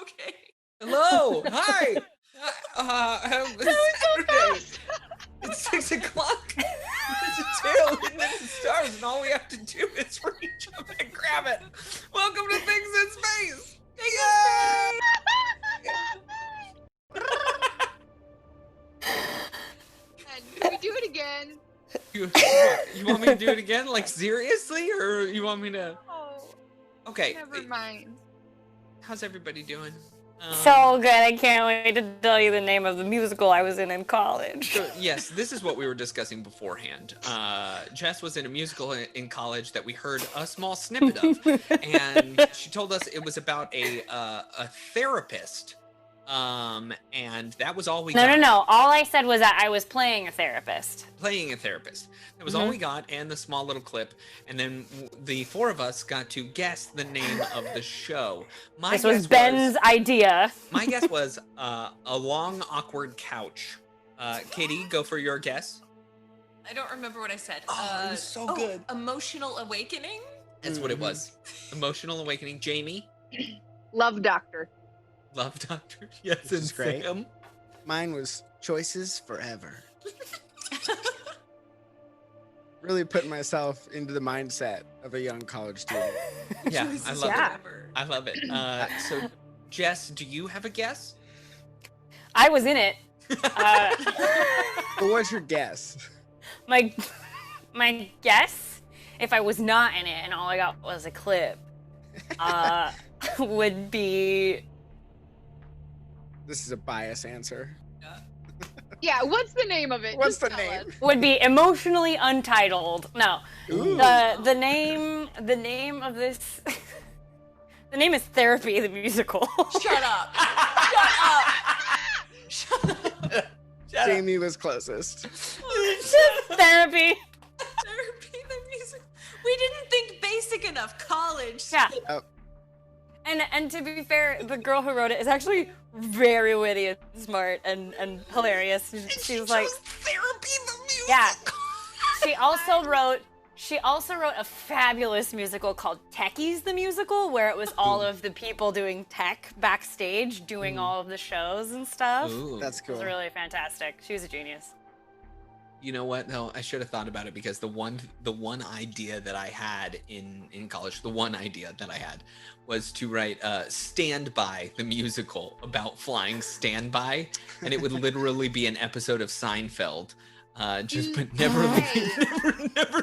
Okay. Hello. Hi. It's Saturday. fast. It's 6 o'clock. There's a tail hidden in the stars, and all we have to do is reach up and grab it. Welcome to Things in Space. Yay! And can we do it again? You want me to do it again? Like, seriously? Or you want me to... Oh, Okay. never mind. How's everybody doing? So good, I can't wait to tell you the name of the musical I was in college. So, yes, this is what we were discussing beforehand. Jess was in a musical in college that we heard a small snippet of, and she told us it was about a therapist, and that was all we got. No. All I said was that I was playing a therapist. Playing a therapist. That was all we got, and the small little clip. And then the four of us got to guess the name of the show. This was Ben's idea. My guess was A Long Awkward Couch. Katie, go for your guess. I don't remember what I said. Oh, it was so good. Emotional Awakening? That's what it was. Emotional Awakening. Jamie? Love Doctor. Love Doctor. Yes, This and is great. Sam? Mine was Choices Forever. Really putting myself into the mindset of a young college student. Yeah, I love Yeah. it. I love it. So, Jess, do you have a guess? I was in it. What was your guess? My guess, if I was not in it and all I got was a clip, would be... This is a bias answer. Yeah, what's the name of it? What's Just the tell name? us. Would be Emotionally Untitled. No. Ooh. The name of this... The name is Therapy, the musical. Shut up. Shut up. Jamie was closest. Just Therapy. Therapy, the music. We didn't think basic enough. College. Yeah. Oh, And to be fair, the girl who wrote it is actually very witty and smart and hilarious. She was like, Therapy, the music. yeah. She also wrote a fabulous musical called Techies the Musical, where it was all of the people doing tech backstage, doing all of the shows and stuff. Ooh. that's It was cool. really fantastic. She was a genius. You know what? No, I should have thought about it because the one idea that I had in college, the one idea that I had was to write Stand By the musical about flying standby, and it would literally be an episode of Seinfeld. But never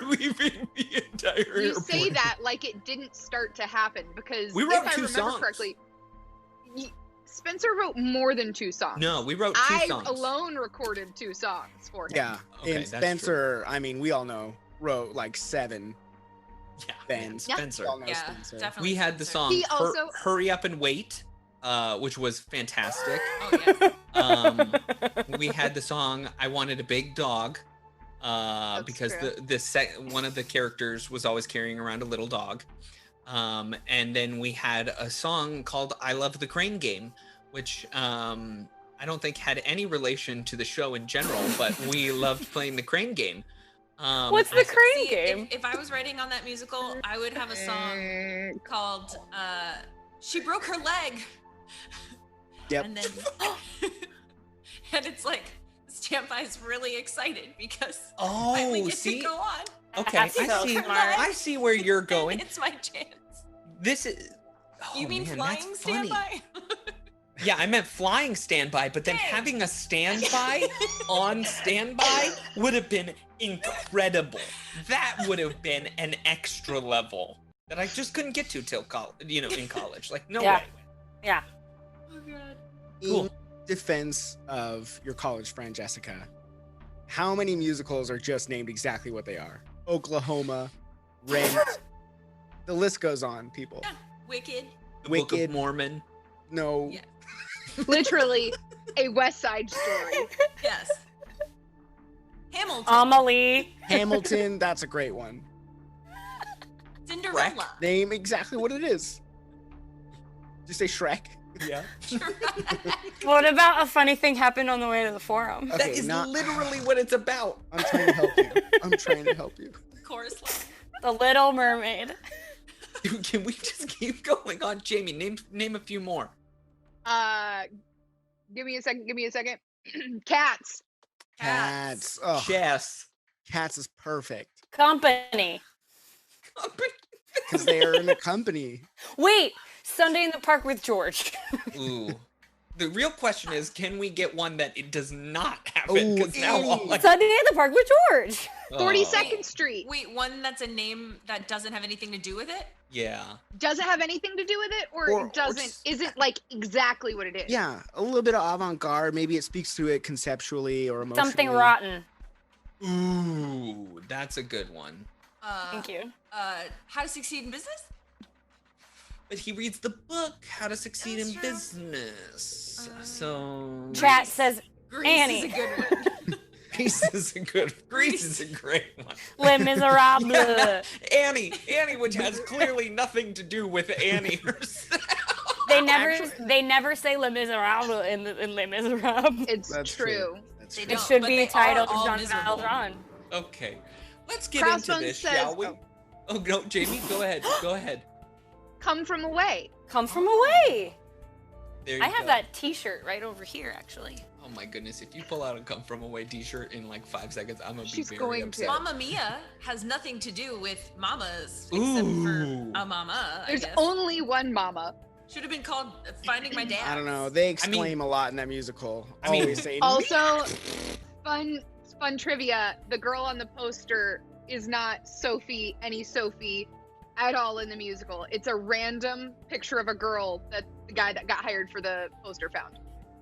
leaving the entire You airport. say that like it didn't start to happen because We wrote if I 2 remember songs. correctly, Spencer wrote more than 2 songs. No, we wrote 2 I songs. alone recorded 2 songs for him. Yeah. Okay, and that's true. Spencer, I mean, we all know, wrote like 7. Yeah, Ben. man, Yeah. Spencer. We all know Yeah, Spencer. definitely. We had the Spencer. song He also- Hurry Up and Wait, which was fantastic. Oh, yeah. We had the song I Wanted a Big Dog, because true. one of the characters was always carrying around a little dog. And then we had a song called I Love the Crane Game, which I don't think had any relation to the show in general, but we loved playing the crane game. What's the crane See, game? If I was writing on that musical, I would have a song called She Broke Her Leg. Yep. And then and it's like Standby's really excited because finally Oh, gets to see? go on. Okay, That's I so see. smart. I see where you're going. It's my chance. This is. Oh, You mean man, flying that's funny. standby? Yeah, I meant flying standby, but then Dang. having a standby on standby would have been incredible. That would have been an extra level that I just couldn't get to till in college. Like, no Yeah. way. Yeah. Oh god. Cool. In defense of your college friend Jessica, how many musicals are just named exactly what they are? Oklahoma, Rent. The list goes on, people. Wicked. The Book of Wicked. Mormon. No. Yeah. Literally a West Side Story. Yes. Hamilton. Amelie. Hamilton, that's a great one. Cinderella. Name exactly what it is. Did you say Shrek? Yeah. What about a funny thing happened on the way to the forum? That Okay, is not- literally what it's about. I'm trying to help you. I'm trying to help you. Chorus line. The Little Mermaid. Can we just keep going on? Jamie, name a few more. Give me a second. Cats. Cats. Oh, Chess. Cats is perfect Company. because they are in a company. Wait, Sunday in the Park with George. Ooh. The real question is, can we get one that it does not have Ooh, it? Because now all like, Sunday in the Park with George. 42nd Street. Wait, one that's a name that doesn't have anything to do with it? Yeah. Does it have anything to do with it, or it doesn't? just- Isn't like exactly what it is? Yeah, a little bit of avant-garde. Maybe it speaks to it conceptually or emotionally. Something rotten. Ooh, that's a good one. Thank you. How to Succeed in Business? But he reads the book, How to Succeed That's in true. Business. So Chat says Grease Annie. is a good one. Grease is a good. Grease is a great one. Les Miserables. Yeah. Annie, which has clearly nothing to do with Annie herself. They never say Les Miserables in Les Miserables. It's That's true. That's They true. It don't, should but be they titled are all Jean miserable. Valjean. Okay, let's get Crossbones into this, says- shall we? Oh no, Jamie, go ahead. Go ahead. Come from away. Come from away. There you I have go. that T-shirt right over here, actually. Oh my goodness, if you pull out a Come From Away t-shirt in like 5 seconds, I'm gonna be She's very going to. upset. Mamma Mia has nothing to do with mamas, except for Ooh. a mama, I There's guess. only one mama. Should have been called Finding My Dad. I don't know. They exclaim a lot in that musical. I mean- Always say, Also, fun trivia. The girl on the poster is not Sophie, any Sophie, at all in the musical. It's a random picture of a girl that the guy that got hired for the poster found.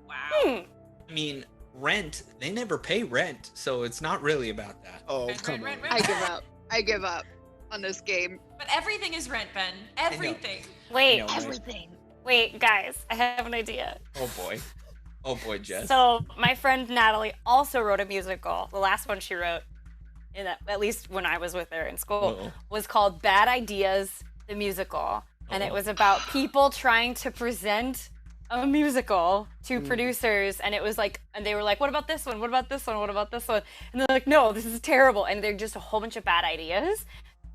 Wow. I mean, rent, they never pay rent, so it's not really about that. oh, Rent, come rent, on. rent, I give up on this game. But everything is rent, Ben. Everything. Wait, No, right? Everything. wait, guys, I have an idea. Oh boy. Oh boy, Jess. So my friend Natalie also wrote a musical. The last one she wrote, at least when I was with her in school, Uh-oh. was called Bad Ideas, the musical. And it was about people trying to present a musical to producers, and it was like, and they were like, what about this one? What about this one? What about this one? And they're like, no, this is terrible. And they're just a whole bunch of bad ideas.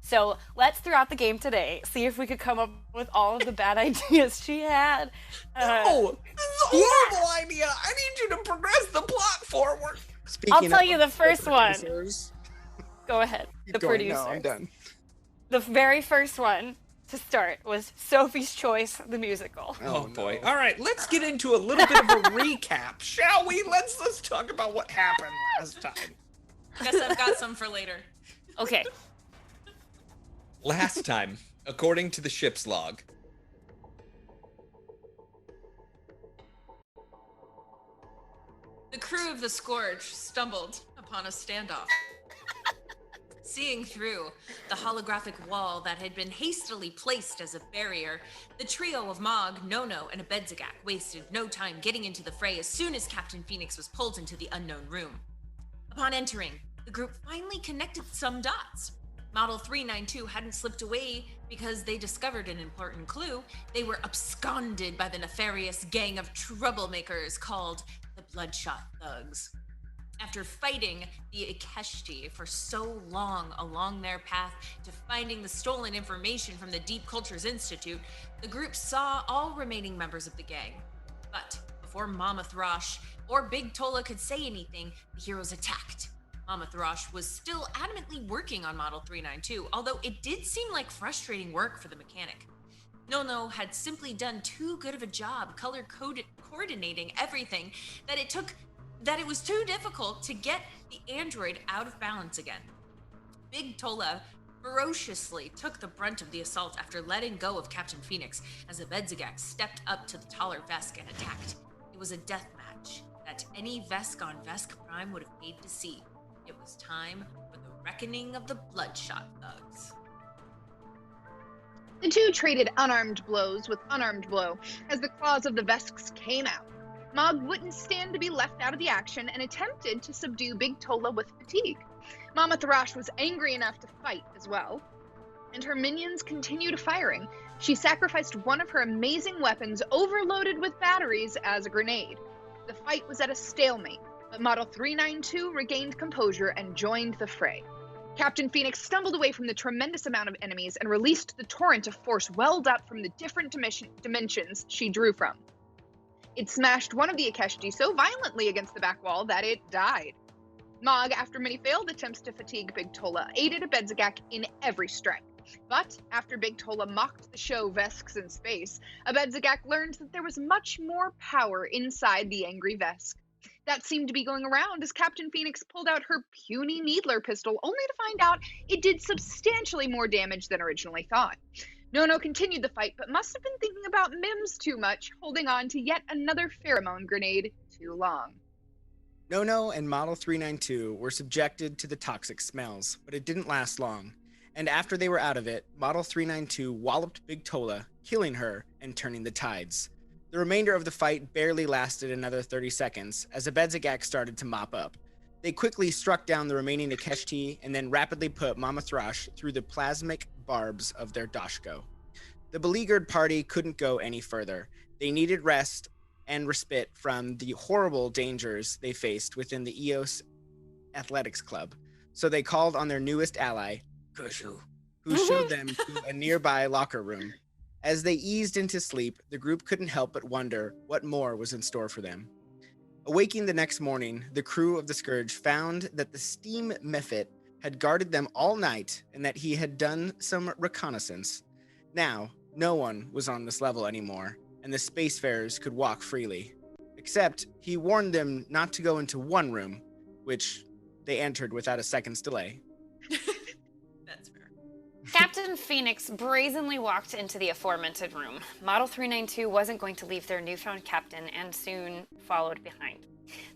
So let's, throughout the game today, see if we could come up with all of the bad ideas she had. Oh, this is a horrible idea. I need you to progress the plot forward. Speaking I'll tell of you the first one. producers- Go ahead. Keep The going. producer. No, I'm done. The very first one to start was Sophie's Choice, the musical. Oh, no. boy. All right, let's get into a little bit of a recap, shall we? Let's talk about what happened last time. Guess I've got some for later. Okay. Last time, according to the ship's log, The crew of the Scourge stumbled upon a standoff. Seeing through the holographic wall that had been hastily placed as a barrier, the trio of Mog, Nono, and Abedzagak wasted no time getting into the fray as soon as Captain Phoenix was pulled into the unknown room. Upon entering, the group finally connected some dots. Model 392 hadn't slipped away because they discovered an important clue. They were absconded by the nefarious gang of troublemakers called the Bloodshot Thugs. After fighting the Ikeshti for so long along their path to finding the stolen information from the Deep Cultures Institute, the group saw all remaining members of the gang. But before Mama Throsh or Big Tola could say anything, the heroes attacked. Mama Throsh was still adamantly working on Model 392, although it did seem like frustrating work for the mechanic. Nono had simply done too good of a job coordinating everything that it was too difficult to get the android out of balance again. Big Tola ferociously took the brunt of the assault after letting go of Captain Phoenix as Abedzagak stepped up to the taller Vesk and attacked. It was a death match that any Vesk on Vesk Prime would have paid to see. It was time for the reckoning of the Bloodshot Thugs. The two traded unarmed blows with unarmed blow as the claws of the Vesks came out. Mog wouldn't stand to be left out of the action and attempted to subdue Big Tola with fatigue. Mama Throsh was angry enough to fight as well, and her minions continued firing. She sacrificed one of her amazing weapons overloaded with batteries as a grenade. The fight was at a stalemate, but Model 392 regained composure and joined the fray. Captain Phoenix stumbled away from the tremendous amount of enemies and released the torrent of force welled up from the different dimensions she drew from. It smashed one of the Akeshji so violently against the back wall that it died. Mog, after many failed attempts to fatigue Big Tola, aided Abedzagak in every strike. But after Big Tola mocked the show Vesks in space, Abedzagak learned that there was much more power inside the angry Vesk. That seemed to be going around as Captain Phoenix pulled out her puny needler pistol, only to find out it did substantially more damage than originally thought. Nono continued the fight, but must have been thinking about Mims too much, holding on to yet another pheromone grenade too long. Nono and Model 392 were subjected to the toxic smells, but it didn't last long. And after they were out of it, Model 392 walloped Big Tola, killing her and turning the tides. The remainder of the fight barely lasted another 30 seconds, as Abedzagak started to mop up. They quickly struck down the remaining Akeshti and then rapidly put Mama Thrash through the plasmic barbs of their Dashko. The beleaguered party couldn't go any further. They needed rest and respite from the horrible dangers they faced within the EOS Athletics Club, so they called on their newest ally, Kushu, who showed them to a nearby locker room. As they eased into sleep, the group couldn't help but wonder what more was in store for them. Awaking the next morning, the crew of the Scourge found that the steam mephit had guarded them all night and that he had done some reconnaissance. Now, no one was on this level anymore, and the spacefarers could walk freely. Except, he warned them not to go into one room, which they entered without a second's delay. That's fair. Captain Phoenix brazenly walked into the aforementioned room. Model 392 wasn't going to leave their newfound captain and soon followed behind.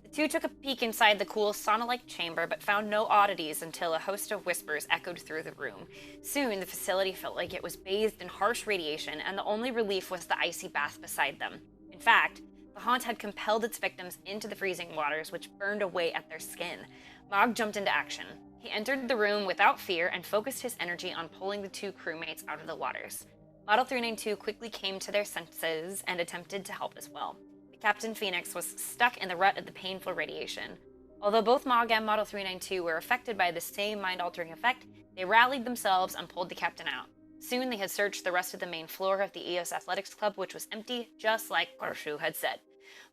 The two took a peek inside the cool sauna-like chamber, but found no oddities until a host of whispers echoed through the room. Soon, the facility felt like it was bathed in harsh radiation, and the only relief was the icy bath beside them. In fact, the haunt had compelled its victims into the freezing waters, which burned away at their skin. Mog jumped into action. He entered the room without fear and focused his energy on pulling the two crewmates out of the waters. Model 392 quickly came to their senses and attempted to help as well. Captain Phoenix was stuck in the rut of the painful radiation. Although both Mog and Model 392 were affected by the same mind-altering effect, they rallied themselves and pulled the captain out. Soon they had searched the rest of the main floor of the EOS Athletics Club, which was empty, just like Korshu had said.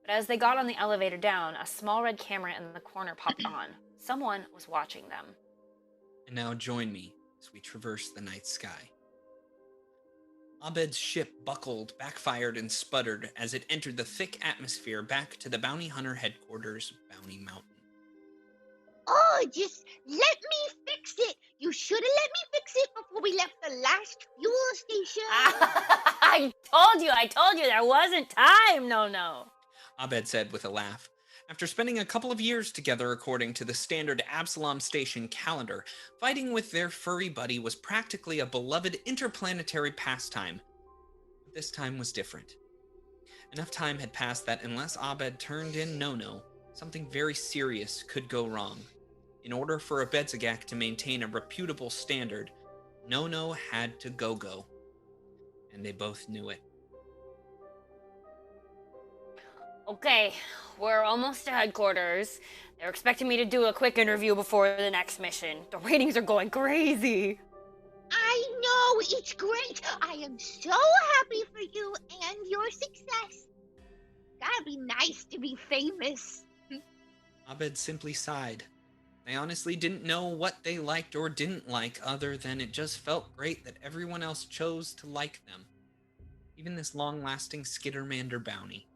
But as they got on the elevator down, a small red camera in the corner popped on. Someone was watching them. And now join me as we traverse the night sky. Abed's ship buckled, backfired, and sputtered as it entered the thick atmosphere back to the bounty hunter headquarters, Bounty Mountain. Oh, just let me fix it. You should have let me fix it before we left the last fuel station. I told you there wasn't time, no. Abed said with a laugh. After spending a couple of years together according to the standard Absalom Station calendar, fighting with their furry buddy was practically a beloved interplanetary pastime. But this time was different. Enough time had passed that unless Abed turned in Nono, something very serious could go wrong. In order for Abedzagak to maintain a reputable standard, Nono had to go. And they both knew it. Okay, we're almost to headquarters. They're expecting me to do a quick interview before the next mission. The ratings are going crazy. I know, it's great. I am so happy for you and your success. Gotta be nice to be famous. Abed simply sighed. They honestly didn't know what they liked or didn't like, other than it just felt great that everyone else chose to like them. Even this long-lasting Skittermander bounty.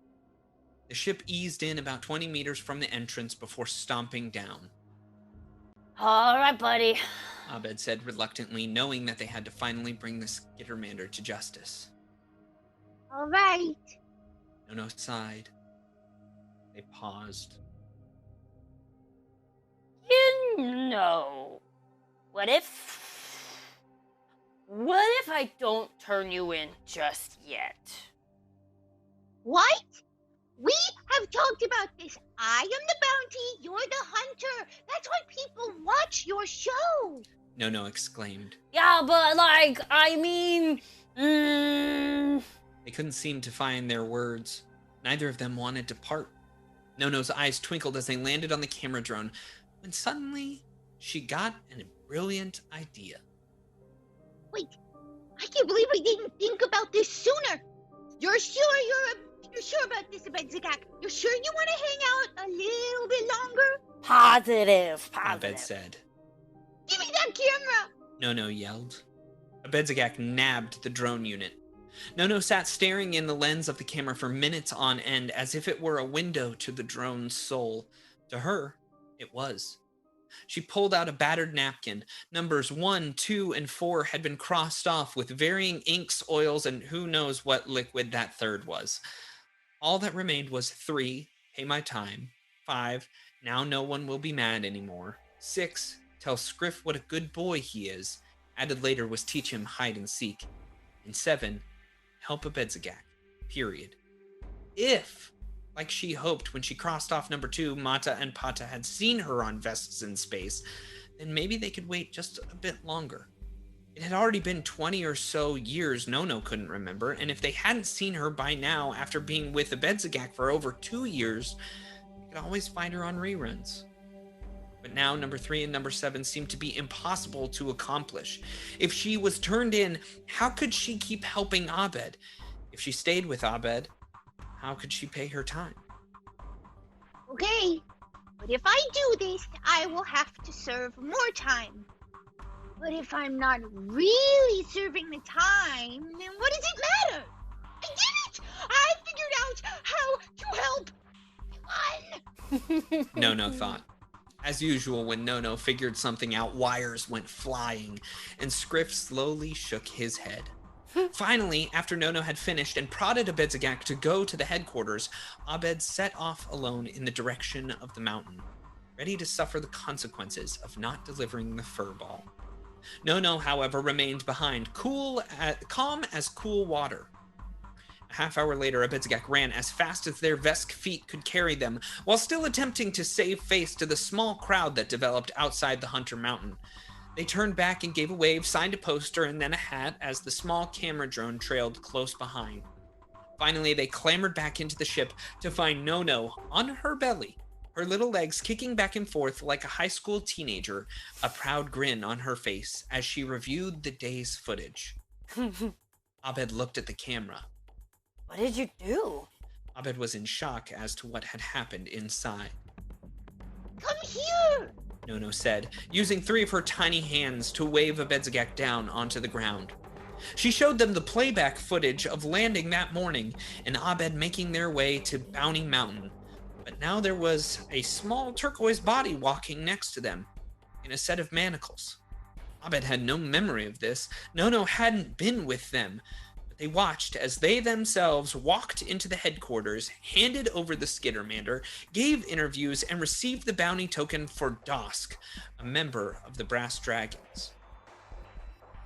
The ship eased in about 20 meters from the entrance before stomping down. All right, buddy. Abed said reluctantly, knowing that they had to finally bring the Skittermander to justice. All right. Nono sighed. They paused. You know, what if I don't turn you in just yet? What? We have talked about this. I am the bounty, you're the hunter. That's why people watch your show. Nono exclaimed. Yeah, but I mean... They couldn't seem to find their words. Neither of them wanted to part. Nono's eyes twinkled as they landed on the camera drone, when suddenly she got a brilliant idea. Wait, I can't believe I didn't think about this sooner. You're sure you're a You're sure about this, Abedzagak? You're sure you want to hang out a little bit longer? Positive. Abed said. Give me that camera! Nono yelled. Abedzagak nabbed the drone unit. Nono sat staring in the lens of the camera for minutes on end as if it were a window to the drone's soul. To her, it was. She pulled out a battered napkin. Numbers 1, 2, and 4 had been crossed off with varying inks, oils, and who knows what liquid that third was. All that remained was 3, pay my time. 5, now no one will be mad anymore. 6, tell Scriff what a good boy he is. Added later was teach him hide and seek. And 7, help Abedzagak. Period. If, like she hoped when she crossed off number 2, Mata and Pata had seen her on Vests in space, then maybe they could wait just a bit longer. It had already been 20 or so years Nono couldn't remember, and if they hadn't seen her by now after being with Abedzagak for over 2 years, they could always find her on reruns. But now number 3 and number 7 seemed to be impossible to accomplish. If she was turned in, how could she keep helping Abed? If she stayed with Abed, how could she pay her time? Okay, but if I do this, I will have to serve more time. But if I'm not really serving the time, then what does it matter? I did it! I figured out how to help! Fun! Nono thought. As usual, when Nono figured something out, wires went flying, and Scriff slowly shook his head. Finally, after Nono had finished and prodded Abedzagak to go to the headquarters, Abed set off alone in the direction of the mountain, ready to suffer the consequences of not delivering the fur ball. Nono, however, remained behind, calm as cool water. A half hour later, Abedzagak ran as fast as their Vesk feet could carry them, while still attempting to save face to the small crowd that developed outside the Hunter Mountain. They turned back and gave a wave, signed a poster, and then a hat as the small camera drone trailed close behind. Finally, they clambered back into the ship to find Nono on her belly, her little legs kicking back and forth like a high school teenager, a proud grin on her face as she reviewed the day's footage. Abed looked at the camera. What did you do? Abed was in shock as to what had happened inside. Come here! Nono said, using 3 of her tiny hands to wave Abedzagak down onto the ground. She showed them the playback footage of landing that morning and Abed making their way to Bounty Mountain. But now there was a small turquoise body walking next to them in a set of manacles. Abed had no memory of this. Nono hadn't been with them. They watched as they themselves walked into the headquarters, handed over the Skittermander, gave interviews, and received the bounty token for Dosk, a member of the Brass Dragons.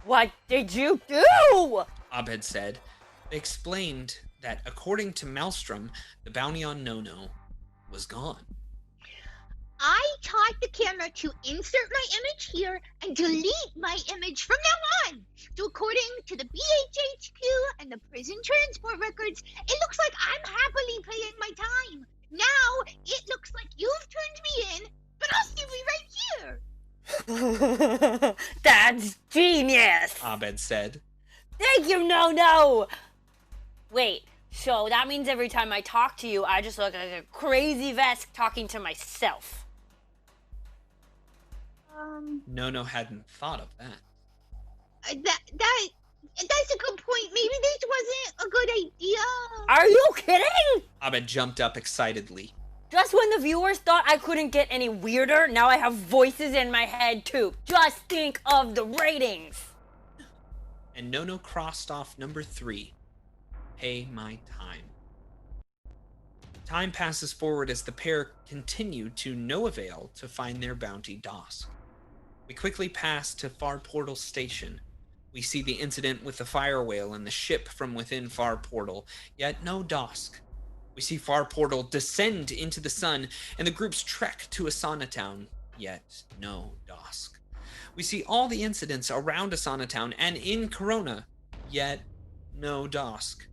What did you do? Abed said. They explained that, according to Maelstrom, the bounty on Nono was gone. I taught the camera to insert my image here and delete my image from now on. So according to the BHHQ and the prison transport records, it looks like I'm happily paying my time. Now, it looks like you've turned me in, but I'll still be right here. That's genius! Abed said. Thank you, No. Wait, so that means every time I talk to you, I just look like a crazy Vesk talking to myself. Nono hadn't thought of that. That's a good point. Maybe this wasn't a good idea. Are you kidding? Abed jumped up excitedly. Just when the viewers thought I couldn't get any weirder, now I have voices in my head too. Just think of the ratings. And Nono crossed off number 3. Pay my time. Time passes forward as the pair continue to no avail to find their bounty Dosk. We quickly pass to Far Portal Station. We see the incident with the fire whale and the ship from within Far Portal, yet no Dosk. We see Far Portal descend into the sun and the group's trek to Asana Town, yet no Dosk. We see all the incidents around Asana Town and in Corona, yet no Dosk.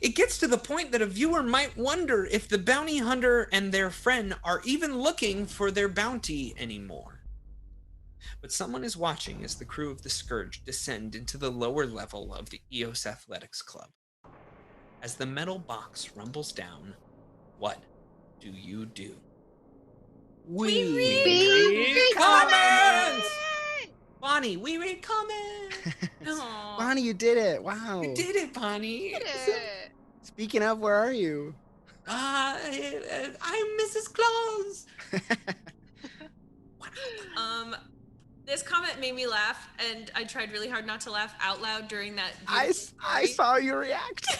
It gets to the point that a viewer might wonder if the bounty hunter and their friend are even looking for their bounty anymore. But someone is watching as the crew of the Scourge descend into the lower level of the EOS Athletics Club. As the metal box rumbles down, what do you do? We read comments! Bonnie, we read comments! Aw. Bonnie, you did it. Wow. You did it, Bonnie. Did it. Speaking of, where are you? I'm Mrs. Claus. This comment made me laugh, and I tried really hard not to laugh out loud during that. I story. saw you react.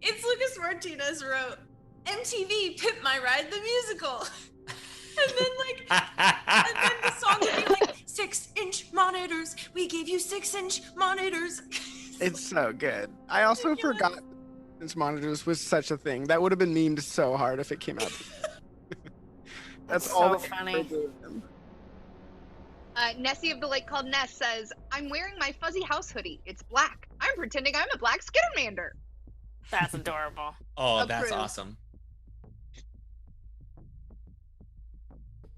It's Lucas Martinez wrote, MTV Pimp My Ride the musical. And then the song would be like 6-inch monitors. We gave you 6-inch monitors. It's so good. I also forgot since monitors was such a thing. That would have been memed so hard if it came out. That's all so funny. Nessie of the Lake called Ness says, I'm wearing my fuzzy house hoodie. It's black. I'm pretending I'm a black Skittermander. That's adorable. Oh, that's Approved. awesome.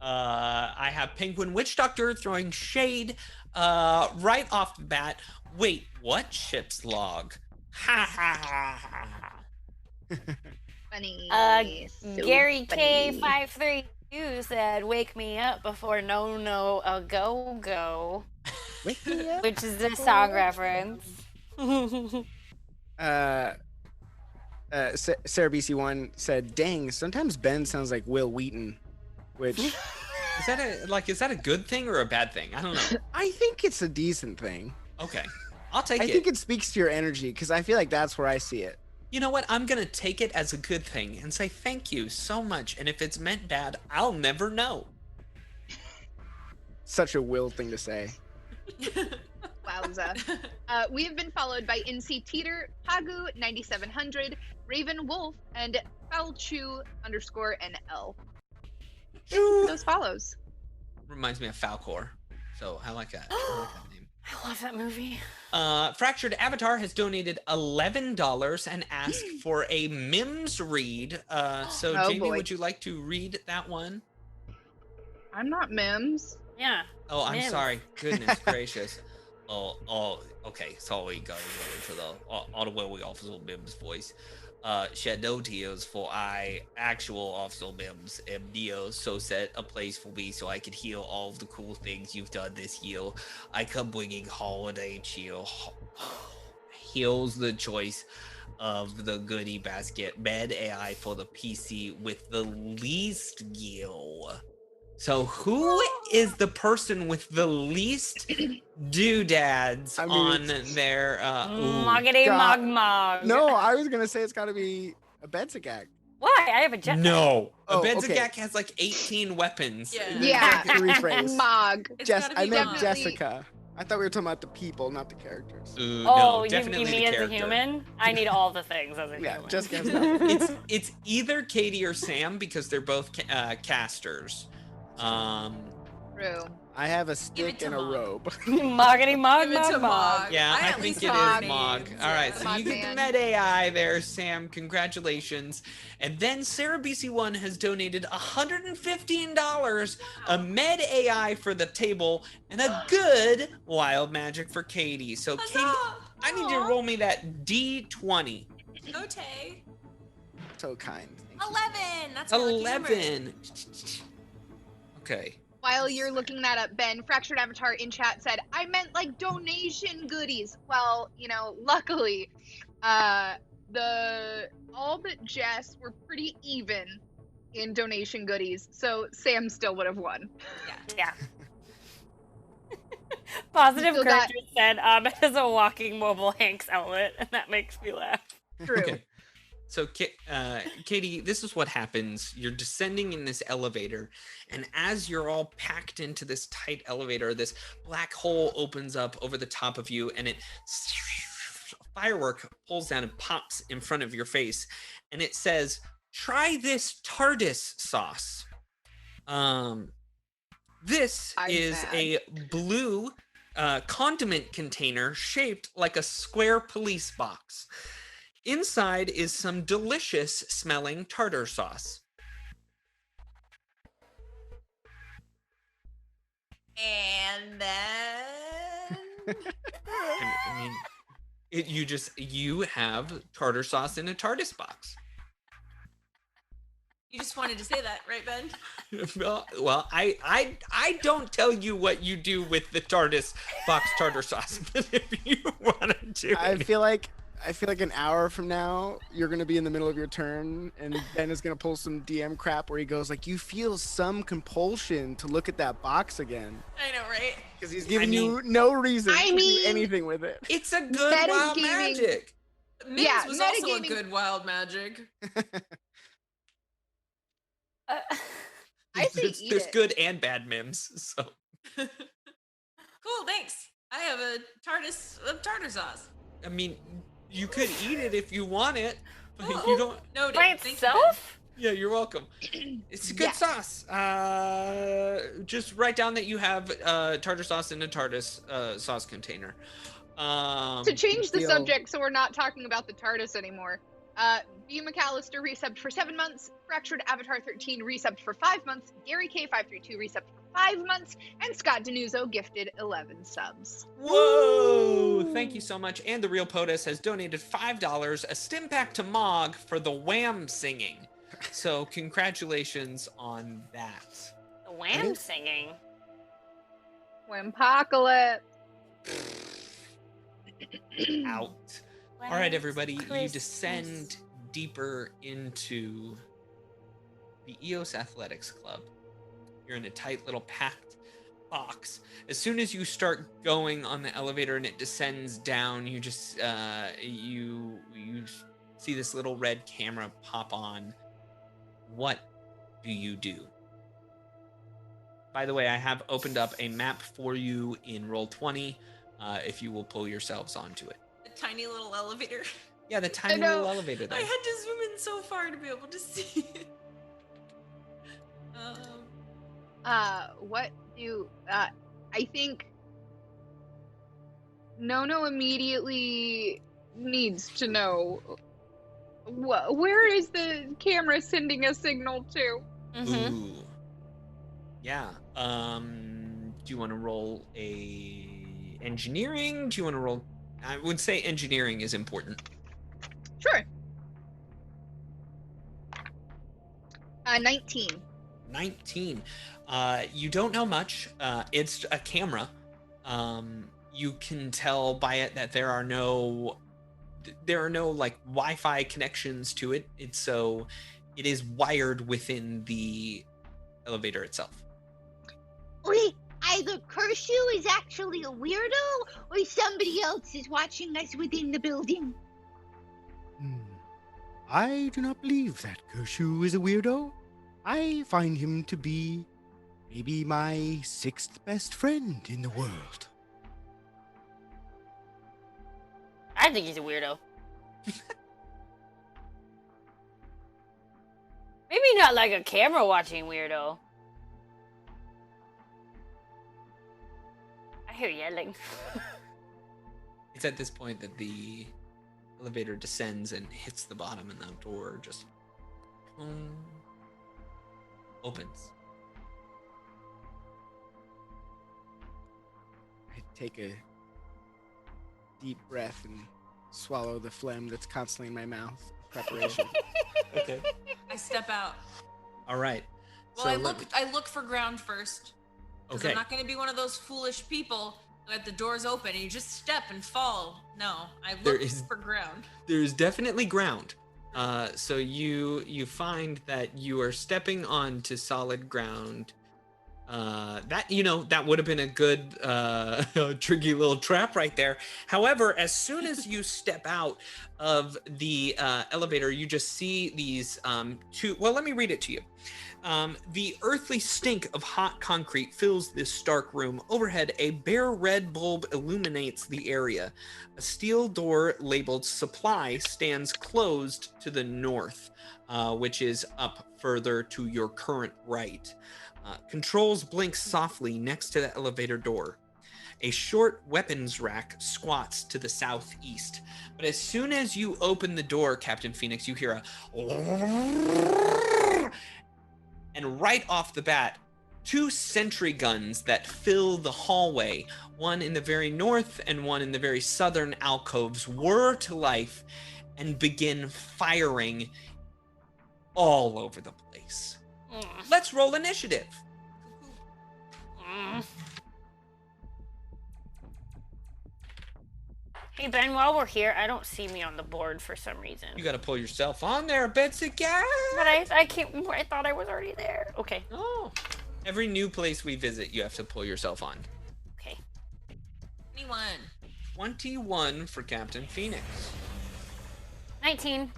I have Penguin Witch Doctor throwing shade right off the bat. Wait, what? Ship's log. Ha ha ha ha ha. Funny. So Gary funny. K532 said, "Wake me up before no a go," Wake me up. which is a song reference. Sarah BC1 said, "Dang, sometimes Ben sounds like Will Wheaton," which Is that a good thing or a bad thing? I don't know. I think it's a decent thing. Okay, I'll take I it. think it speaks to your energy because I feel like that's where I see it. You know what? I'm gonna take it as a good thing and say thank you so much. And if it's meant bad, I'll never know. Such a Will thing to say. Wowza. We have been followed by NC Teeter, Pagu 9700, Raven Wolf, and Falchu_NL. Those follows. Reminds me of Falcor, so I like that. I like that name. I love that movie. Fractured Avatar has donated $11 and asked for a Mims read. So Oh, Jamie, boy. would you like to read that one? I'm not Mims. Yeah. Oh, I'm Mims. sorry. Goodness gracious. Oh, okay. Sorry, guys. For the all the way we officer Mims voice. Shed no tears for I actual officer Mims am Neo, so set a place for me so I can hear all of the cool things you've done this year. I come bringing holiday cheer. Here's the choice of the goodie basket. Med AI for the PC with the least gear. So who is the person with the least doodads I mean, on their Moggity God. mog. No, I was gonna say it's got to be a Bedzagak. Why? I have a jetpack. No. Oh, Bedzagak has like 18 weapons. Yeah. Yeah. To rephrase. Mog. It's gotta I be meant Mom. Jessica. I thought we were talking about the people, not the characters. No, Oh, you definitely mean the me as a character. human? I need all the things as a Yeah, human. Jessica has nothing. It's either Katie or Sam because they're both casters. True. I have a it stick to and a Mog. robe. Moggity mog Give it to mog mog. Mog. Yeah, I at think least it know is names, Mog. All right, so Mog you get the man. Med AI there, Sam. Congratulations. And then Sarah BC1 has donated $115, a Med AI for the table, and a good Wild Magic for Katie. So Katie, Huzzah! I need you to roll me that D20. Okay. So kind. 11. That's my lucky number. 11. Okay. While you're looking that up, Ben, Fractured Avatar in chat said, I meant like donation goodies. Well, luckily, all but Jess were pretty even in donation goodies, so Sam still would have won. Yeah. Positive Still got- Character said, it is a walking mobile Hanks outlet, and that makes me laugh. True. Okay. So, Katie, this is what happens. You're descending in this elevator, and as you're all packed into this tight elevator, this black hole opens up over the top of you, and a firework pulls down and pops in front of your face, and it says, "Try this TARDIS sauce." This I'm is mad. a blue condiment container shaped like a square police box. Inside is some delicious smelling tartar sauce. And then. I mean, You have tartar sauce in a TARDIS box. You just wanted to say that, right, Ben? Well, I don't tell you what you do with the TARDIS box tartar sauce, but if you want to do I it. feel like an hour from now, you're gonna be in the middle of your turn, and Ben is gonna pull some DM crap where he goes like, "You feel some compulsion to look at that box again," I know, right? because he's giving you no reason I to mean, do anything with it. It's a good wild Metagaming. magic. Mims Yeah, was also a metagaming- good wild magic. I say There's, eat there's it. good and bad mims. So Cool, thanks. I have a tartar sauce. I mean, you could eat it if you want it, but Oh, you don't. Noted. By Thank you, Ben. itself? Yeah, you're welcome. It's a good sauce. Just write down that you have tartar sauce in a TARDIS sauce container. To change the deal. subject so we're not talking about the TARDIS anymore. B. McAllister resubbed for 7 months, Fractured Avatar 13 resubbed for 5 months, Gary K532 resubbed for 5 months, and Scott Denuzzo gifted 11 subs. Whoa! Thank you so much. And the Real POTUS has donated $5, a stim pack to Mog for the Wham singing. So congratulations on that. The Wham singing. Wimpocalypse. Out. All right, everybody, you descend deeper into the EOS Athletics Club. You're in a tight little packed box. As soon as you start going on the elevator and it descends down, you just you see this little red camera pop on. What do you do? By the way, I have opened up a map for you in Roll20 if you will pull yourselves onto it. The tiny little elevator. Yeah, the tiny know. little elevator there. I had to zoom in so far to be able to see it. What do, I think Nono immediately needs to know, where is the camera sending a signal to? Mm-hmm. Ooh. Yeah. Do you want to roll a engineering? Do you want to roll? I would say engineering is important. Sure. 19. 19. You don't know much. It's a camera. You can tell by it that there are no like Wi-Fi connections to it. It is wired within the elevator itself. Wait, either Kershaw is actually a weirdo, or somebody else is watching us within the building. I do not believe that Kershaw is a weirdo. I find him to be maybe my 6th best friend in the world. I think he's a weirdo. Maybe not like a camera watching weirdo. I hear yelling. It's at this point that the elevator descends and hits the bottom, and the door just opens. I take a deep breath and swallow the phlegm that's constantly in my mouth. Preparation. Okay. I step out. All right. Well, So I look for ground first. Because Okay. I'm not going to be one of those foolish people who at the doors open and you just step and fall. No, I look for ground. There's definitely ground. So you find that you are stepping onto solid ground. That would have been a good tricky little trap right there. However, as soon as you step out of the elevator, you just see these two. Well, let me read it to you. The earthly stink of hot concrete fills this stark room. Overhead, a bare red bulb illuminates the area. A steel door labeled Supply stands closed to the north, which is up further to your current right. Controls blink softly next to the elevator door. A short weapons rack squats to the southeast. But as soon as you open the door, Captain Phoenix, you hear a... And right off the bat, two sentry guns that fill the hallway, one in the very north and one in the very southern alcoves, whir to life and begin firing all over the place. Let's roll initiative. Hey Ben, while we're here, I don't see me on the board for some reason. You gotta pull yourself on there, Betsy Cat. But I can't. I thought I was already there. Okay. Oh. Every new place we visit, you have to pull yourself on. Okay. 21. 21 for Captain Phoenix. 19.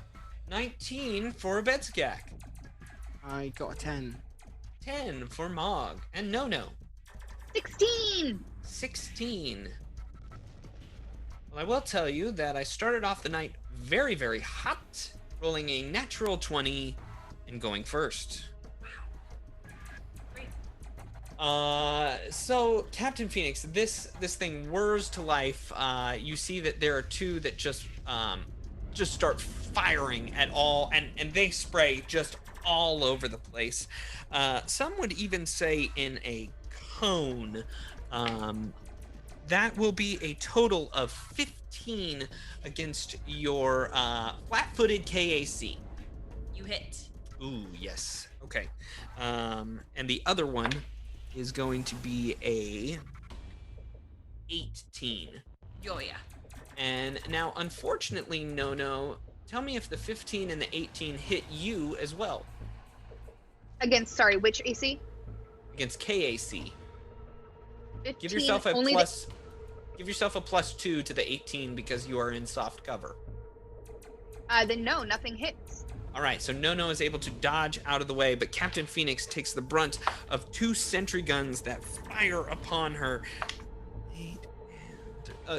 19 for Betskak. I got a 10. 10 for Mog. And No. 16. 16. Well, I will tell you that I started off the night very, very hot, rolling a natural 20 and going first. So Captain Phoenix, this thing whirs to life. You see that there are two that just start firing at all, and they spray just all over the place. Some would even say in a cone. That will be a total of 15 against your flat-footed KAC. You hit. Ooh, yes. Okay. And the other one is going to be a 18. Oh, yeah. And now, unfortunately, No, tell me if the 15 and the 18 hit you as well. Against, sorry, which AC? Against KAC. 15, Give yourself a only plus. Give yourself a +2 to the 18 because you are in soft cover. Then no, nothing hits. All right, so No is able to dodge out of the way, but Captain Phoenix takes the brunt of two sentry guns that fire upon her,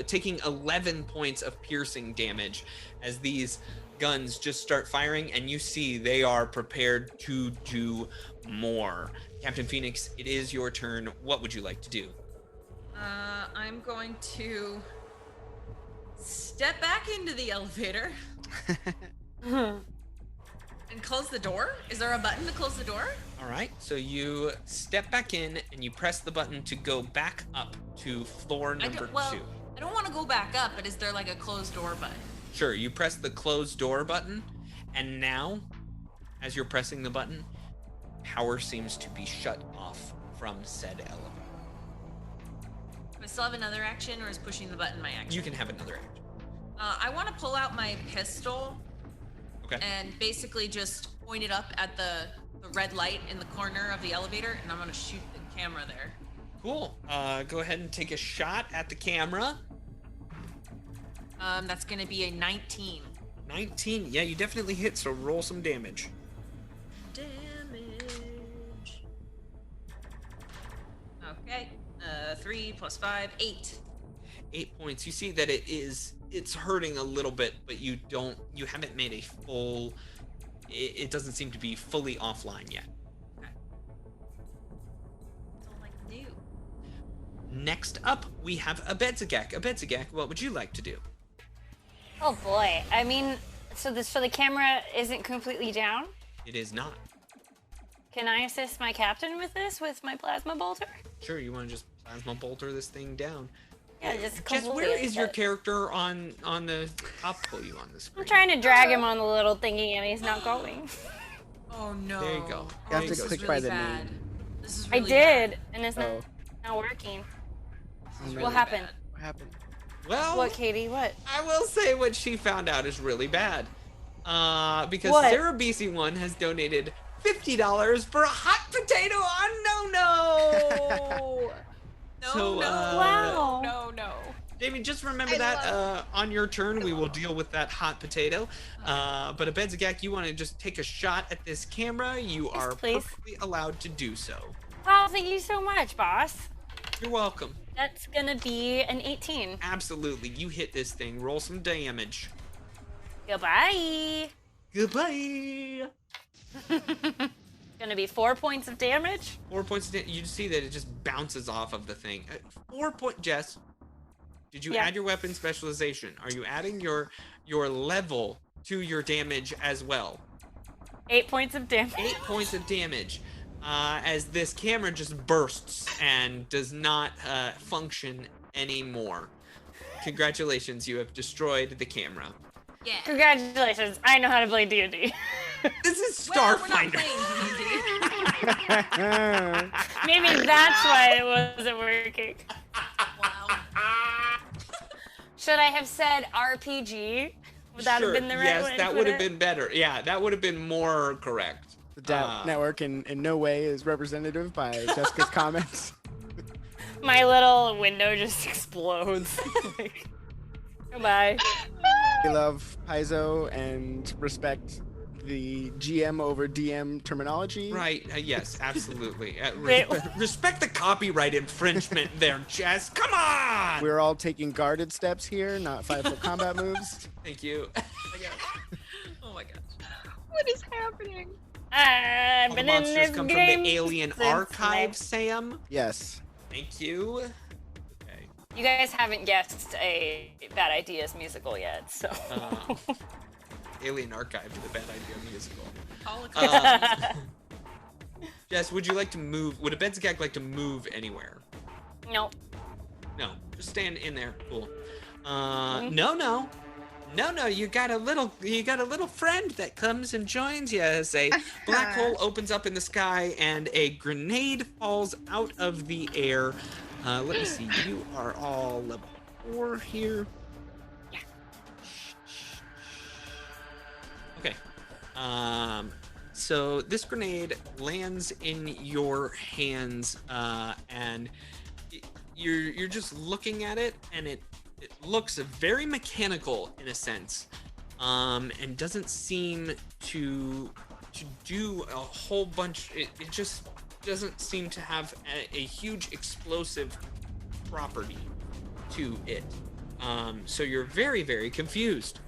taking 11 points of piercing damage as these guns just start firing, and you see they are prepared to do more. Captain Phoenix, it is your turn. What would you like to do? I'm going to step back into the elevator and close the door. Is there a button to close the door? All right, so you step back in and you press the button to go back up to floor number 2. I don't want to go back up, but is there like a closed door button? Sure, you press the closed door button, and now, as you're pressing the button, power seems to be shut off from said elevator. Do I still have another action, or is pushing the button my action? You can have another action. I want to pull out my pistol Okay. and basically just point it up at the red light in the corner of the elevator, and I'm going to shoot the camera there. Cool. Go ahead and take a shot at the camera. That's going to be a 19. 19. Yeah, you definitely hit, so roll some damage. Damage. Okay. 3 + 5, 8. 8 points. You see that it's hurting a little bit, but you haven't made a full, it doesn't seem to be fully offline yet. Okay. That's all I can do. Next up, we have Abedzagak. Abedzagak, what would you like to do? Oh boy. I mean, so the camera isn't completely down? It is not. Can I assist my captain with this, with my plasma bolter? Sure, you want to just plasma bolter this thing down. Yeah, just Jess, completely. where is your character on the... I'll pull you on the screen. I'm trying to drag him on the little thingy and he's not going. Oh no. There you go. You have There to go. click really by the bad. name. This is I really did, bad. and it's Oh, not working. oh no. What happened? What happened? Well, What, Katie? What? I will say what she found out is really bad. Because What? Sarah BC1 has donated $50 for a hot potato on No. No, So, no, Wow. no. Jamie, just remember I that on your turn, we will deal with that hot potato. But Abedzagak, you want to just take a shot at this camera, you Yes, are please. perfectly allowed to do so. Oh, thank you so much, boss. You're welcome. That's gonna be an 18. Absolutely. You hit this thing. Roll some damage. Goodbye. Goodbye. Gonna be 4 points of damage. 4 points of damage. You see that it just bounces off of the thing. 4 point. Jess, did you Yeah. add your weapon specialization? Are you adding your level to your damage as well? 8 points of damage. 8 points of damage. as this camera just bursts and does not function anymore. Congratulations, you have destroyed the camera. Yeah. Congratulations, I know how to play D&D. This is Well, we're not Starfinder. playing D&D. Maybe that's why it wasn't working. Wow. Should I have said RPG? Would that have been the right yes, way to that put would have it? been better. Yeah, that would have been more correct. The DAP network in no way is representative by Jessica's comments. My little window just explodes. Like, goodbye. We love Paizo and respect the GM over DM terminology. Right, yes, absolutely. Wait. Respect the copyright infringement there, Jess. Come on! We're all taking guarded steps here, not 5-foot combat moves. Thank you. Oh my gosh. What is happening? I've All the been in monsters this come game from the Alien since Archive, Sam. Yes. Thank you. Okay. You guys haven't guessed a Bad Ideas musical yet, so. Alien Archive to the Bad Idea musical. Holocaust. Jess, would you like to move? Would a Bedzgag like to move anywhere? Nope. No, just stand in there. Cool. Mhm. No, you got a little friend that comes and joins you as a black hole opens up in the sky and a grenade falls out of the air. Let me see. You are all level 4 here. Yeah. Okay. So this grenade lands in your hands, and you're just looking at it, and it looks very mechanical in a sense, and doesn't seem to do a whole bunch. It just doesn't seem to have a huge explosive property to it. So you're very, very confused.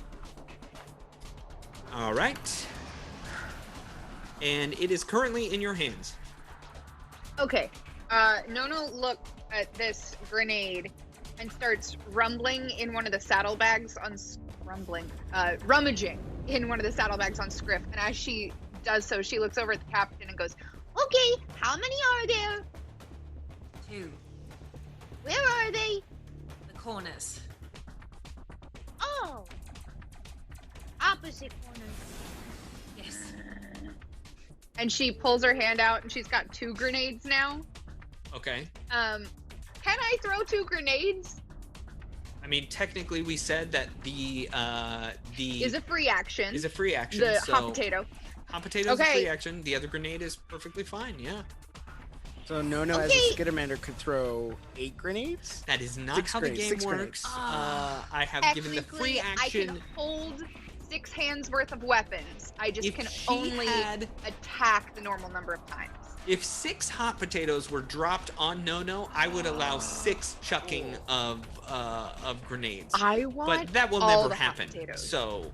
All right. And it is currently in your hands. Okay. Nono looks at this grenade and starts rumbling in one of the saddlebags on rummaging in one of the saddlebags on Scriff. And as she does so, she looks over at the captain and goes, Okay, how many are there? 2. Where are they? The corners. Oh. Opposite corners. Yes. and she pulls her hand out and she's got 2 grenades now. Okay. Can I throw 2 grenades? I mean, technically, we said that the Is a free action. is a free action. The so hot potato. Hot potato is a Okay. free action. The other grenade is perfectly fine. Yeah. So Nono as Okay. a Skittermander could throw 8 grenades? That is not 6 how the grenades, game 6 works. grenades. I have given the free Technically, I action. can hold 6 hands worth of weapons. I just If can she only had- attack the normal number of times. If 6 hot potatoes were dropped on Nono, I would allow 6 chucking of grenades. I want But that will all never the hot happen. potatoes. So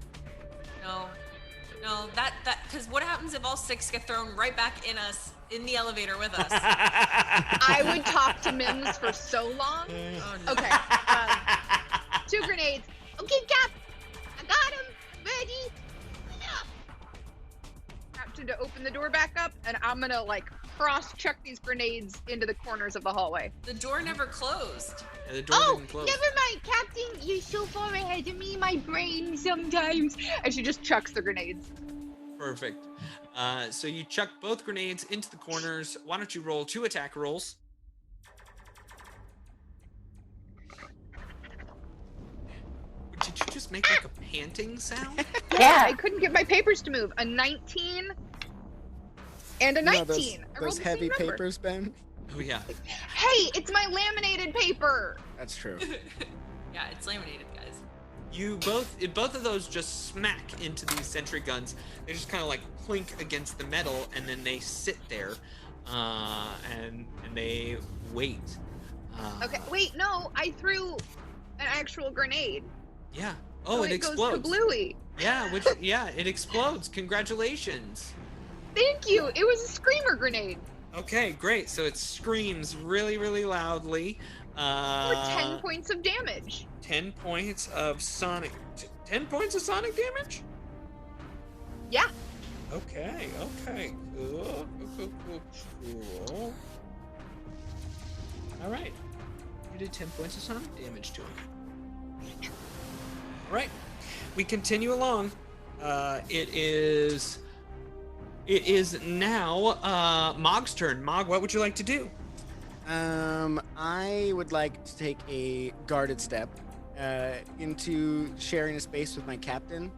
No, that because what happens if all 6 get thrown right back in the elevator with us? I would talk to Mims for so long. Oh, no. Okay. 2 grenades. Okay, Cap. I got him. Ready. Captain to open the door back up, and I'm gonna cross-chuck these grenades into the corners of the hallway. The door never closed. Yeah, the door Oh, didn't close. never mind, Captain. You're so far ahead of me. My brain sometimes. And she just chucks the grenades. Perfect. So you chuck both grenades into the corners. Why don't you roll 2 attack rolls? Did you just make a panting sound? Yeah. I couldn't get my papers to move. A 19 and a 19. No, those I rolled the heavy same number. papers, Ben? Oh yeah. Hey, it's my laminated paper. That's true. Yeah, it's laminated, guys. You both of those just smack into these sentry guns. They just kind of clink against the metal, and then they sit there, and they wait. Okay, wait, no, I threw an actual grenade. Yeah. So Oh, it goes explodes. kablooey. Yeah, it explodes. Congratulations. Thank you. It was a screamer grenade. Okay, great. So it screams really, really loudly. For 10 points of damage. 10 points of sonic. 10 points of sonic damage? Yeah. Okay. Cool. Cool. All right. You did 10 points of some damage to him. All right. We continue along. It is now Mog's turn. Mog, what would you like to do? I would like to take a guarded step into sharing a space with my captain.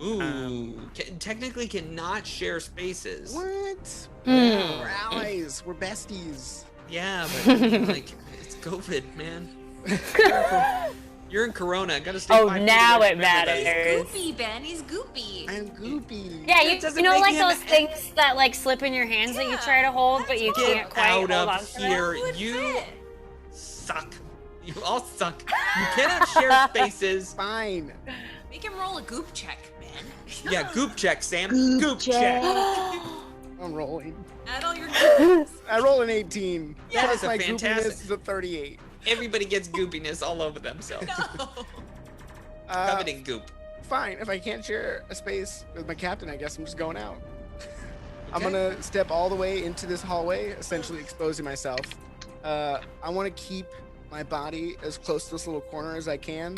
Ooh, technically cannot share spaces. What? Hmm. We're allies. We're besties. Yeah, but like it's COVID, man. You're in Corona. Gotta stay. Oh, 5 feet now away it from everybody. matters. Goopy, Ben. He's goopy. I'm goopy. Yeah, It you doesn't know, make like him those things that like slip in your hands that you Yeah, try to hold, but you that's can't Get quite out hold on of to here! it. Would You fit. suck. You all suck. You cannot share spaces. Fine. Make him roll a goop check, Ben. Yeah, goop check, Sam. Goop check. I'm rolling. Add all your goops. I roll an 18. That Plus is a my fantastic- goopiness is a 38. Everybody gets goopiness all over themselves. No. Coveting goop. Fine. If I can't share a space with my captain, I guess I'm just going out. I'm Okay. gonna step all the way into this hallway, essentially exposing myself. I want to keep my body as close to this little corner as I can,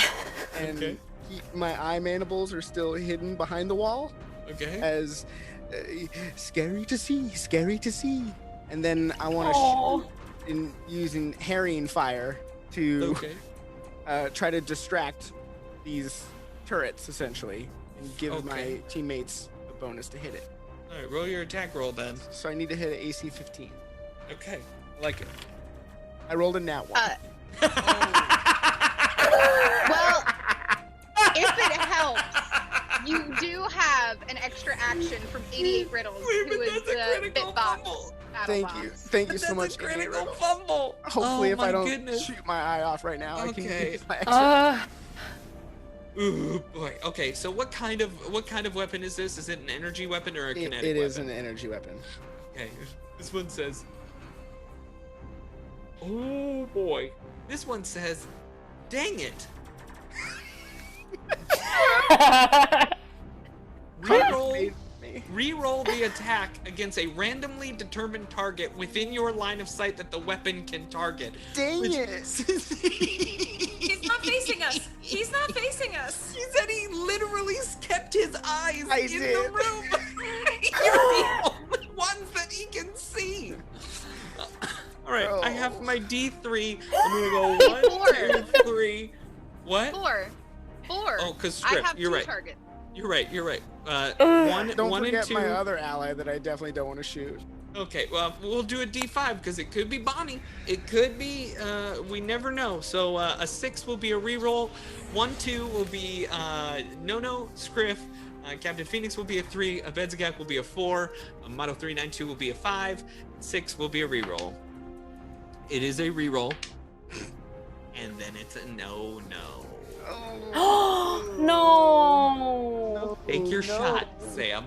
and Okay. keep my eye mandibles are still hidden behind the wall, Okay. as scary to see. And then I want to Oh. shoot in using harrying fire to Okay. try to distract these turrets, essentially, and give my Okay. teammates a bonus to hit it. All right, roll your attack roll then. So I need to hit an AC 15. Okay. I like it. I rolled a nat 1. Well, if it helps, you do have an extra action from 88 Riddles, who is the Bitbox battle Thank you. box. Thank you so That's much. a critical Riddle. fumble. Hopefully, Oh if I my don't goodness. shoot my eye off right now, I Okay. can use my extra. Ooh boy. Okay, so what kind of weapon is this? Is it an energy weapon or a kinetic It is weapon? an energy weapon. Okay, this one says. Oh boy. This one says, "Dang it." Reroll. Made me. Reroll the attack against a randomly determined target within your line of sight that the weapon can target. Dang Which- it! He's not facing us. He's not facing us. He said he literally kept his eyes I in did. the room. You're the only ones that he can see. All right, I have Oh. my D3. I'm gonna go 1, Four. 2, 3. What? Four. Oh, because I script. have You're two right. targets. You're right. You're right. Ugh. Don't one and forget 2. my other ally that I definitely don't want to shoot. Okay, well, we'll do a D5 because it could be Bonnie. It could be, we never know. So a 6 will be a reroll. 1, 2 will be No, Scriff. Captain Phoenix will be a 3. Abedzagak will be a 4. Motto 392 will be a 5. 6 will be a reroll. It is a reroll. And then it's a no. No. Take your no. shot, Sam.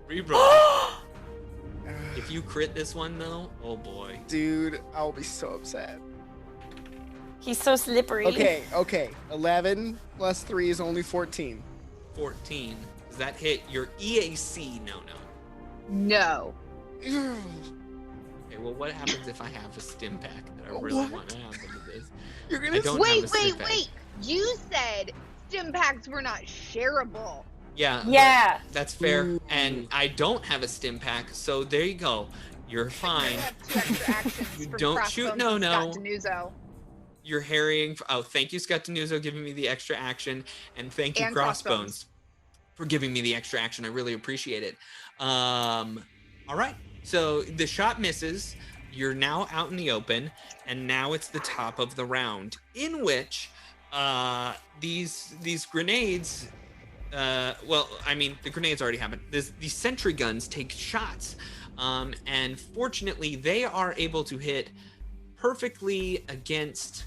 Reroll. If you crit this one, though, oh boy. Dude, I'll be so upset. He's so slippery. Okay. 11 plus 3 is only 14. 14. Does that hit your EAC? No. No. Okay, well, what happens if I have a stim pack that I really What? want to have into this? You're I gonna don't Wait. have a stim pack. You said stim packs were not shareable. Yeah. but Yeah. That's fair. Ooh. And I don't have a stim pack, so there you go. You're fine. You have 2 extra actions You from don't Crossbones shoot and no. Scott Denuzo. You're harrying. Oh, thank you, Scott Denuzo, giving me the extra action. And thank you, And Crossbones, Crossbones. for giving me the extra action. I really appreciate it. All right. So the shot misses. You're now out in the open. And now it's the top of the round, in which these grenades. Well, I mean, the grenades already happened. These sentry guns take shots, and fortunately, they are able to hit perfectly against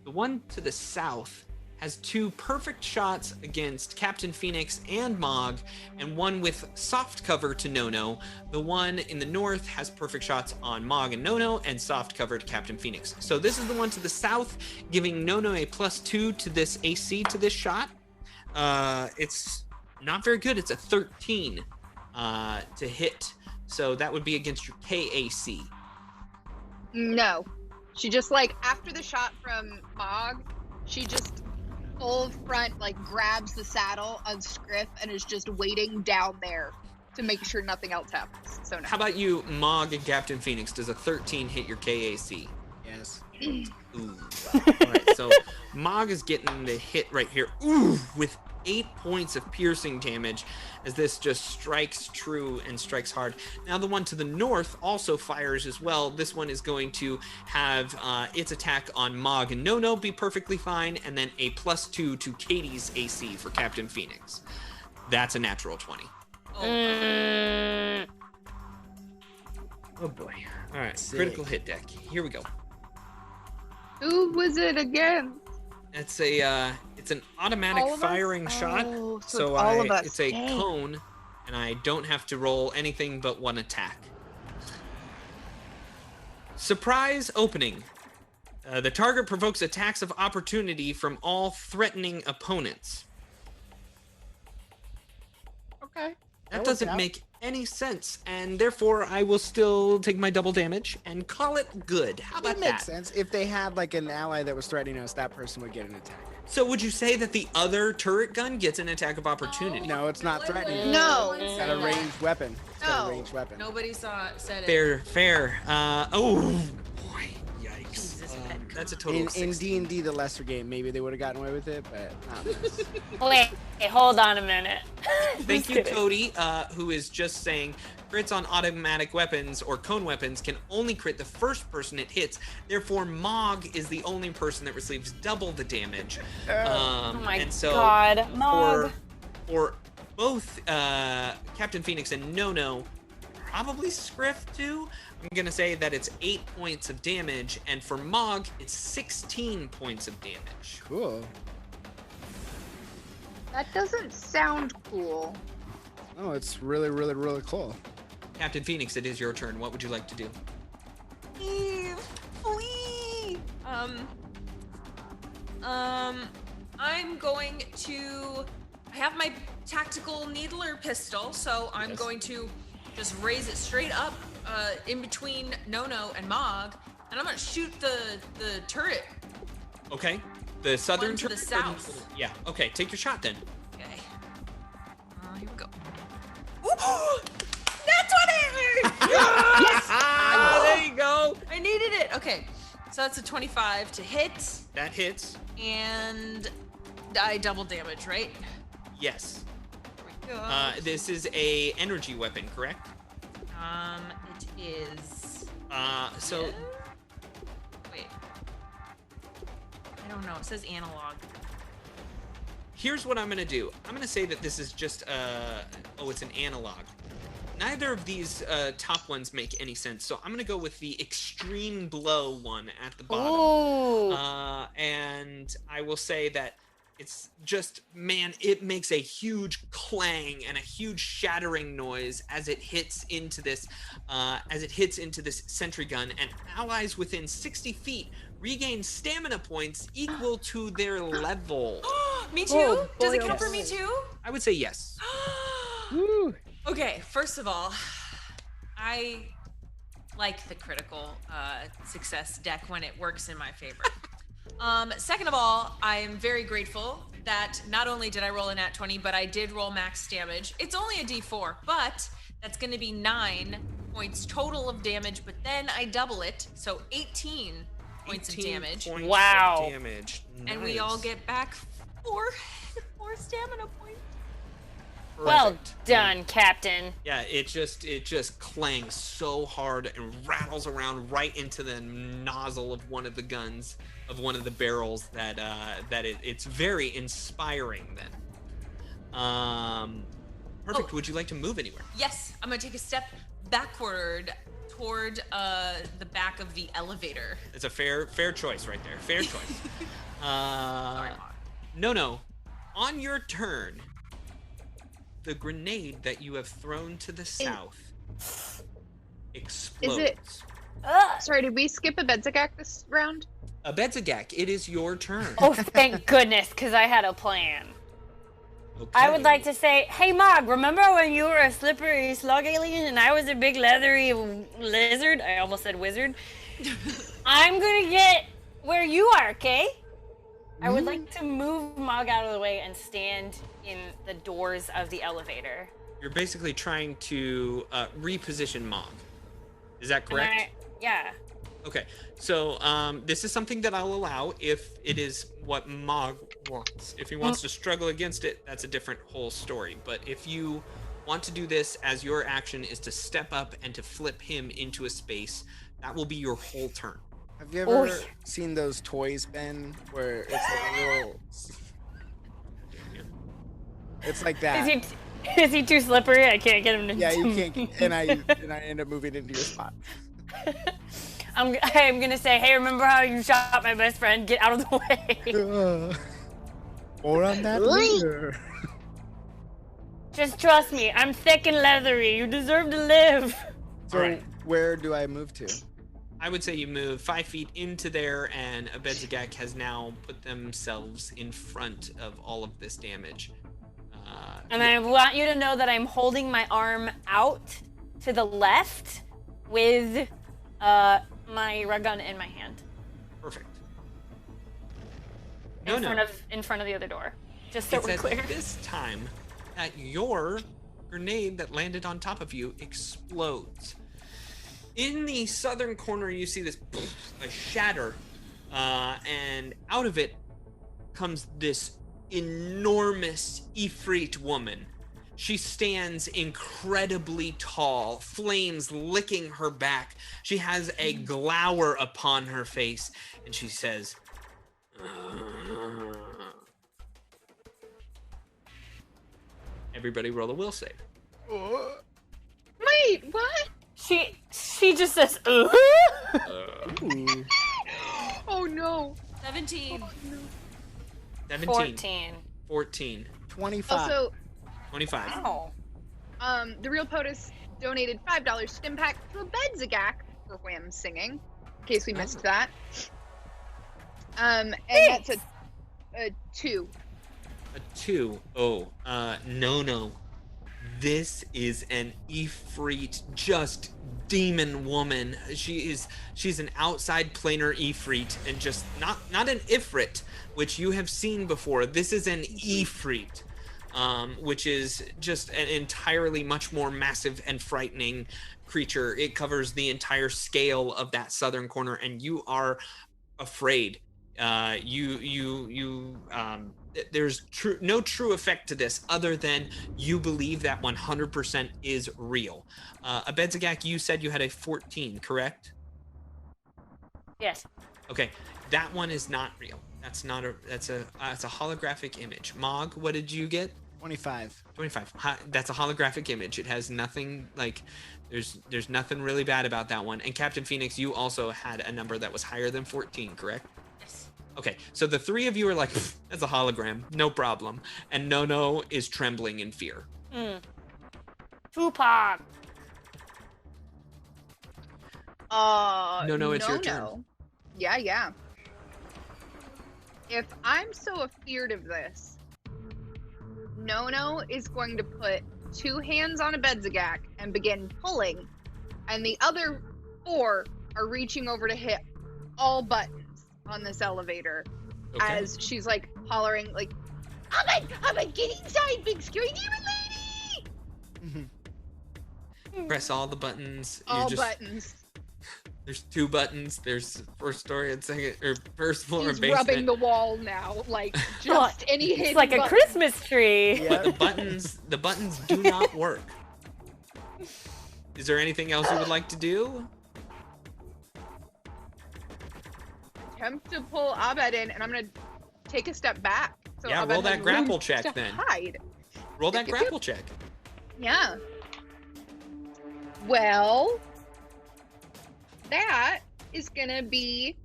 the one to the south. Has 2 perfect shots against Captain Phoenix and Mog, and one with soft cover to Nono. The one in the north has perfect shots on Mog and Nono, and soft cover to Captain Phoenix. So this is the one to the south, giving Nono a +2 to this AC to this shot. It's not very good. It's a 13. to hit. So that would be against your KAC. No. She just, like, after the shot from Mog, she just full front, like, grabs the saddle of Scriff and is just waiting down there to make sure nothing else happens. So no. How about you, Mog and Captain Phoenix? Does a 13 hit your KAC? Yes. Ooh. All right, so Mog is getting the hit right here. Ooh, with 8 points of piercing damage as this just strikes true and strikes hard. Now the one to the north also fires as well. This one is going to have its attack on Mog and No be perfectly fine, and then a +2 to Katie's AC for Captain Phoenix. That's a natural 20. Oh boy. All right, Sick. critical hit deck. Here we go. Who was it again? It's an automatic All of us? firing shot. Oh, So it's all of us. it's a Dang. cone, and I don't have to roll anything but one attack. Surprise opening. The target provokes attacks of opportunity from all threatening opponents. Okay. That works doesn't out. make any sense, and therefore I will still take my double damage and call it good. How about That that? makes sense. If they had like an ally that was threatening us, that person would get an attack. So would you say that the other turret gun gets an attack of opportunity? No, it's not threatening. No. It's got a ranged weapon. It's got a No. ranged weapon. Nobody said it. Fair. Oh boy, yikes. Jesus, Ben, That's a come total In of 16. D&D, the lesser game, maybe they would have gotten away with it, but not this. Wait, hold on a minute. Thank Just you, kidding. Cody, who is just saying crits on automatic weapons or cone weapons can only crit the first person it hits. Therefore, Mog is the only person that receives double the damage. Oh my and so god, Mog. for both Captain Phoenix and No, probably Scriff too. I'm gonna say that it's 8 points of damage, and for Mog, it's 16 points of damage. Cool. That doesn't sound cool. Oh, it's really, really, really cool. Captain Phoenix, it is your turn. What would you like to do? Flee! I'm going to. I have my tactical needler pistol, so I'm Yes. going to just raise it straight up in between No and Mog, and I'm gonna shoot the turret. Okay. The southern One to the turret or south. Yeah. Okay. Take your shot then. Okay. Here we go. Ooh! That's what Yes! There you go. I needed it. Okay. So that's a 25 to hit, That hits. and I double damage, right? Yes. Here we go. This is a energy weapon, correct? It is. So Yeah? Wait. I don't know. It says analog. here's what I'm gonna do. I'm gonna say that this is just it's an analog. Neither of these top ones make any sense, so I'm gonna go with the extreme blow one at the bottom. Ooh. And I will say that it's just, man, it makes a huge clang and a huge shattering noise as it hits into this sentry gun, and allies within 60 feet regain stamina points equal to their level. Me too? Oh, Does it boy, count oh for me boy. too? I would say yes. Woo! Okay, first of all, I like the critical success deck when it works in my favor. Second of all, I am very grateful that not only did I roll a nat 20, but I did roll max damage. It's only a d4, but that's going to be 9 points total of damage, but then I double it, so 18 points of 18 damage. points Wow. of damage. And we all Nice. get back 4 stamina points. Well Perfect. done, Captain. Yeah, it just clangs so hard and rattles around right into the nozzle of one of the guns, of one of the barrels. It's very inspiring. Then, perfect. Oh. Would you like to move anywhere? Yes, I'm gonna take a step backward toward the back of the elevator. It's a fair choice right there. Fair choice. Sorry, Mog. No. On your turn, the grenade that you have thrown to the south explodes. Sorry, did we skip a Bedzagak this round? Bedzagak, it is your turn. Oh, thank goodness, because I had a plan. Okay. I would like to say, hey Mog, remember when you were a slippery slug alien and I was a big leathery lizard? I almost said wizard. I'm gonna get where you are, okay? I would like to move Mog out of the way and stand in the doors of the elevator. You're basically trying to reposition Mog. Is that correct? Yeah. Okay, so this is something that I'll allow if it is what Mog wants. If he wants to struggle against it, that's a different whole story. But if you want to do this as your action is to step up and to flip him into a space, that will be your whole turn. Have you ever seen those toys, Ben, where it's like a little... It's like that. Is he too slippery? I can't get him to... Yeah, you can't... And I end up moving into your spot. I'm gonna say, hey, remember how you shot my best friend? Get out of the way. More on that later. Just trust me, I'm thick and leathery. You deserve to live. So, Alright. Where do I move to? I would say you move 5 feet into there, and Abedzagak has now put themselves in front of all of this damage. And I want you to know that I'm holding my arm out to the left with my red gun in my hand. Perfect. In front of the other door. Just so we're clear. At this time that your grenade that landed on top of you explodes. In the southern corner, you see this a shatter, and out of it comes this enormous Ifrit woman. She stands incredibly tall, flames licking her back. She has a glower upon her face, and she says, everybody roll a will save. Wait, what? She just says, ooh. Oh no. 17. 17. 14. 25. Also, 25. Wow. the real POTUS donated $5 stim pack to a Bedzagak for Wham singing, in case we missed that. And that's a 2. A 2. Oh, no. This is an Ifrit, just demon woman. She's an outside planar Ifrit, and just not an Ifrit, which you have seen before. This is an Ifrit, which is just an entirely much more massive and frightening creature. It covers the entire scale of that southern corner, and you are afraid. There's no true effect to this other than you believe that 100% is real. Abedzagak, you said you had a 14, correct? Yes. Okay, that one is not real. That's a holographic image. Mog, what did you get? 25. 25. That's a holographic image. It has nothing there's nothing really bad about that one. And Captain Phoenix, you also had a number that was higher than 14, correct? Yes. Okay, so the three of you are like, that's a hologram, no problem. And No is trembling in fear. Tupac. No, it's your turn. Yeah. If I'm so afeared of this, No is going to put 2 hands on a Bedzagak and begin pulling, and the other 4 are reaching over to hit all buttons on this elevator, Okay. as she's like hollering like, Ahmed, get inside, big scary demon lady! Press all the buttons. All buttons. There's 2 buttons. There's first story and second, or first floor He's basement. rubbing the wall now, like just any hidden It's like a button. Christmas tree. But the buttons do not work. Is there anything else you would like to do? Attempt to pull Abed in, and I'm gonna take a step back. So Yeah, Abed roll has that grapple room check to then. Hide. Roll that Yep. grapple check. Yeah. Well, that is gonna be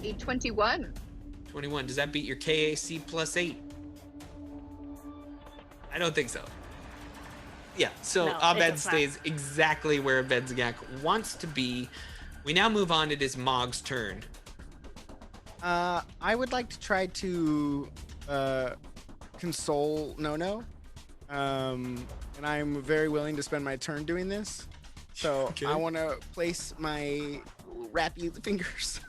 a 21. 21. Does that beat your KAC plus 8? I don't think so. Yeah, so No, it Abed does not. stays exactly where Abedzagak wants to be. We now move on. It is Mog's turn. I would like to try to console No. And I'm very willing to spend my turn doing this. So Okay. I want to place my wrappy fingers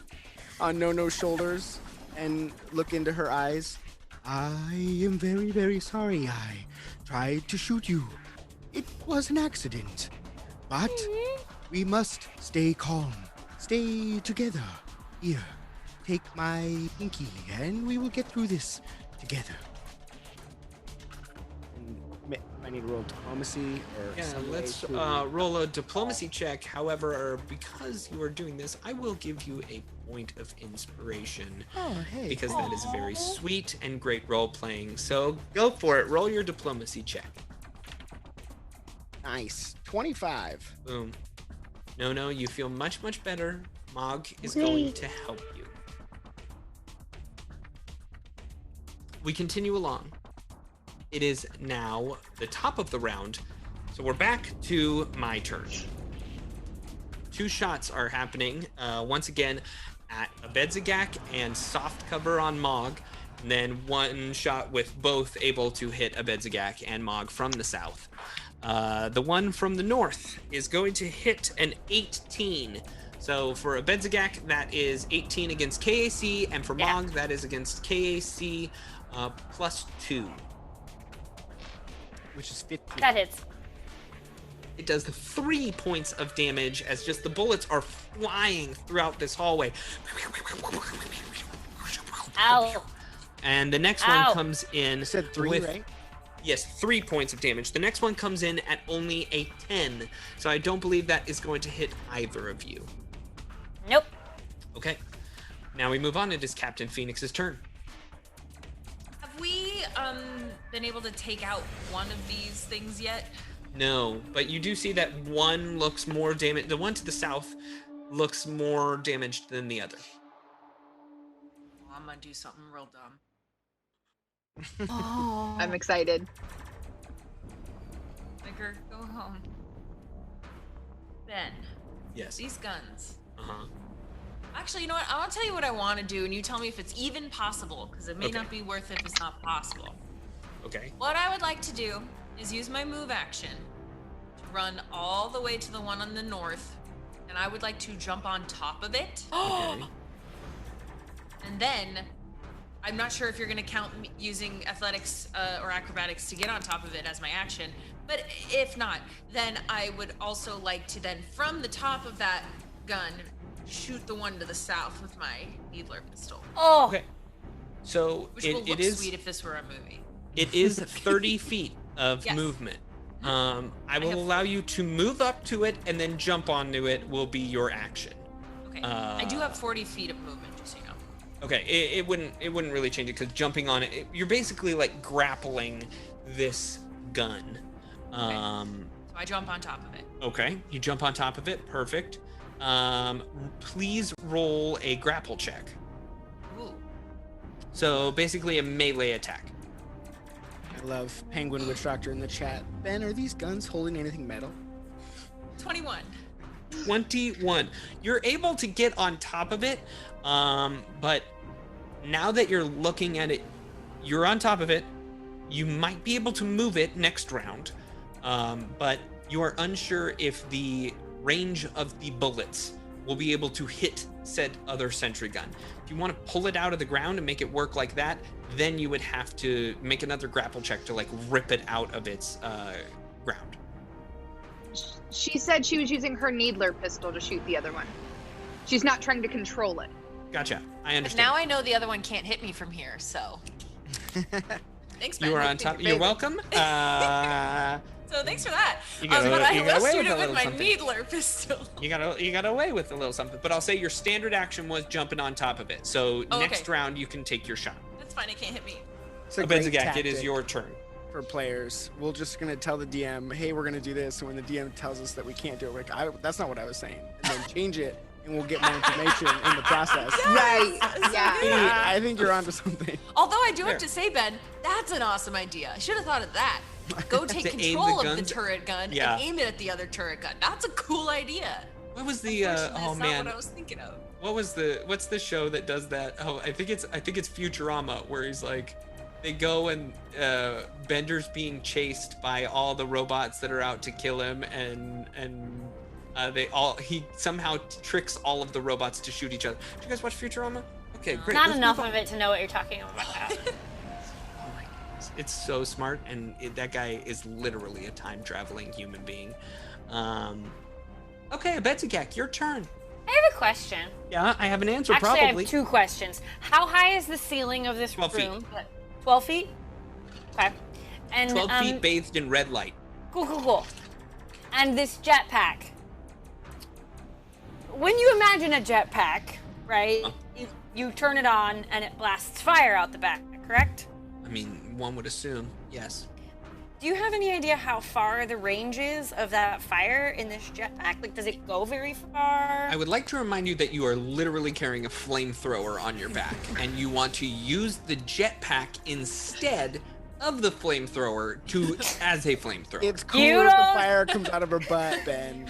on No's shoulders and look into her eyes. I am very, very sorry I tried to shoot you. It was an accident. But we must stay calm. Stay together. Here, take my pinky and we will get through this together. I need to roll diplomacy or Yeah, some way let's to- roll a diplomacy check. However, because you are doing this, I will give you a point of inspiration Oh, hey. because that is very sweet and great role playing. So go for it. Roll your diplomacy check. Nice. 25. Boom. No, you feel much, much better. Mog is going to help you. We continue along. It is now the top of the round, so we're back to my turn. 2 shots are happening, once again, at Abedzagak and soft cover on Mog, and then 1 shot with both able to hit Abedzagak and Mog from the south. The one from the north is going to hit an 18. So for Abedzagak, that is 18 against KAC, and for Mog, that is against KAC +2. Which is 15. That hits. It does 3 points of damage as just the bullets are flying throughout this hallway. Ow. And the next Ow. one comes in. You said 3, with, right? Yes, 3 points of damage. The next one comes in at only a 10. So I don't believe that is going to hit either of you. Nope. Okay. Now we move on. It is Captain Phoenix's turn. Have we been able to take out one of these things yet? No, but you do see that one looks more damaged. The one to the south looks more damaged than the other. Oh, I'm gonna do something real dumb. Oh. I'm excited. Liquor, go home. Ben, Yes. these guns. Uh-huh. Actually, you know what? I want to tell you what I want to do, and you tell me if it's even possible, because it may Okay. not be worth it if it's not possible. Okay. What I would like to do is use my move action to run all the way to the one on the north, and I would like to jump on top of it. Okay. And then, I'm not sure if you're going to count me using athletics or acrobatics to get on top of it as my action, but if not, then I would also like to then, from the top of that gun, shoot the one to the south with my needler pistol. Oh. Okay. So Which will it look is sweet if this were a movie. it is 30 feet of Yes. movement. I will have allow you to move up to it and then jump onto it will be your action. Okay. I do have 40 feet of movement, just so you know. Okay, it wouldn't really change it because jumping on it, you're basically like grappling this gun. So I jump on top of it. Okay, you jump on top of it. Perfect. Please roll a grapple check. Ooh. So basically a melee attack. I love Penguin Witch Doctor in the chat. Ben, are these guns holding anything metal? 21. 21. You're able to get on top of it, but now that you're looking at it, you're on top of it. You might be able to move it next round, but you are unsure if the range of the bullets will be able to hit said other sentry gun. If you want to pull it out of the ground and make it work like that, then you would have to make another grapple check to like rip it out of its ground. She said she was using her needler pistol to shoot the other one. She's not trying to control it. Gotcha. I But understand. now I know the other one can't hit me from here, so. Thanks, man. You are on top. You're welcome. So thanks for that. You got but I you got will away shoot with a it with little my something. needler pistol. You got away with a little something, but I'll say your standard action was jumping on top of it. So Oh, next okay. round you can take your shot. That's fine. It can't hit me. It's a great Abedzagak, it is tactic your turn. for players. We're just gonna tell the DM, hey, we're gonna do this, and when the DM tells us that we can't do it, we're like, that's not what I was saying, and then change it, and we'll get more information in the process. Right. Yeah. Hey, I think you're onto something. Although I do There. have to say, Ben, that's an awesome idea. I should have thought of that. Go take To aim the control of the guns? turret gun Yeah. and aim it at the other turret gun. That's a cool idea. What was the Unfortunately, oh that's man, not what I was thinking of. what's the show that does that? Oh, I think it's Futurama where he's like they go and Bender's being chased by all the robots that are out to kill him, and he somehow tricks all of the robots to shoot each other. Did you guys watch Futurama? Okay, great. Not Let's enough move on. of it to know what you're talking about. Oh my goodness, it's so smart, and that guy is literally a time traveling human being. Okay, Betsygak, your turn. I have a question. Yeah, I have an answer. Actually, probably. I have 2 questions. How high is the ceiling of this 12 feet. room? 12 feet? Okay. And 12 feet bathed in red light. Cool. And this jetpack. When you imagine a jetpack, right? You turn it on and it blasts fire out the back, correct? I mean, one would assume, yes. Do you have any idea how far the range is of that fire in this jetpack? Like, does it go very far? I would like to remind you that you are literally carrying a flamethrower on your back, and you want to use the jetpack instead of the flamethrower as a flamethrower. It's cool if the fire comes out of her butt, Ben.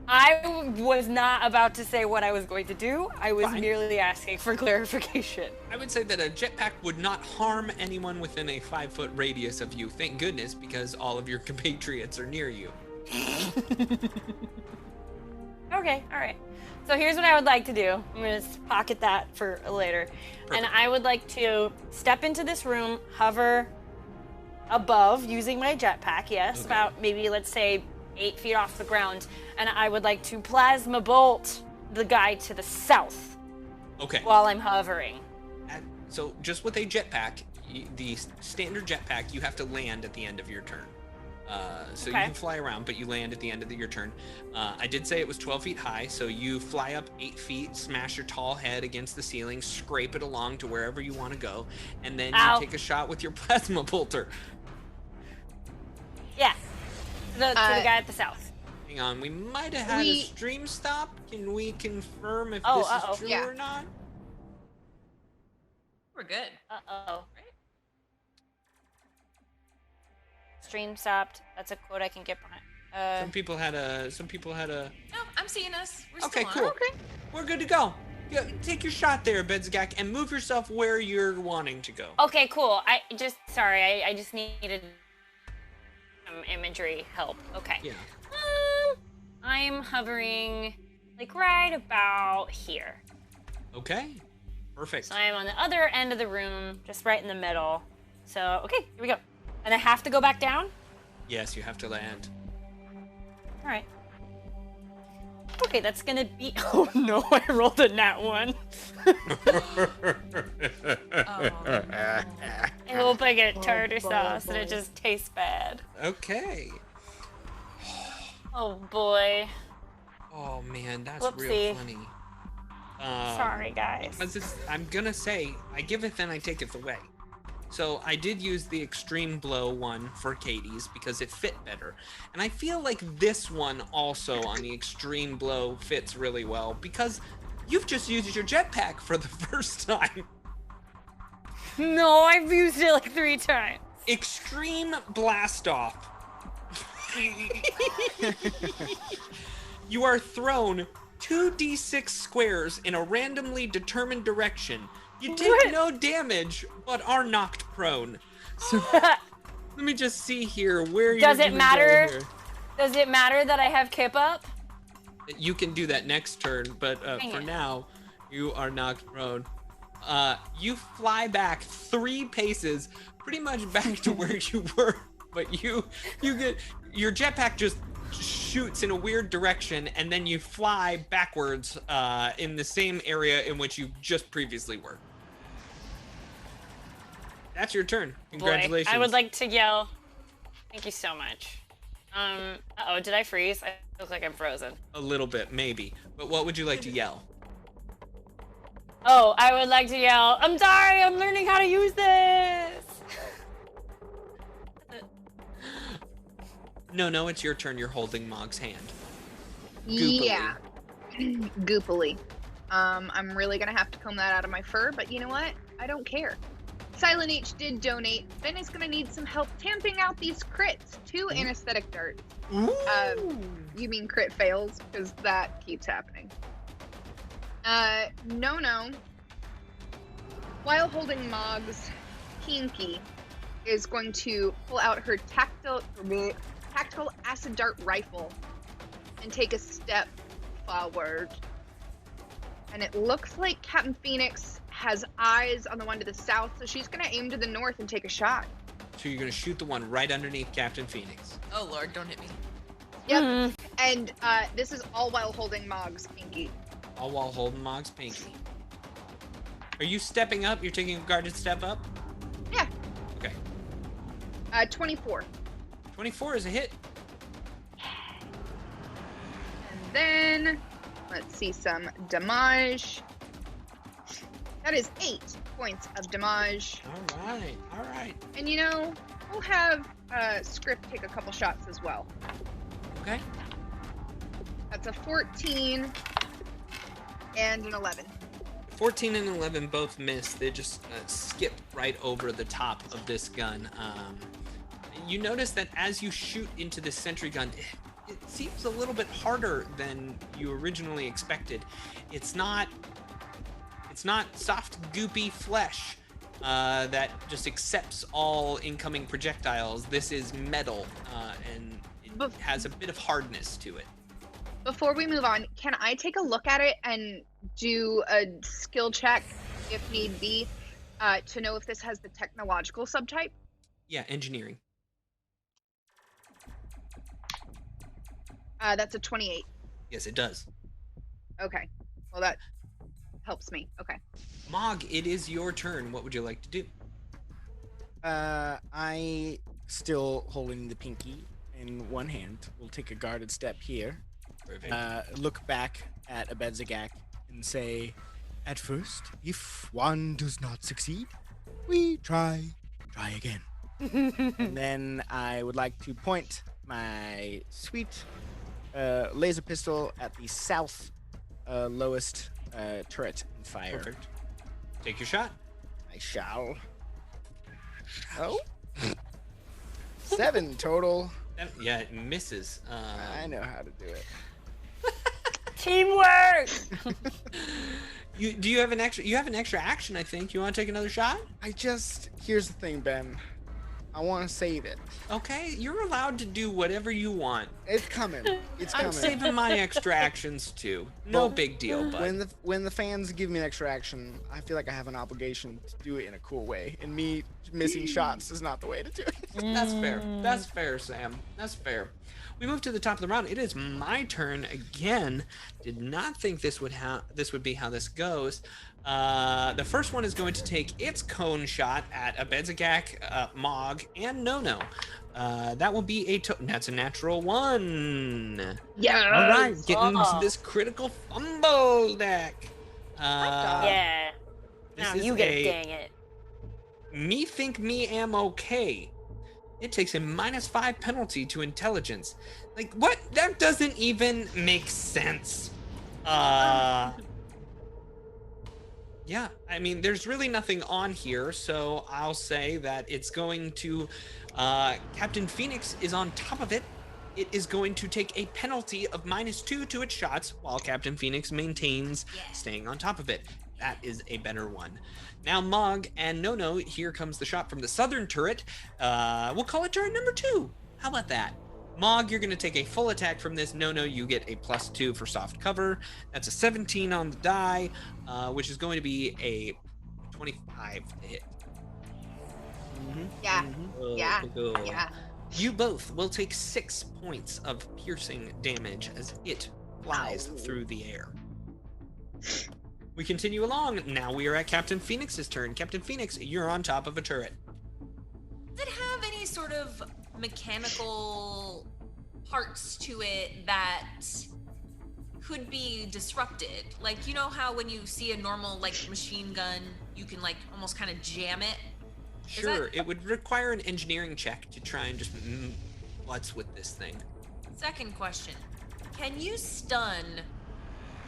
I was not about to say what I was going to do. I was Fine. merely asking for clarification. I would say that a jetpack would not harm anyone within a 5-foot radius of you. Thank goodness, because all of your compatriots are near you. Okay, all right. So here's what I would like to do. I'm going to pocket that for later. Perfect. And I would like to step into this room, hover above using my jetpack, yes, Okay. about maybe, let's say, 8 feet off the ground. And I would like to plasma bolt the guy to the south Okay. while I'm hovering. So just with a jetpack, the standard jetpack, you have to land at the end of your turn. So Okay. you can fly around, but you land at the end of your turn. I did say it was 12 feet high, so you fly up 8 feet, smash your tall head against the ceiling, scrape it along to wherever you want to go, and then Ow. you take a shot with your plasma bolter. Yeah. To the guy at the south. Hang on, we might have had a stream stop. Can we confirm if Oh, this uh-oh. is true Yeah. or not? We're good. Uh-oh. Stream stopped. That's a quote I can get behind. Some people had a. No, I'm seeing us. We're Okay, still on. cool. We're good to go. Yeah, take your shot there, Bedzagak, and move yourself where you're wanting to go. Okay, cool. I just needed some imagery help. Okay. Yeah. I'm hovering like right about here. Okay. Perfect. So I'm on the other end of the room, just right in the middle. So, okay, here we go. And I have to go back down? Yes, you have to land. All right. Okay, that's gonna be. Oh no, I rolled a nat 1. Oh, no. I hope I get tartar sauce and it just tastes bad. Okay. Oh boy. Oh man, that's real Whoopsie. funny. Sorry, guys. I'm gonna say, I giveth and I taketh away. So I did use the extreme blow one for Katie's because it fit better. And I feel like this one also on the extreme blow fits really well because you've just used your jetpack for the first time. No, I've used it like 3 times. Extreme blast off. You are thrown 2d6 squares in a randomly determined direction. You take What? no damage, but are knocked prone. So let me just see here where you're Does it gonna go matter? here. Does it matter that I have Kip up? You can do that next turn, but Dang for it. now, you are knocked prone. You fly back 3 paces, pretty much back to where you were, but you get your jetpack just shoots in a weird direction, and then you fly backwards in the same area in which you just previously were. That's your turn. Congratulations. Boy, I would like to yell. Thank you so much. Uh-oh, did I freeze? I look like I'm frozen. a little bit, maybe. But what would you like to yell? Oh, I would like to yell, I'm sorry, I'm learning how to use this! No, it's your turn. You're holding Mog's hand. Yeah. Goopily. I'm really gonna have to comb that out of my fur, but you know what? I don't care. Silent H did donate. Ben is gonna need some help tamping out these crits. 2 anesthetic darts. You mean crit fails? Because that keeps happening. No. while holding Mog's pinky, is going to pull out her tactical acid dart rifle and take a step forward. And it looks like Captain Phoenix has eyes on the one to the south, so she's going to aim to the north and take a shot. So you're going to shoot the one right underneath Captain Phoenix. Oh lord, don't hit me. Yep. And this is all while holding Mog's pinky. All while holding Mog's pinky. Are you stepping up? You're taking a guarded step up? Yeah. Okay. 24. 24 is a hit. And then, let's see some damage. That is 8 points of damage. All right. And we'll have Script take a couple shots as well. Okay. That's a 14 and an 11. 14 and 11 both miss. They just skip right over the top of this gun. You notice that as you shoot into this sentry gun, it seems a little bit harder than you originally expected. It's not soft, goopy flesh that just accepts all incoming projectiles. This is metal, and it has a bit of hardness to it. Before we move on, can I take a look at it and do a skill check, if need be, to know if this has the technological subtype? Yeah, engineering. That's a 28. Yes, it does. Okay. Well, that helps me. Okay. Mog, it is your turn. What would you like to do? I, still holding the pinky in one hand, will take a guarded step here. Perfect. Look back at Abedzagak and say, at first, if one does not succeed, we try again. And then I would like to point my sweet laser pistol at the south lowest turret and fire. Perfect. Take your shot. I shall. Oh. 7 total. Yeah, it misses. I know how to do it. Teamwork. Do you have an extra? You have an extra action, I think. You want to take another shot? Here's the thing, Ben. I want to save it. Okay, you're allowed to do whatever you want. It's coming. It's I'm coming. saving my extra actions too. No Well, big deal, bud. When the fans give me an extra action, I feel like I have an obligation to do it in a cool way. And me missing shots is not the way to do it. That's fair. That's fair, Sam. That's fair. We move to the top of the round. It is my turn again. Did not think this would be how this goes. The first one is going to take its cone shot at Abedzagak, Mog, and Nono. That will be that's a natural 1. Yeah. All right, getting into this critical fumble deck. Yeah. Now you get it, dang it. Me think me am okay. It takes a -5 penalty to intelligence. Like, what? That doesn't even make sense. Yeah, I mean, there's really nothing on here, so I'll say that it's going to, Captain Phoenix is on top of it. It is going to take a penalty of -2 to its shots, while Captain Phoenix maintains staying on top of it. That is a better one. Now, Mog and Nono, here comes the shot from the southern turret. We'll call it turret number 2. How about that? Mog, you're going to take a full attack from this. Nono, you get a +2 for soft cover. That's a 17 on the die, which is going to be a 25 to hit. Yeah. Oh, Yeah. cool. Yeah. You both will take 6 points of piercing damage as it flies through the air. We continue along. Now we are at Captain Phoenix's turn. Captain Phoenix, you're on top of a turret. Does it have any sort of mechanical parts to it that could be disrupted? Like, you know how when you see a normal, like, machine gun, you can, like, almost kind of jam it? Sure, it would require an engineering check to try and just what's with this thing. Second question. Can you stun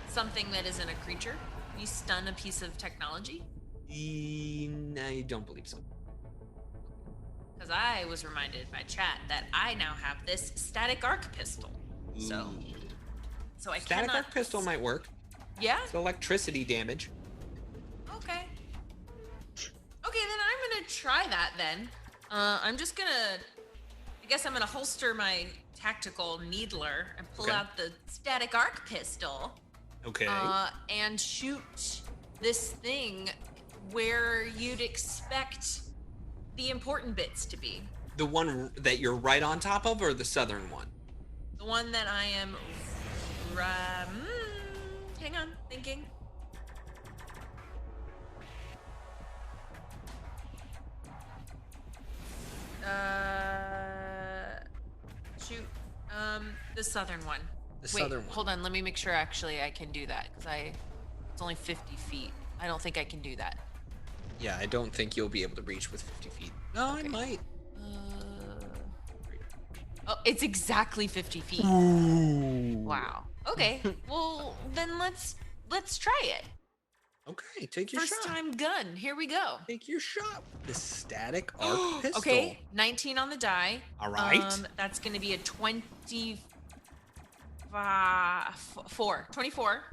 something that isn't a creature? Can you stun a piece of technology? I don't believe so. Because I was reminded by chat that I now have this static arc pistol. So I Static cannot... arc pistol might work. Yeah? It's electricity damage. Okay. Okay, then I'm gonna try that then. I guess I'm gonna holster my tactical needler and pull out the static arc pistol. Okay. And shoot this thing where you'd expect the important bits to be. The one that you're right on top of, or the southern one? The one that I am. Hang on, thinking. Shoot. The southern one. Southern one. Hold on. Let me make sure actually I can do that because it's only 50 feet. I don't think I can do that. Yeah, I don't think you'll be able to reach with 50 feet. No, I might. Oh, it's exactly 50 feet. Ooh. Wow. Okay. Well, then let's try it. Okay, take your shot. First time gun. Here we go. Take your shot. The static arc pistol. Okay, 19 on the die. All right. That's going to be a 24. 24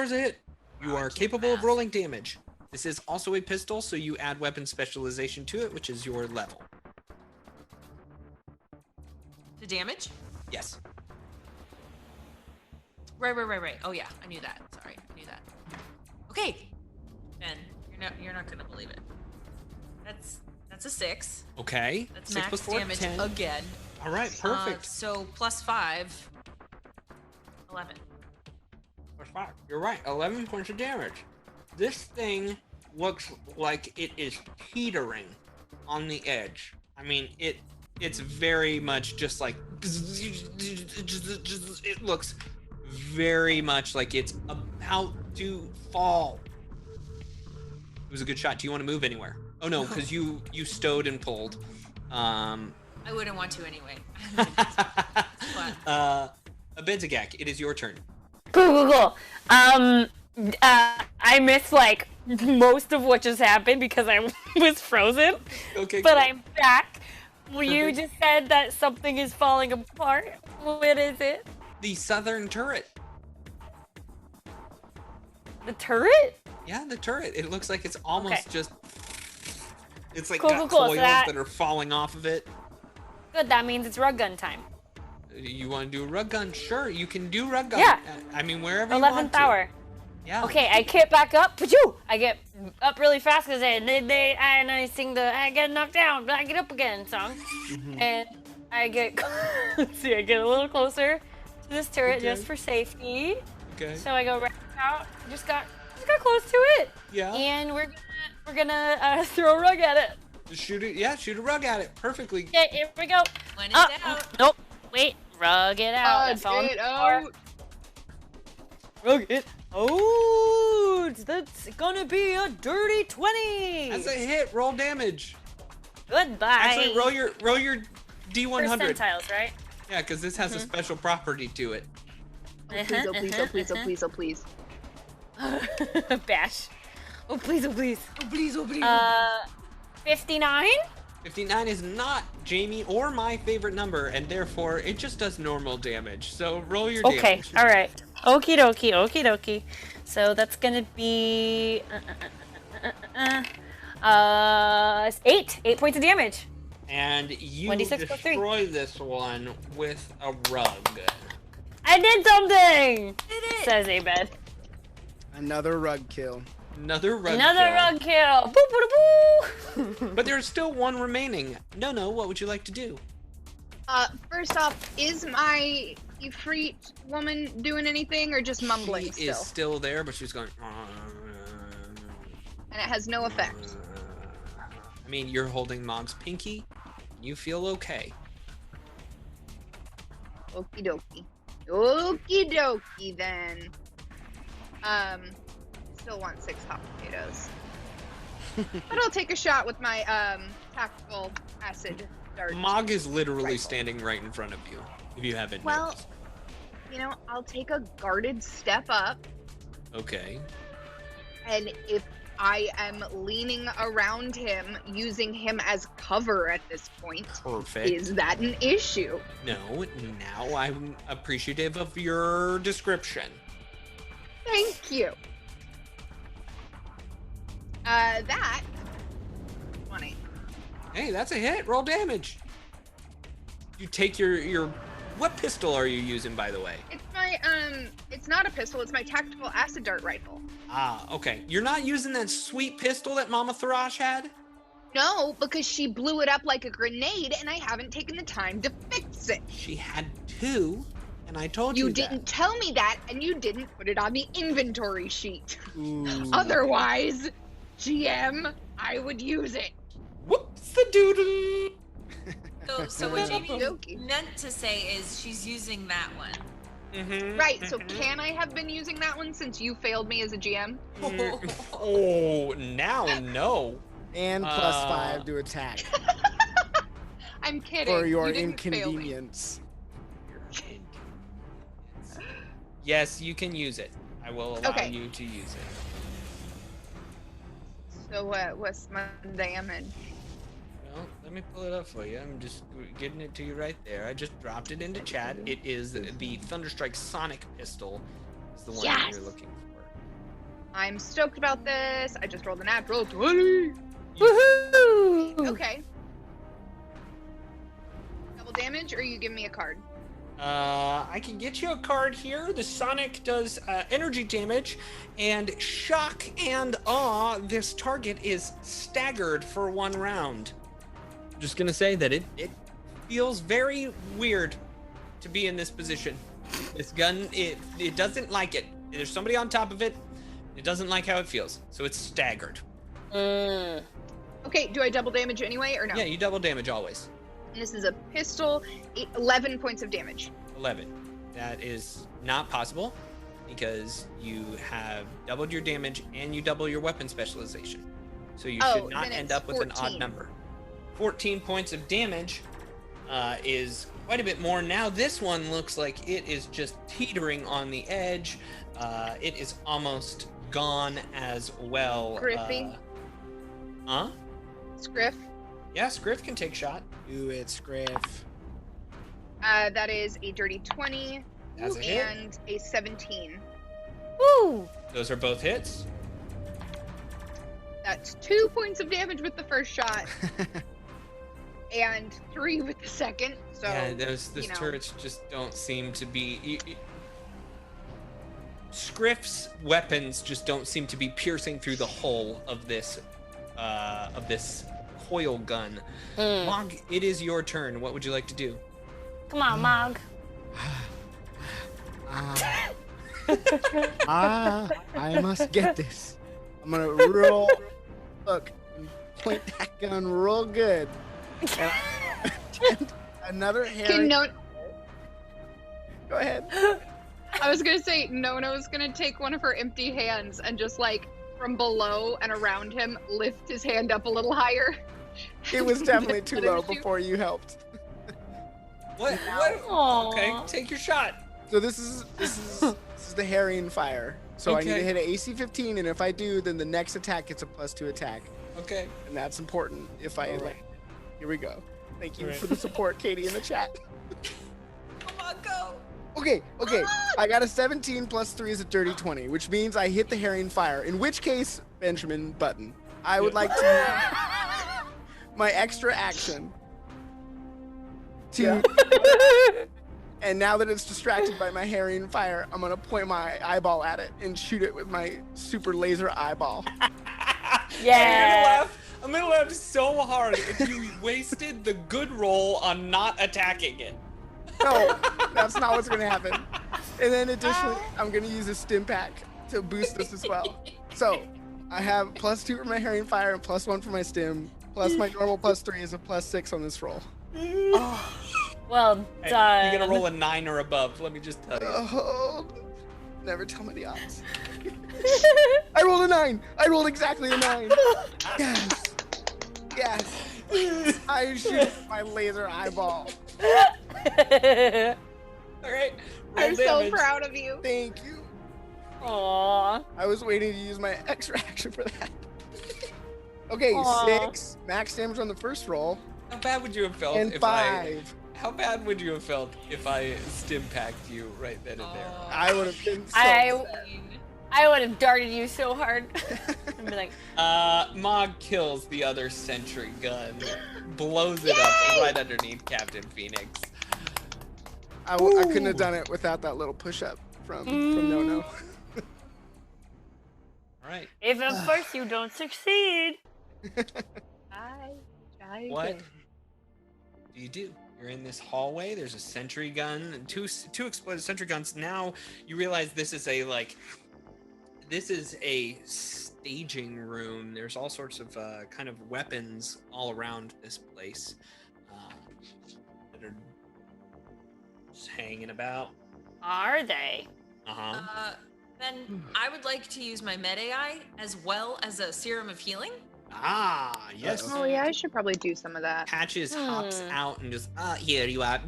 is a hit. You are capable of rolling damage. This is also a pistol, so you add weapon specialization to it, which is your level. The damage? Yes. Right. Oh yeah, I knew that. Sorry, I knew that. Okay, Ben, you're not gonna believe it. That's a 6. Okay. That's 6 max plus 4, damage 10. again. All right, perfect. So plus 5, 11. Plus 5. You're right. 11 points of damage. This thing looks like it is teetering on the edge. I mean, it's very much just like it looks very much like it's about to fall. It was a good shot. Do you want to move anywhere? Oh no, because you stowed and pulled. I wouldn't want to anyway. Benzagak, it is your turn. Cool. I missed like most of what just happened because I was frozen. Okay. But cool. I'm back. You just said that something is falling apart. What is it? The southern turret. The turret? Yeah, the turret. It looks like it's almost just. It's like Cool, got cool, cool. So coils that are falling off of it. Good, that means it's rug gun time. You want to do a rug gun? Sure, you can do rug gun. Yeah. I mean, wherever you want 11th to. hour. Yeah. Okay, I get back up. Pachoo! I get up really fast because I sing the I get knocked down, but I get up again song. And I get, let's see, I get a little closer to this turret just for safety. Okay. So I go right out, just got close to it. Yeah. And we're gonna throw a rug at it. Just shoot it. Yeah, shoot a rug at it. Perfectly. Okay, here we go. When in doubt. Nope. Wait, rug it out. That's on the floor. Rug it. Oh, that's gonna be a dirty 20. That's a hit. Roll damage. Goodbye. Actually, roll your D100. Percentiles, right? Yeah, because this has a special property to it. Oh, please, oh, please, oh, please, oh, please, oh, please. Bash. Oh, please, oh, please. Oh, please, oh, please. 59? 59 is not Jamie or my favorite number, and therefore it just does normal damage. So roll your damage. Okay, alright. Okie dokie. So that's gonna be 8 points of damage. And you 1d6 plus 3. destroy this one with a rug. I did something! Did it? Says Abed. Another rug kill. Another rug Another kill. rug kill! Boo boo boo! But there's still one remaining. No, what would you like to do? First off, is my Ifrit woman doing anything or just mumbling She is still there, but she's going. And it has no effect. I mean, you're holding Mog's pinky. You feel okay. Okie dokie. Okie dokie then. Still want 6 hot potatoes. But I'll take a shot with my tactical acid dart. Mog is literally rifle. standing right in front of you. If you haven't Well, noticed. you know, I'll take a guarded step up, Okay. and if I am leaning around him, using him as cover at this point, Perfect. is that an issue? No, now I'm appreciative of your description. Thank you. That Hey, that's a hit. Roll damage. You take your what pistol are you using, by the way? It's my it's not a pistol. It's my tactical acid dart rifle. Ah, okay. You're not using that sweet pistol that Mama Tharash had? No, because she blew it up like a grenade, and I haven't taken the time to fix it. She had 2, and I told you You didn't tell me that, and you didn't put it on the inventory sheet. Ooh. Otherwise, GM, I would use it. Whoops the doodle. So what Jamie Okey-dokey. meant to say is she's using that one. Mm-hmm. Right, so can I have been using that one since you failed me as a GM? Oh, now no. And plus 5 to attack I'm kidding. for your You didn't fail me. inconvenience. Yes, you can use it. I will allow Okay. you to use it. So what's my damage? Well, let me pull it up for you. I'm just getting it to you right there. I just dropped it into chat. It is the Thunderstrike Sonic Pistol. Is the one that you're Yes! looking for. I'm stoked about this. I just rolled a natural 20. Woohoo! Okay. Double damage, or you give me a card? I can get you a card here. The Sonic does energy damage and shock and awe. This target is staggered for 1 round. I'm just gonna say that it feels very weird to be in this position. This gun, it doesn't like it. There's somebody on top of it. It doesn't like how it feels, so it's staggered. Okay, do I double damage anyway, or no? Yeah, you double damage always. And this is a pistol, 11 points of damage. 11. That is not possible because you have doubled your damage and you double your weapon specialization. So you should not then end it's up with an odd 14. number. 14 points of damage is quite a bit more. Now this one looks like it is just teetering on the edge. It is almost gone as well. Griffy? Huh? Scriff. Yeah, Scriff can take shot. Do it, Scriff. That is a dirty 20 That's a hit. and a 17. Woo! Those are both hits. That's 2 points of damage with the first shot and 3 with the second. So Yeah, those you know. turrets just don't seem to be. Scriff's weapons just don't seem to be piercing through the hull of this coil gun. Mog, it is your turn. What would you like to do? Come on, Mog. I must get this. I'm gonna roll. Look, and point that gun real good. And attempt another Can Harry. no, Go ahead. I was gonna say Nono's gonna take one of her empty hands and just like from below and around him lift his hand up a little higher. It was definitely too Let him low shoot. before you helped. What? Aw. Okay, take your shot. So this is the herring fire. So I need Okay. to hit an AC 15, and if I do, then the next attack gets a +2 attack, Okay. and that's important. If I land. Here we go. Thank you All right. for the support, Katie, in the chat. Come on, go. Okay. I got a 17 plus 3 is a dirty 20, which means I hit the herring fire. In which case, Benjamin Button, I would like to my extra action to. And now that it's distracted by my herring fire, I'm gonna point my eyeball at it and shoot it with my super laser eyeball. Yeah. I'm gonna laugh so hard if you wasted the good roll on not attacking it. No, that's not what's gonna happen. And then additionally, I'm gonna use a stim pack to boost this as well. So I have +2 for my herring fire and +1 for my stim, plus my normal +3 is a +6 on this roll. Well Hey, done. you're gonna roll a 9 or above. Let me just tell you. Oh, never tell me the odds. I rolled a 9. I rolled exactly a 9. Yes. Yes. I shoot my laser eyeball. All right. Roll I'm so damage. proud of you. Thank you. Aw. I was waiting to use my extra action for that. Okay, Aw. 6 max damage on the first roll, How bad would you have felt and if 5. How bad would you have felt if I stim packed you right then and there? I would have been so I- upset. I would have darted you so hard. And be like, Mog kills the other sentry gun, blows it up right underneath Captain Phoenix. I couldn't have done it without that little push-up from No. All right. if at first you don't succeed. Try What again. do you do? You're in this hallway. There's a sentry gun, two exploded sentry guns. Now you realize this is a staging room. There's all sorts of kind of weapons all around this place that are just hanging about. Are they? Then I would like to use my Med AI as well as a serum of healing. Ah, yes. Oh yeah, I should probably do some of that. Patches hops out and just here you are.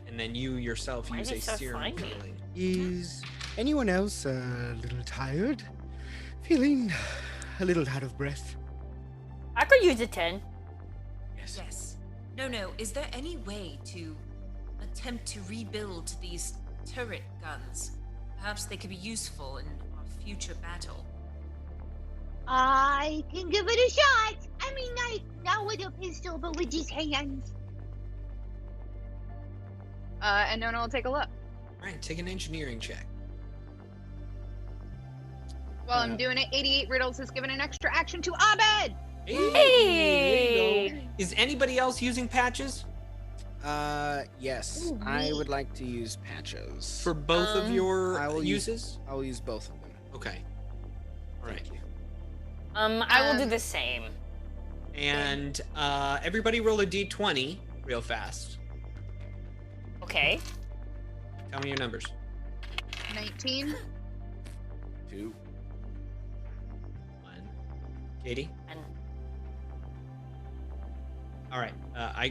And then you yourself Why use is a it so serum slimy? healing. Is anyone else a little tired? Feeling a little out of breath? I could use a 10. Yes. No. Is there any way to attempt to rebuild these turret guns? Perhaps they could be useful in our future battle. I can give it a shot. I mean, not with a pistol, but with his hands. And Nona will take a look. All right, take an engineering check. While I'm doing it, 88 Riddles has given an extra action to Abed. Hey! There you go. Is anybody else using patches? Yes. Ooh, I neat. would like to use patches. For both of your I will uses? I'll use both of them. Okay. All right. Thank you. I will do the same. And everybody roll a d20 real fast. Okay. Tell me your numbers. 19. 2. 1. Katie? And All right.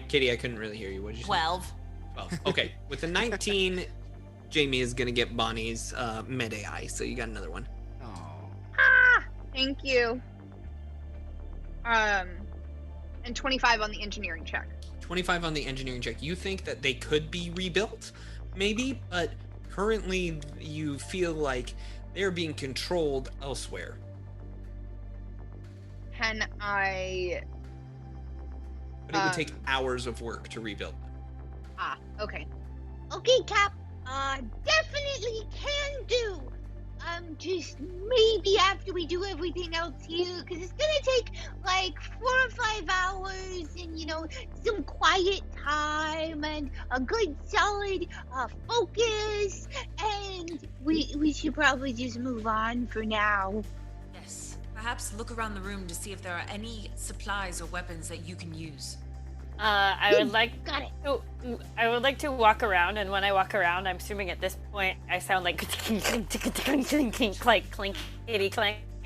Katie, I couldn't really hear you. What did you say? 12. 12. Okay. With the 19, Jamie is going to get Bonnie's Med AI, so you got another one. Oh. Thank you. And 25 on the engineering check. 25 on the engineering check. You think that they could be rebuilt? Maybe, but currently you feel like they're being controlled elsewhere. Can I... But it would take hours of work to rebuild them. Okay. Okay, Cap. Definitely can do. Just maybe after we do everything else here, because it's gonna take like 4 or 5 hours, and some quiet time and a good solid focus, and we should probably just move on for now. Yes. Perhaps look around the room to see if there are any supplies or weapons that you can use. I would like Got it. I would like to walk around, and when I walk around, I'm assuming at this point I sound like clink, clank, clinkety clank,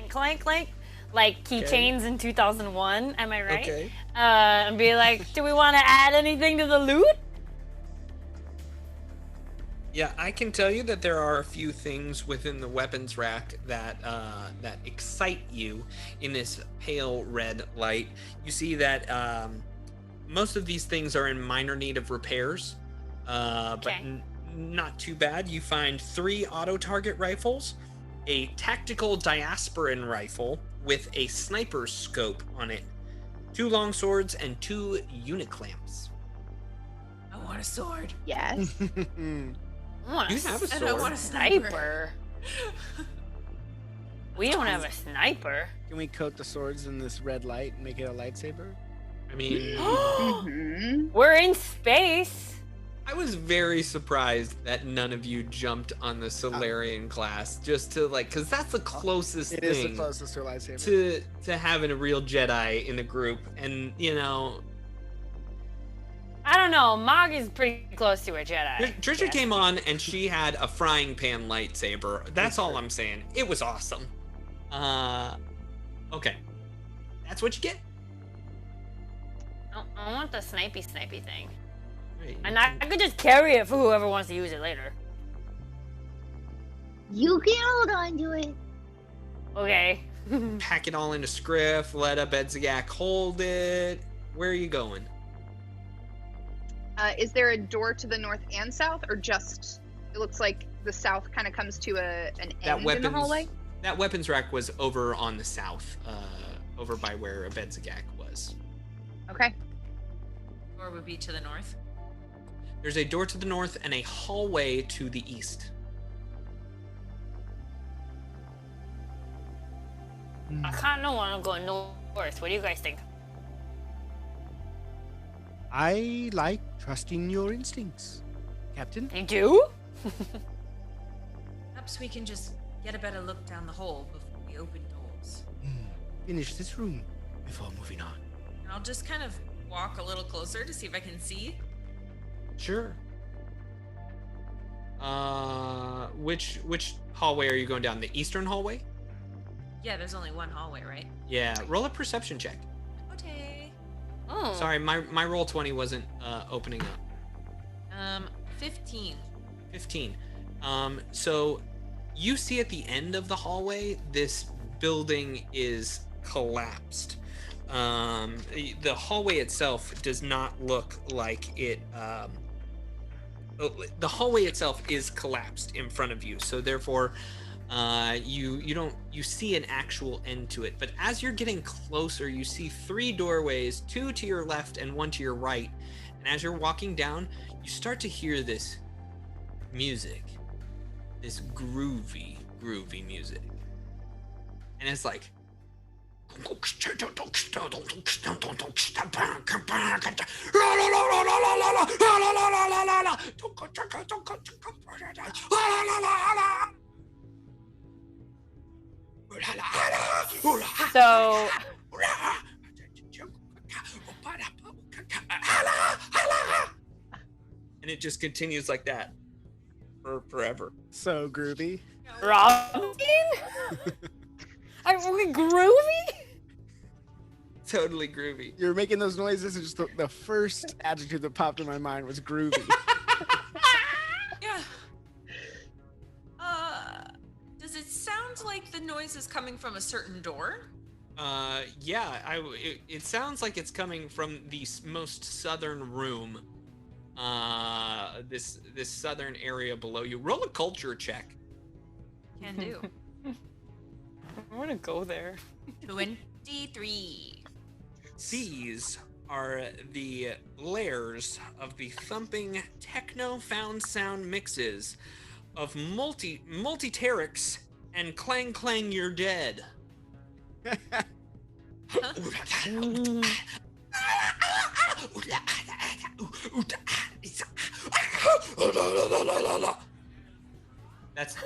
clank, clank, like keychains in 2001. Am I right? Okay. And be like, do we want to add anything to the loot? Yeah, I can tell you that there are a few things within the weapons rack that that excite you in this pale red light. You see that most of these things are in minor need of repairs, but not too bad. You find 3 auto-target rifles, a tactical diasporan rifle with a sniper scope on it, 2 long swords, and 2 uniclamps. I want a sword. Yes. I want You have a And I sword. want a sniper. sniper. We don't have a sniper. Can we coat the swords in this red light and make it a lightsaber? I mean, Mhm. We're in space. I was very surprised that none of you jumped on the Solarian class just to because that's the closest It is the thing closest to a lightsaber. to having a real Jedi in the group, and I don't know. Mog is pretty close to a Jedi. Trisha came on and she had a frying pan lightsaber. That's all I'm saying. It was awesome. Okay, that's what you get. I want the snipey thing. Right, And I could just carry it for whoever wants to use it later. You can hold on to it. Okay. pack it all into scriff. Let Bedzagak hold it. Where are you going? Is there a door to the north and south, or just It looks like the south kind of comes to an That end in the hallway. That weapons rack was over on the south, over by where Abedzagak was. Okay. Or would be to the north. There's a door to the north and a hallway to the east. I kind of want to go north. What do you guys think? I like trusting your instincts, Captain. You do? Perhaps we can just get a better look down the hole before we open doors. Finish this room before moving on. And I'll just kind of walk a little closer to see if I can see. Sure. Which hallway are you going down? The eastern hallway? Yeah, there's only one hallway, right? Yeah. Roll a perception check. Okay. Oh. Sorry, my roll 20 wasn't opening up. 15. 15. So you see at the end of the hallway, this building is collapsed. The hallway itself does not look like it. The hallway itself is collapsed in front of you, so therefore, you see an actual end to it. But as you're getting closer, you see 3 doorways, 2 to your left and 1 to your right. And as you're walking down, you start to hear this music, this groovy music, and it's like. So, and it just continues like that for forever. So groovy. Robin? I'm really groovy? Totally groovy. You're making those noises, and just the first adjective that popped in my mind was groovy. Yeah. Does it sound like the noise is coming from a certain door? Yeah, it sounds like it's coming from the most southern room. This southern area below you. Roll a culture check. Can do. I want to go there. 23. These are the layers of the thumping techno found sound mixes of multi-terrix and clang clang you're dead.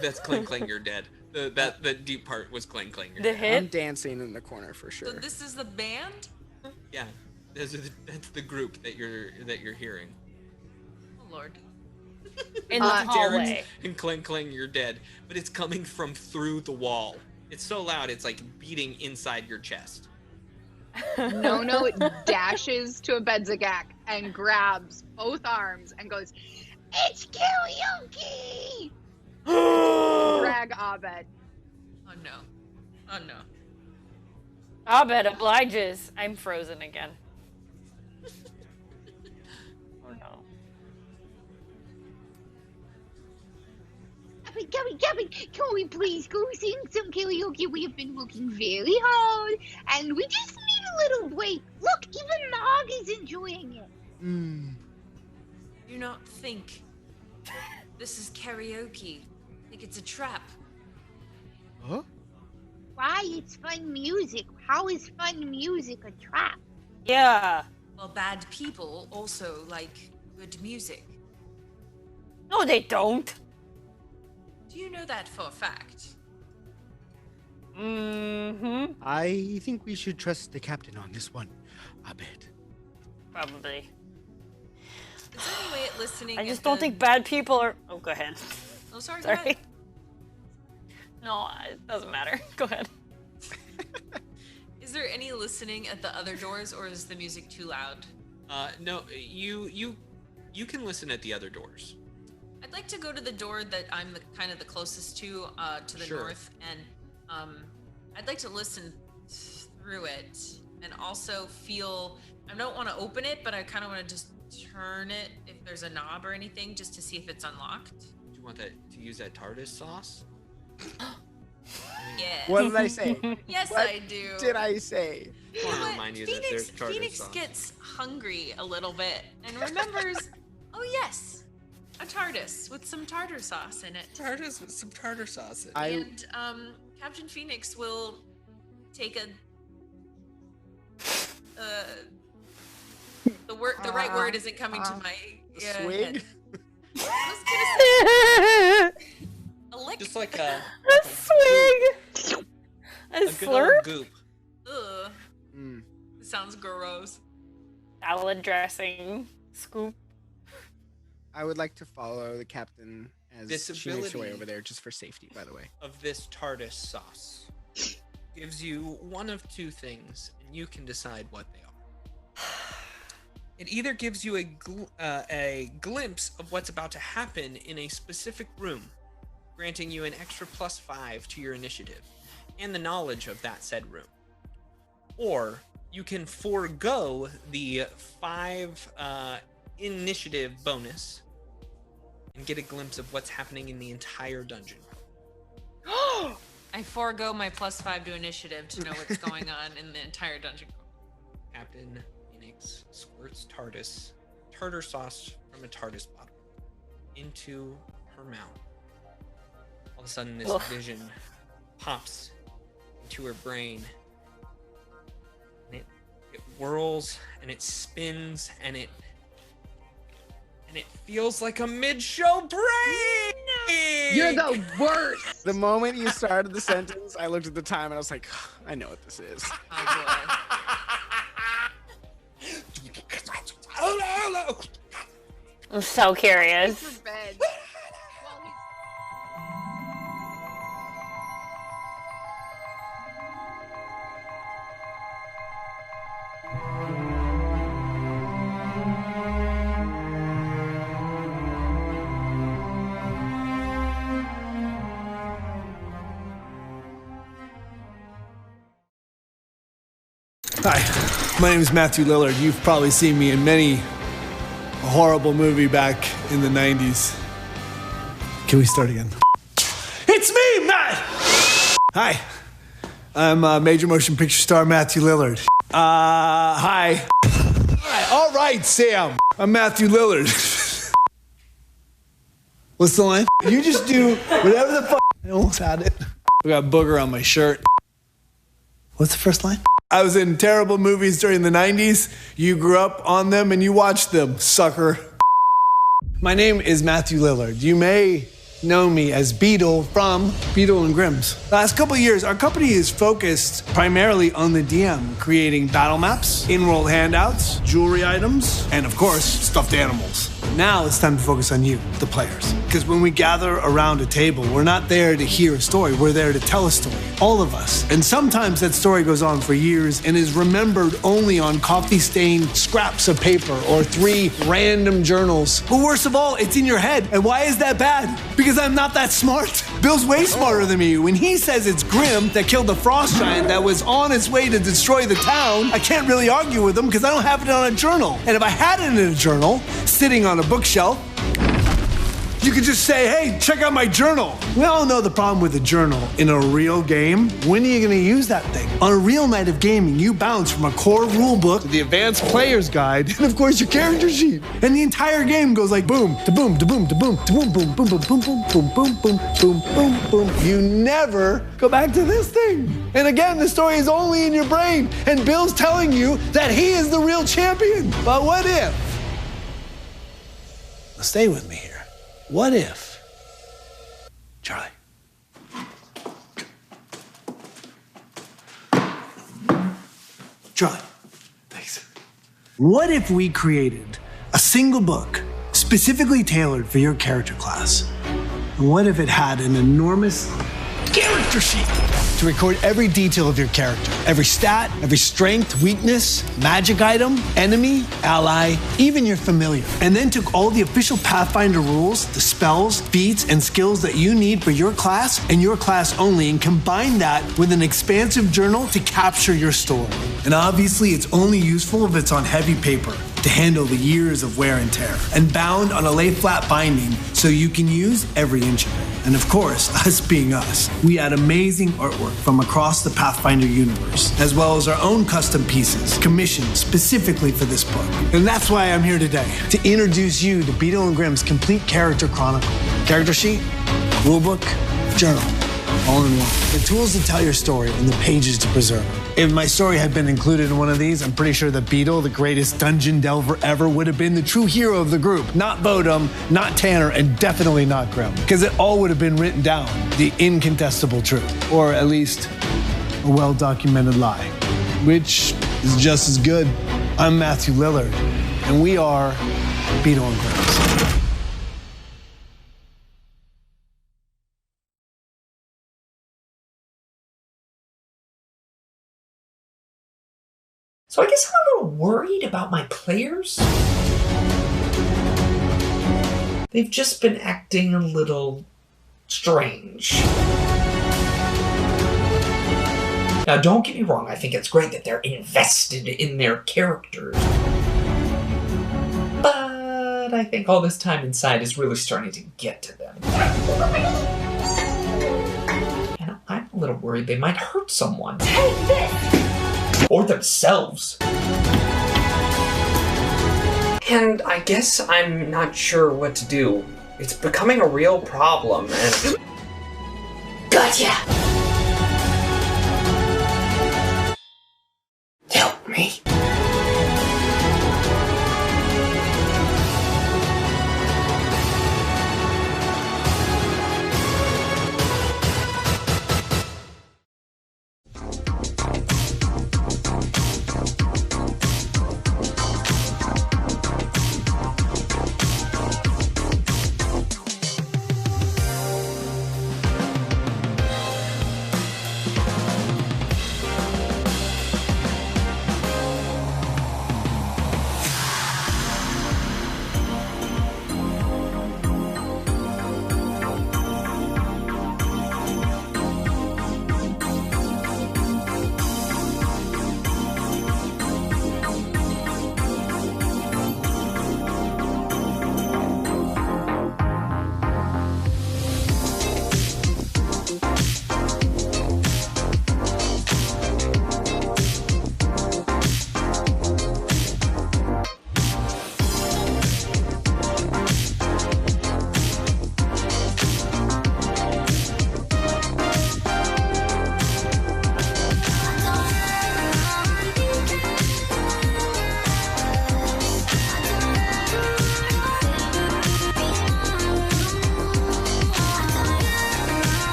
That's clang clang you're dead. The deep part was clang clang you're The dead. hit? I'm dancing in the corner for sure. So this is the band? Yeah, that's the group that you're hearing. Oh lord. In the hallway. And clang clang you're dead, but it's coming from through the wall. It's so loud it's like beating inside your chest. No, it dashes to Abedzagak and grabs both arms and goes, "It's karaoke!" Drag Abed. Oh no. Oh no. Abed obliges. I'm frozen again. Oh no. Gabby, can we please go sing some karaoke? We have been working very hard, and we just need a little break. Look, even Mog is enjoying it. Do not think this is karaoke. I think it's a trap. Huh? Why? It's fun music. How is fun music a trap? Yeah. Well, bad people also like good music. No, they don't. Do you know that for a fact? Mm-hmm. I think we should trust the captain on this one. I bet. Probably. Is there any way at listening? I at just don't the- think bad people are. Oh, go ahead. Oh, sorry. Go Sorry. ahead. No, it doesn't matter. Go ahead. Is there any listening at the other doors, or is the music too loud? No, you can listen at the other doors. I'd like to go to the door that I'm kind of the closest to the Sure. north, and I'd like to listen through it, and also feel. I don't want to open it, but I kind of want to just turn it if there's a knob or anything, just to see if it's unlocked. To you want to use that TARDIS sauce? Yes. What did I say? Yes, What I do. did I say? I want to But remind you that there's TARDIS Phoenix sauce. gets hungry a little bit and remembers, oh yes, a TARDIS with some tartar sauce in it. TARDIS with some tartar sauce in it. And Captain Phoenix will take a the right word isn't coming to my Swig? head. I was gonna say a lick. Just like a swig. A good old slurp. goop. Ugh. Mm. It sounds gross. Salad dressing. Scoop. I would like to follow the captain as she makes her way Disability. over there, just for safety, by the way. Of this TARDIS sauce gives you one of two things, and you can decide what they are. It either gives you a glimpse of what's about to happen in a specific room, granting you an extra +5 to your initiative, and the knowledge of that said room. Or you can forego the 5 initiative bonus and get a glimpse of what's happening in the entire dungeon. I forego my +5 to initiative to know what's going on in the entire dungeon. Captain Phoenix squirts tartar sauce from a TARDIS bottle into her mouth. All of a sudden, this vision pops into her brain, and it whirls and it spins and it feels like a mid-show break. You're the worst. The moment you started the sentence, I looked at the time and I was like, I know what this is. Oh boy. I'm so curious. For bed. Hi, my name is Matthew Lillard. You've probably seen me in many a horrible movie back in the 90s. Can we start again? It's me, Matt! Hi, I'm major motion picture star Matthew Lillard. Hi. All right, Sam. I'm Matthew Lillard. What's the line? You just do whatever the fuck. I almost had it. I got booger on my shirt. What's the first line? I was in terrible movies during the 90s. You grew up on them and you watched them, sucker. My name is Matthew Lillard. You may know me as Beetle from Beetle and Grimm's. The last couple of years, our company is focused primarily on the DM, creating battle maps, in-world handouts, jewelry items, and of course, stuffed animals. Now it's time to focus on you, the players. Because when we gather around a table, we're not there to hear a story, we're there to tell a story. All of us. And sometimes that story goes on for years and is remembered only on coffee-stained scraps of paper or 3 random journals. But worst of all, it's in your head. And why is that bad? Because I'm not that smart. Bill's way smarter than me. When he says it's Grimm that killed the frost giant that was on its way to destroy the town, I can't really argue with him because I don't have it on a journal. And if I had it in a journal, sitting on a bookshelf, you could just say, hey, check out my journal. We all know the problem with a journal. In a real game, when are you gonna use that thing? On a real night of gaming, you bounce from a core rule book to the advanced player's guide, and of course your character sheet. And the entire game goes like boom, to boom, to boom, to boom, to boom, boom, boom, boom, boom, boom, boom, boom, boom, boom, boom, boom. You never go back to this thing. And again, the story is only in your brain, and Bill's telling you that he is the real champion. But what if? Stay with me here. What if, Charlie? Charlie, thanks. What if we created a single book specifically tailored for your character class? And what if it had an enormous character sheet to record every detail of your character? Every stat, every strength, weakness, magic item, enemy, ally, even your familiar. And then took all the official Pathfinder rules, the spells, feats, and skills that you need for your class and your class only, and combined that with an expansive journal to capture your story. And obviously, it's only useful if it's on heavy paper to handle the years of wear and tear, and bound on a lay-flat binding so you can use every inch of it. And of course, us being us, we add amazing artwork from across the Pathfinder universe, as well as our own custom pieces commissioned specifically for this book. And that's why I'm here today, to introduce you to Beetle and Grimm's complete character chronicle. Character sheet, rulebook, journal, all in one. The tools to tell your story and the pages to preserve it. If my story had been included in one of these, I'm pretty sure that Beetle, the greatest dungeon delver ever, would have been the true hero of the group. Not Bodum, not Tanner, and definitely not Grimm. Because it all would have been written down, the incontestable truth. Or at least, a well-documented lie. Which is just as good. I'm Matthew Lillard, and we are Beetle and Grimm. So I guess I'm a little worried about my players. They've just been acting a little strange. Now, don't get me wrong, I think it's great that they're invested in their characters. But I think all this time inside is really starting to get to them. And I'm a little worried they might hurt someone. Take this! Or themselves. And I guess I'm not sure what to do. It's becoming a real problem, and... Gotcha! Help me.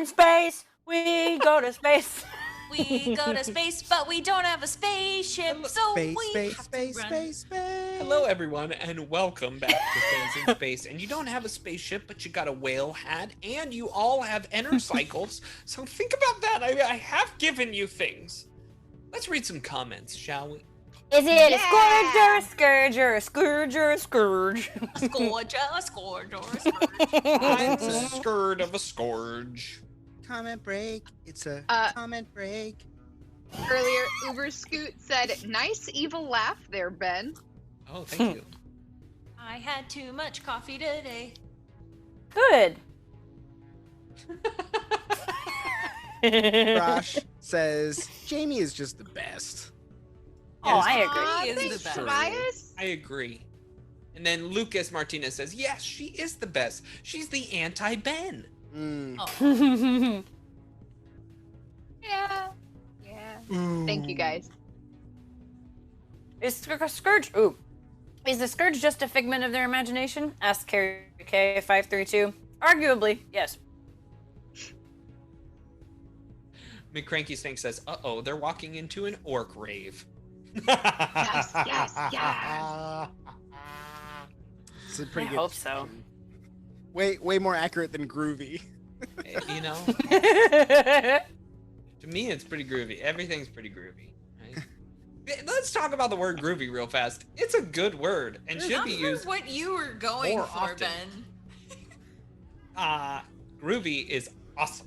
Space, we go to space. We go to space, but we don't have a spaceship, so we have to run. Hello, everyone, and welcome back to Things in Space. And you don't have a spaceship, but you got a whale hat, and you all have cycles. So think about that. I have given you things. Let's read some comments, shall we? Is it a scourge or a scourge or a scourge or a scourge? A scourge or a scourge or a scourge. I'm scared of a scourge. Comment break. It's a comment break. Earlier, Uber Scoot said, "Nice evil laugh there, Ben." Oh, thank you. I had too much coffee today. Good. Josh says Jamie is just the best. Oh, Yes. I agree. Aw, He is the thanks, best. Tobias. I agree. And then Lucas Martinez says, yes, she is the best. She's the anti-Ben. Mm. Oh, Yeah. Yeah. Thank you, guys. Is Scourge? Ooh, is the Scourge just a figment of their imagination? Asked Carrie K532. Arguably, yes. McCranky Snake says, uh-oh, they're walking into an orc rave. Yes, yes, yes. It's a I pretty good hope so. description. Way more accurate than groovy. You know, to me, it's pretty groovy. Everything's pretty groovy. Right? Let's talk about the word groovy real fast. It's a good word and should not be for used. what you were going more for, often. Ben. Groovy is awesome.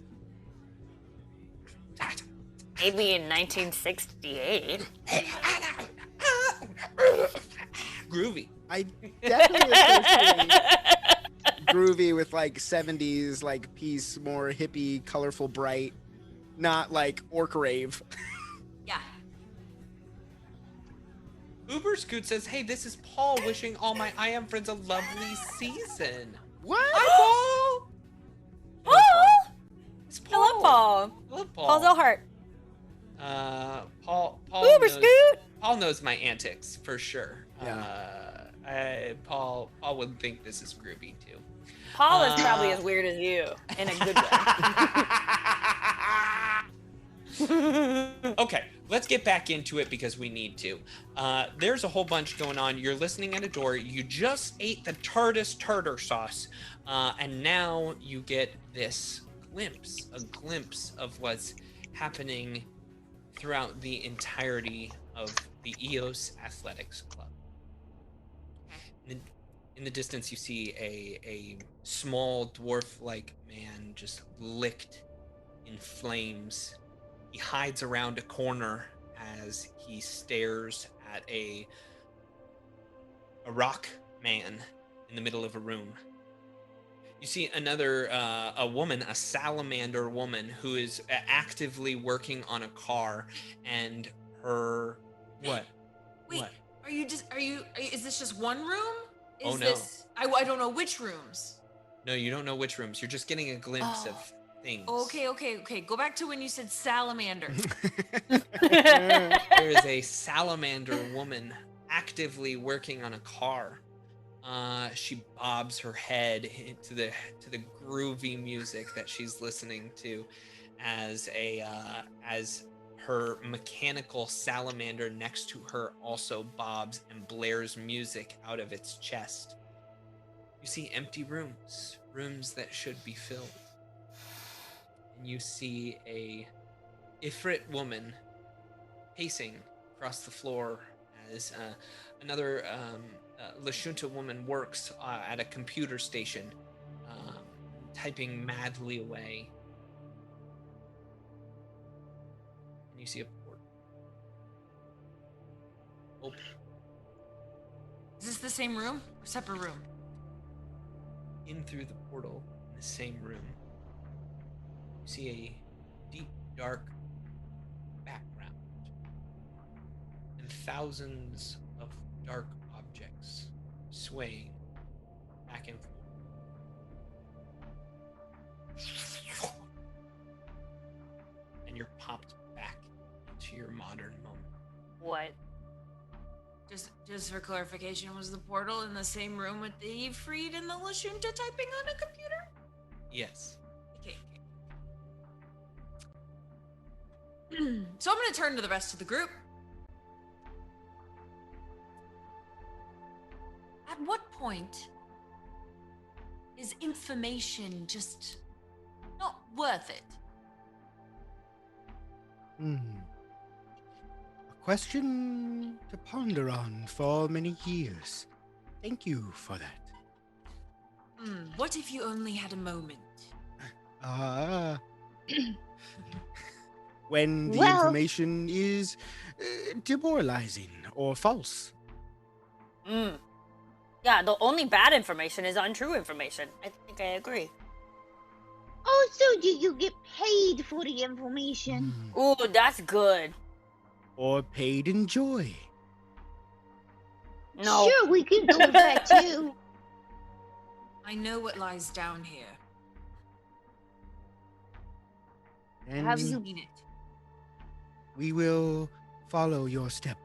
Maybe in 1968. Groovy. I definitely associate groovy with like 70s, like piece, more hippie, colorful, bright, not like orc rave. Yeah. Uber Scoot says, hey, this is Paul wishing all my I Am friends a lovely season. What? Hi, Paul. Oh, It's I Paul. love Paul. I love Paul. Paul's all heart. Paul Uber knows, Scoot. Paul knows my antics for sure. Yeah. Paul would think this is groovy too. Paul is probably as weird as you in a good way. Okay, let's get back into it because we need to. There's a whole bunch going on. You're listening at a door. You just ate the tartar sauce, and now you get this a glimpse of what's happening throughout the entirety of the EOS Athletics Club. In the distance, you see a small dwarf-like man just licked in flames. He hides around a corner as he stares at a rock man in the middle of a room. You see another a woman, a salamander woman, who is actively working on a car, and her what? Wait, What? is this just one room? Oh, no. This, I don't know which rooms. No, you don't know which rooms. You're just getting a glimpse of things. Okay. Go back to when you said salamander. There is a salamander woman actively working on a car. She bobs her head to the groovy music that she's listening to, as her mechanical salamander next to her also bobs and blares music out of its chest. You see empty rooms that should be filled. And you see a Ifrit woman pacing across the floor as another Lashunta woman works at a computer station, typing madly away. And you see a port open. Is this the same room or separate room? In through the portal, in the same room, you see a deep, dark background and thousands of dark objects swaying back and forth. And you're popped back into your modern moment. What? Just for clarification, was the portal in the same room with the Ifrit and the Lashunta typing on a computer? Yes. Okay. So I'm going to turn to the rest of the group. At what point is information just not worth it? A question to ponder on for many years. Thank you for that. What if you only had a moment? When the Well- information is demoralizing or false. Yeah, the only bad information is untrue information. I think I agree. Also, do you get paid for the information? Ooh, that's good. Or paid in joy. No. Sure, we can go with that too. I know what lies down here. And Have I've you- seen it. we will follow your step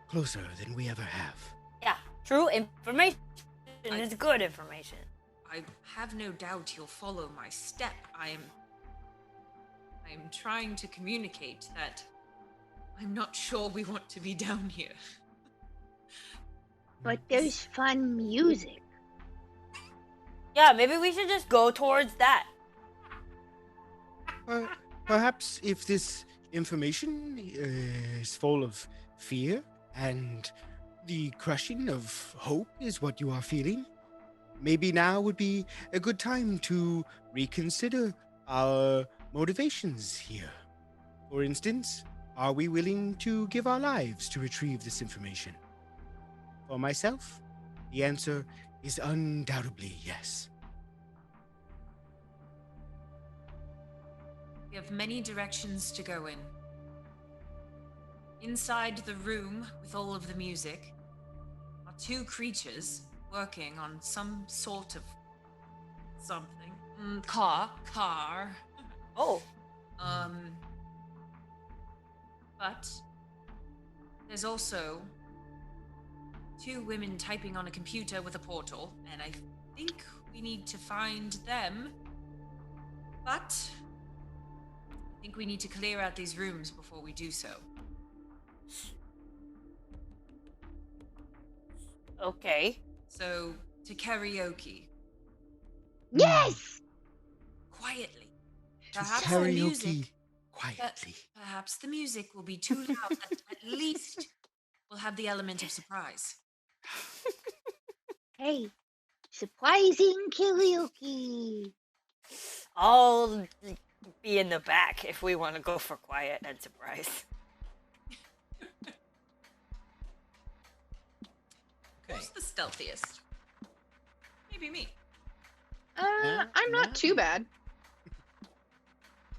closer than we ever have. Yeah, true information is good information. I have no doubt you'll follow my step. I am trying to communicate that I'm not sure we want to be down here. But there's fun music. Yeah, maybe we should just go towards that. Perhaps if this information is full of fear and the crushing of hope is what you are feeling, maybe now would be a good time to reconsider our motivations here. For instance, are we willing to give our lives to retrieve this information? For myself, the answer is undoubtedly yes. We have many directions to go in. Inside the room with all of the music are two creatures working on some sort of something. Car. Oh. But there's also two women typing on a computer with a portal, and I think we need to find them. But I think we need to clear out these rooms before we do so. Okay. So, to karaoke. Yes! Quietly. To Perhaps the karaoke music. quietly. Perhaps the music will be too loud, but at least we'll have the element of surprise. Hey, surprising karaoke. I'll be in the back if we want to go for quiet and surprise. Okay. Who's the stealthiest? Maybe me. I'm not too bad.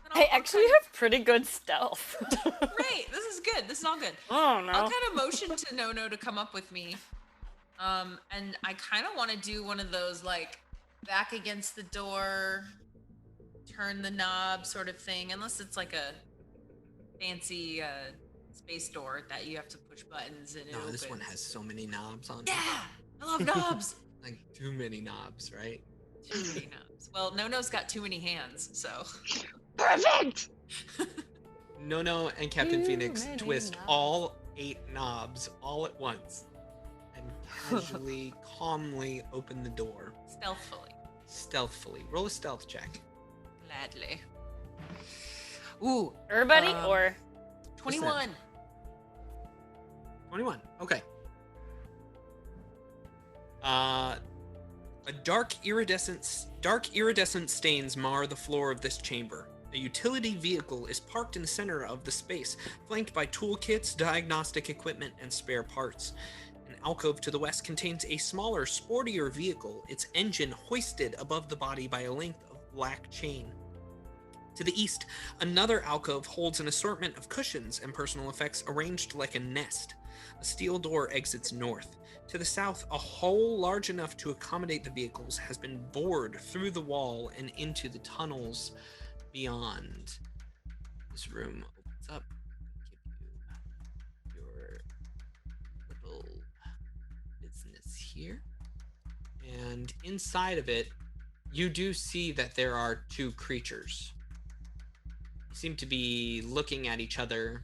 Then I I'll actually kind have pretty good stealth. of- Great. This is good. This is all good. Oh no. I'll kind of motion to No to come up with me. And I kind of want to do one of those like back against the door, turn the knob sort of thing, unless it's like a fancy space door that you have to push buttons and it No, opens. this one has so many knobs on it. Yeah, I love knobs. Like too many knobs, right? Too many knobs. Well, No's got too many hands, so. Perfect! No and Captain Too Phoenix many twist knobs. all 8 knobs all at once and casually, calmly open the door. Stealthfully. Stealthily. Roll a stealth check. Gladly. Ooh, Everybody Um, or 21. 21. Okay. Dark iridescent stains mar the floor of this chamber. A utility vehicle is parked in the center of the space, flanked by toolkits, diagnostic equipment, and spare parts. An alcove to the west contains a smaller, sportier vehicle, its engine hoisted above the body by a length of black chain. To the east, another alcove holds an assortment of cushions and personal effects arranged like a nest. A steel door exits north. To the south, a hole large enough to accommodate the vehicles has been bored through the wall and into the tunnels beyond. This room opens up. Give you your little business here. And inside of it, you do see that there are two creatures. They seem to be looking at each other.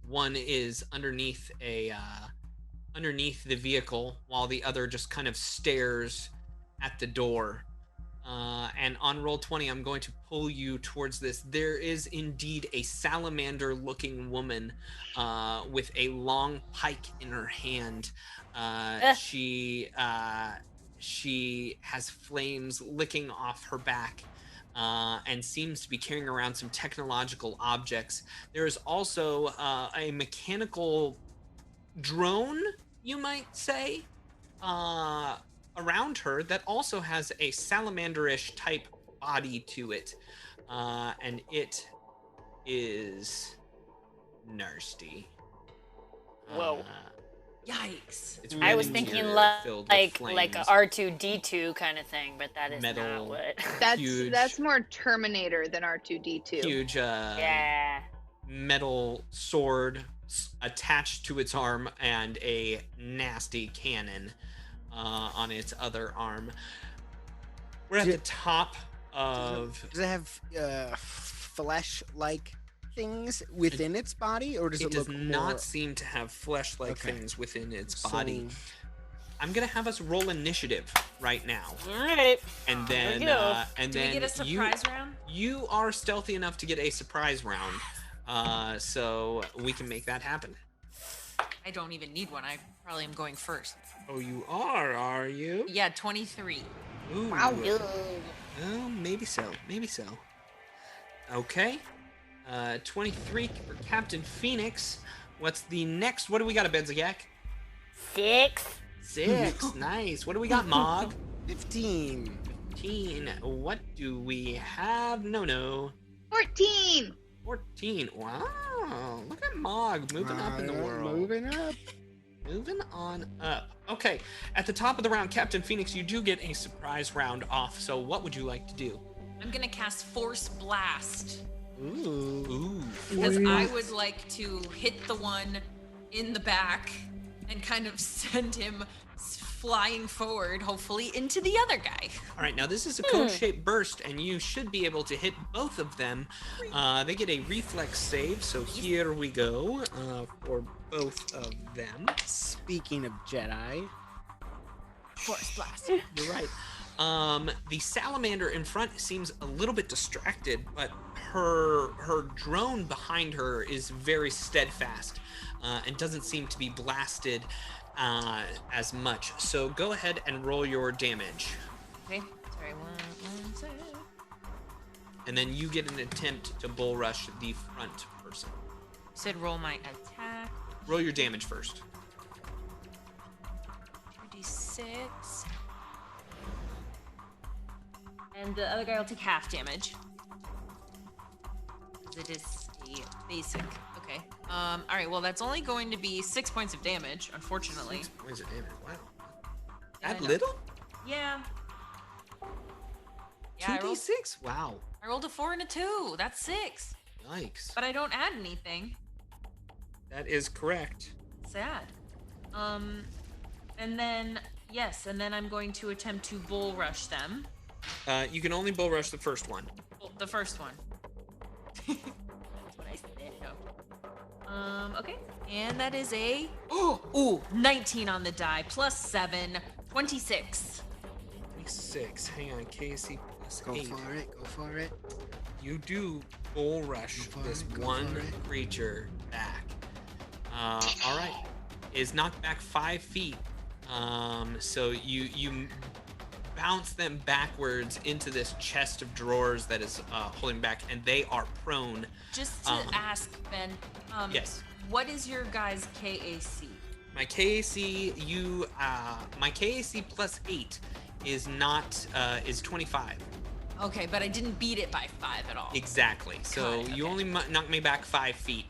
One is underneath the vehicle, while the other just kind of stares at the door. And on roll 20, I'm going to pull you towards this. There is indeed a salamander-looking woman with a long pike in her hand. She has flames licking off her back. And seems to be carrying around some technological objects. There is also a mechanical drone, you might say, around her that also has a salamanderish type body to it, and it is nasty. Whoa. Yikes. It's I red was thinking interior filled with like a flames. R2D2 kind of thing, but that is Metal. not what. Huge. That's more Terminator than R2D2. Huge Yeah. metal sword attached to its arm and a nasty cannon on its other arm. We're at the top of... Does it have flesh-like things within its body, or does it does look not more... seem to have flesh-like things within its So- body. I'm gonna have us roll initiative right now, All right. and then Do we get a surprise round? You are stealthy enough to get a surprise round, so we can make that happen. I don't even need one. I probably am going first. Oh, you are you? Yeah, 23. Ooh. Wow. Oh, maybe so. Maybe so. Okay. 23 for Captain Phoenix. What's the next? What do we got, a Benzagak? 6. 6. Nice. What do we got, Mog? 15. 15. What do we have? No. 14. 14. Wow. Look at Mog moving up in the world. Moving up. Moving on up. Okay. At the top of the round, Captain Phoenix, you do get a surprise round off. So what would you like to do? I'm gonna cast Force Blast. Ooh. Because I would like to hit the one in the back and kind of send him flying forward, hopefully, into the other guy. All right, now this is a cone-shaped burst, and you should be able to hit both of them. They get a reflex save, so here we go for both of them. Speaking of Jedi, Force Blast. You're right. The salamander in front seems a little bit distracted, but her drone behind her is very steadfast and doesn't seem to be blasted as much. So go ahead and roll your damage. Okay, sorry, one second. And then you get an attempt to bull rush the front person. Said roll my attack. Roll your damage first. 2d6. And the other guy will take half damage. It is a basic. Okay. All right. Well, that's only going to be 6 points of damage, unfortunately. 6 points of damage. Wow. Yeah, That I know. little? Yeah. Yeah, I rolled, 2d6? Wow. I rolled a 4 and a 2. That's 6. Yikes. But I don't add anything. That is correct. Sad. And then I'm going to attempt to bull rush them. You can only bull rush the first one. Well, the first one. That's what I said. No. Okay. And that is a 19 on the die plus 7, 26. 26. Hang on, KC plus go 8. for it. You do bull rush this one creature back. All right. Is knocked back 5 feet. So you bounce them backwards into this chest of drawers that is holding back, and they are prone. Just to ask, Ben. Yes. What is your guys' KAC? My KAC, my KAC plus 8 is not is 25. Okay, but I didn't beat it by 5 at all. Exactly. So Got it, you okay. only knocked me back 5 feet.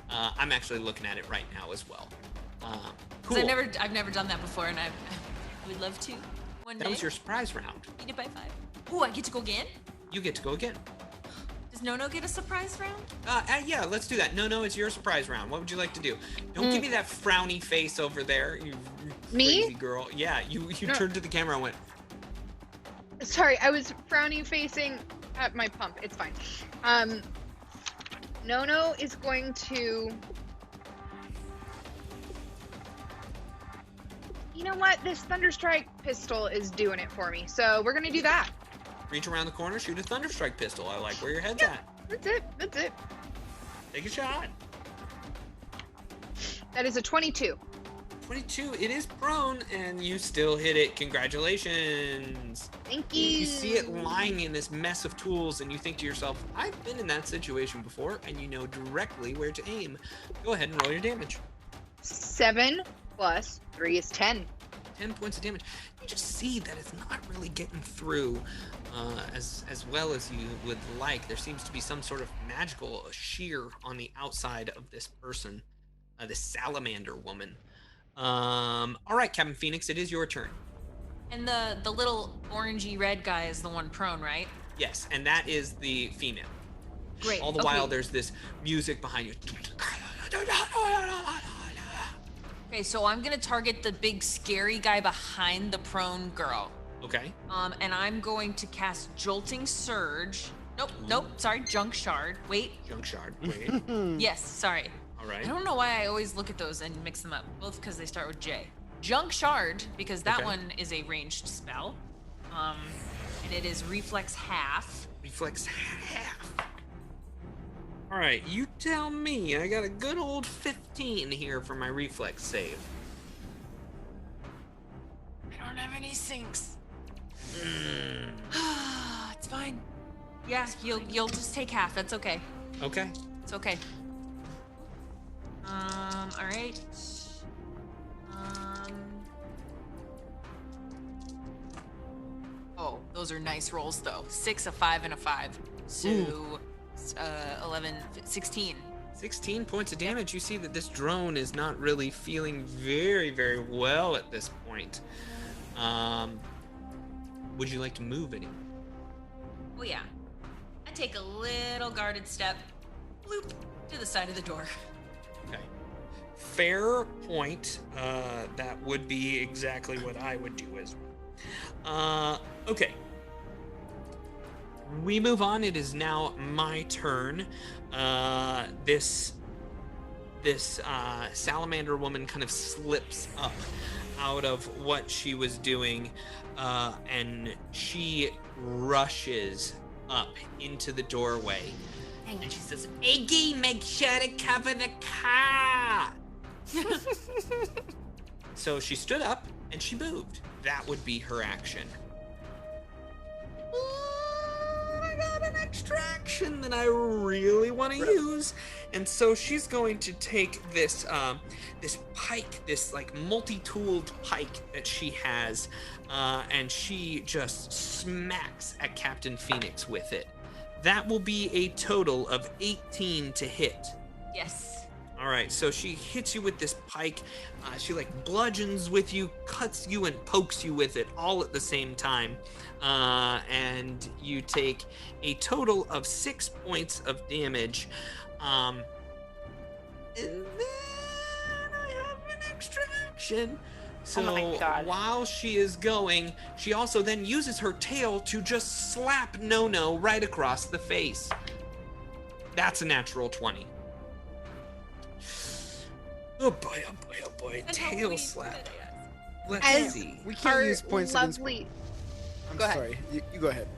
I'm actually looking at it right now as well. 'Cause Cool. I've never done that before, and I would love to one day. That was your surprise round. Beat it by 5. Ooh, I get to go again? You get to go again. Does Nono get a surprise round? Yeah, let's do that. No, it's your surprise round. What would you like to do? Don't give me that frowny face over there, you Me? crazy girl. Yeah, you No. turned to the camera and went, Sorry, I was frowning facing at my pump. It's fine. Nono is going to... You know what? This Thunderstrike pistol is doing it for me. So we're going to do that. reach around the corner, shoot a Thunderstrike pistol. I like where your head's at. That's it. That's it. Take a shot. That is a 22. 22, it is prone, and you still hit it. Congratulations. Thank you. You see it lying in this mess of tools, and you think to yourself, I've been in that situation before, and you know directly where to aim. Go ahead and roll your damage. 7 plus 3 is 10. 10 points of damage. You just see that it's not really getting through as well as you would like. There seems to be some sort of magical shear on the outside of this person, this salamander woman. All right, Captain Phoenix, it is your turn. And the little orangey red guy is the one prone, right? Yes, and that is the female. Great. All the while, there's this music behind you. Okay, so I'm gonna target the big scary guy behind the prone girl. Okay. And I'm going to cast Jolting Surge. Nope, sorry, Junk Shard. Wait. Junk Shard, wait. Yes, sorry. All right. I don't know why I always look at those and mix them up, both because they start with J. Junk Shard, because that one is a ranged spell. And it is Reflex half. Reflex half. All right, you tell me. I got a good old 15 here for my reflex save. I don't have any sinks. It's fine. Yeah, you'll just take half. That's okay. Okay. It's okay. All right. Oh, those are nice rolls though. 6, a 5, and a 5. So, 11, 16. 16 points of damage. You see that this drone is not really feeling very, very well at this point. Would you like to move anywhere? Oh yeah. I take a little guarded step, bloop, to the side of the door. Okay. Fair point. That would be exactly what I would do as well. Okay. We move on. It is now my turn. This salamander woman kind of slips up out of what she was doing, and she rushes up into the doorway. And she says, Iggy, make sure to cover the car. So she stood up and she moved. That would be her action. I got an extra action that I really want to use, and so she's going to take this this pike, this like multi-tooled pike that she has, and she just smacks at Captain Phoenix with it. That will be a total of 18 to hit. Yes. All right, so she hits you with this pike. She like bludgeons with you, cuts you, and pokes you with it all at the same time. And you take a total of 6 points of damage. And then I have an extra action. So while she is going, she also then uses her tail to just slap No-No right across the face. That's a natural 20. Oh boy, oh boy, oh boy. Tail slap. Let's see. We can't use points of lovely. I'm Go ahead. sorry. You go ahead.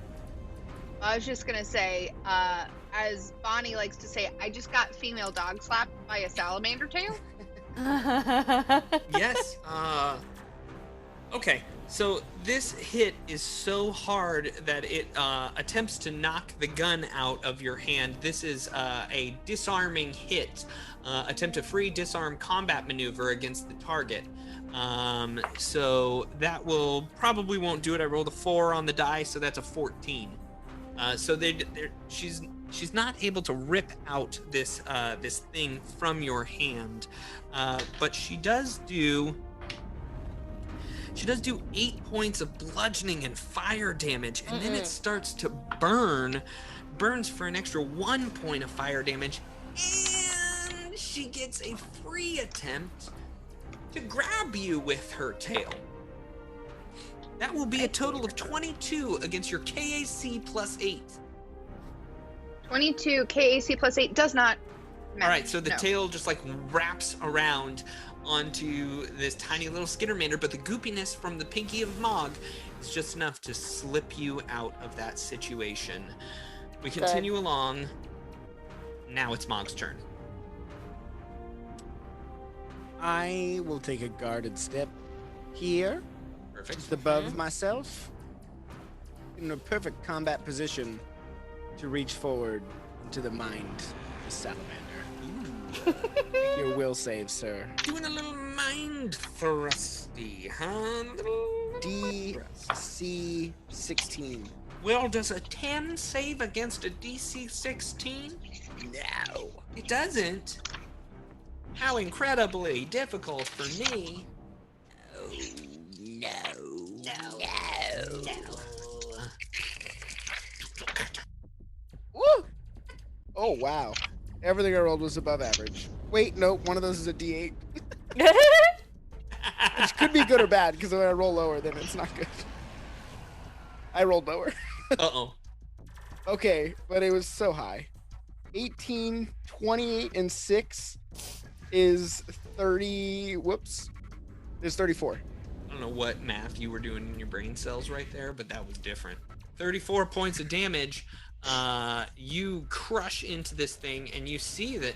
I was just gonna say, as Bonnie likes to say, I just got female dog slapped by a salamander tail. Yes. Okay. So this hit is so hard that it attempts to knock the gun out of your hand. This is a disarming hit. Attempt a free disarm combat maneuver against the target. So that will probably won't do it. I rolled a 4 on the die, so that's a 14. So she's not able to rip out this this thing from your hand, but she does do 8 points of bludgeoning and fire damage, and then it starts to burns for an extra 1 point of fire damage, and she gets a free attempt to grab you with her tail. That will be a total of 22 against your KAC plus 8. 22 KAC plus 8 does not matter. All right, so the tail just like wraps around onto this tiny little skittermander, but the goopiness from the pinky of Mog is just enough to slip you out of that situation. We continue along. Now it's Mog's turn. I will take a guarded step here, Perfect. just above myself, in a perfect combat position to reach forward into the mind of the salamander. Make your will save, sir. Doing a little mind thrusty, huh? DC 16. Well, does a 10 save against a DC 16? No. It doesn't. How incredibly difficult for me. No. Woo! Oh, wow. Everything I rolled was above average. Wait, no, one of those is a D8. Which could be good or bad, because when I roll lower, then it's not good. I rolled lower. Uh-oh. Okay, but it was so high. 18, 28, and 6 is 30. Whoops. Is 34. I don't know what math you were doing in your brain cells right there, but that was different. 34 points of damage. You crush into this thing, and you see that,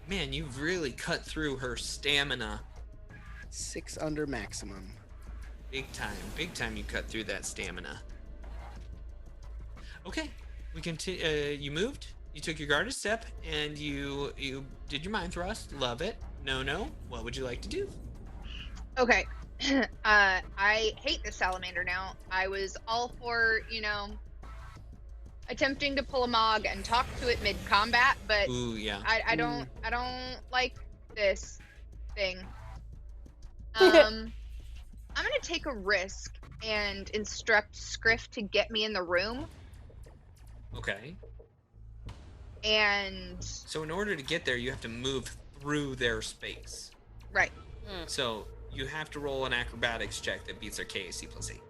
man, you've really cut through her stamina. 6 under maximum. Big time you cut through that stamina. Okay, we continue. You moved, you took your guarded step, and you did your mind thrust. Love it. No, what would you like to do? Okay. I hate this salamander now. I was all for, attempting to pull a Mog and talk to it mid-combat, but Ooh, yeah. I don't like this thing. I'm gonna take a risk and instruct Scriff to get me in the room. Okay. And So in order to get there, you have to move through their space. right. So you have to roll an acrobatics check that beats their KAC plus 8.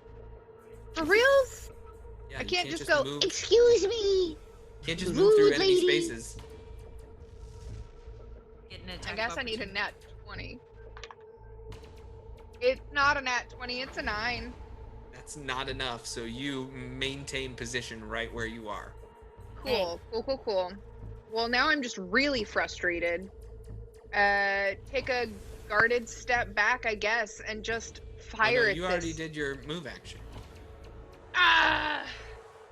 For reals? Yeah, I you can't just go, move, Excuse me. can't just move through rude enemy lady. spaces. Get an I attack guess of I need a opportunity. nat 20. It's not a nat 20, it's a 9. That's not enough, so you maintain position right where you are. Cool. Well, now I'm just really frustrated. Take a guarded step back, I guess, and just fire Oh, no, at you this. already did your move action. Ah!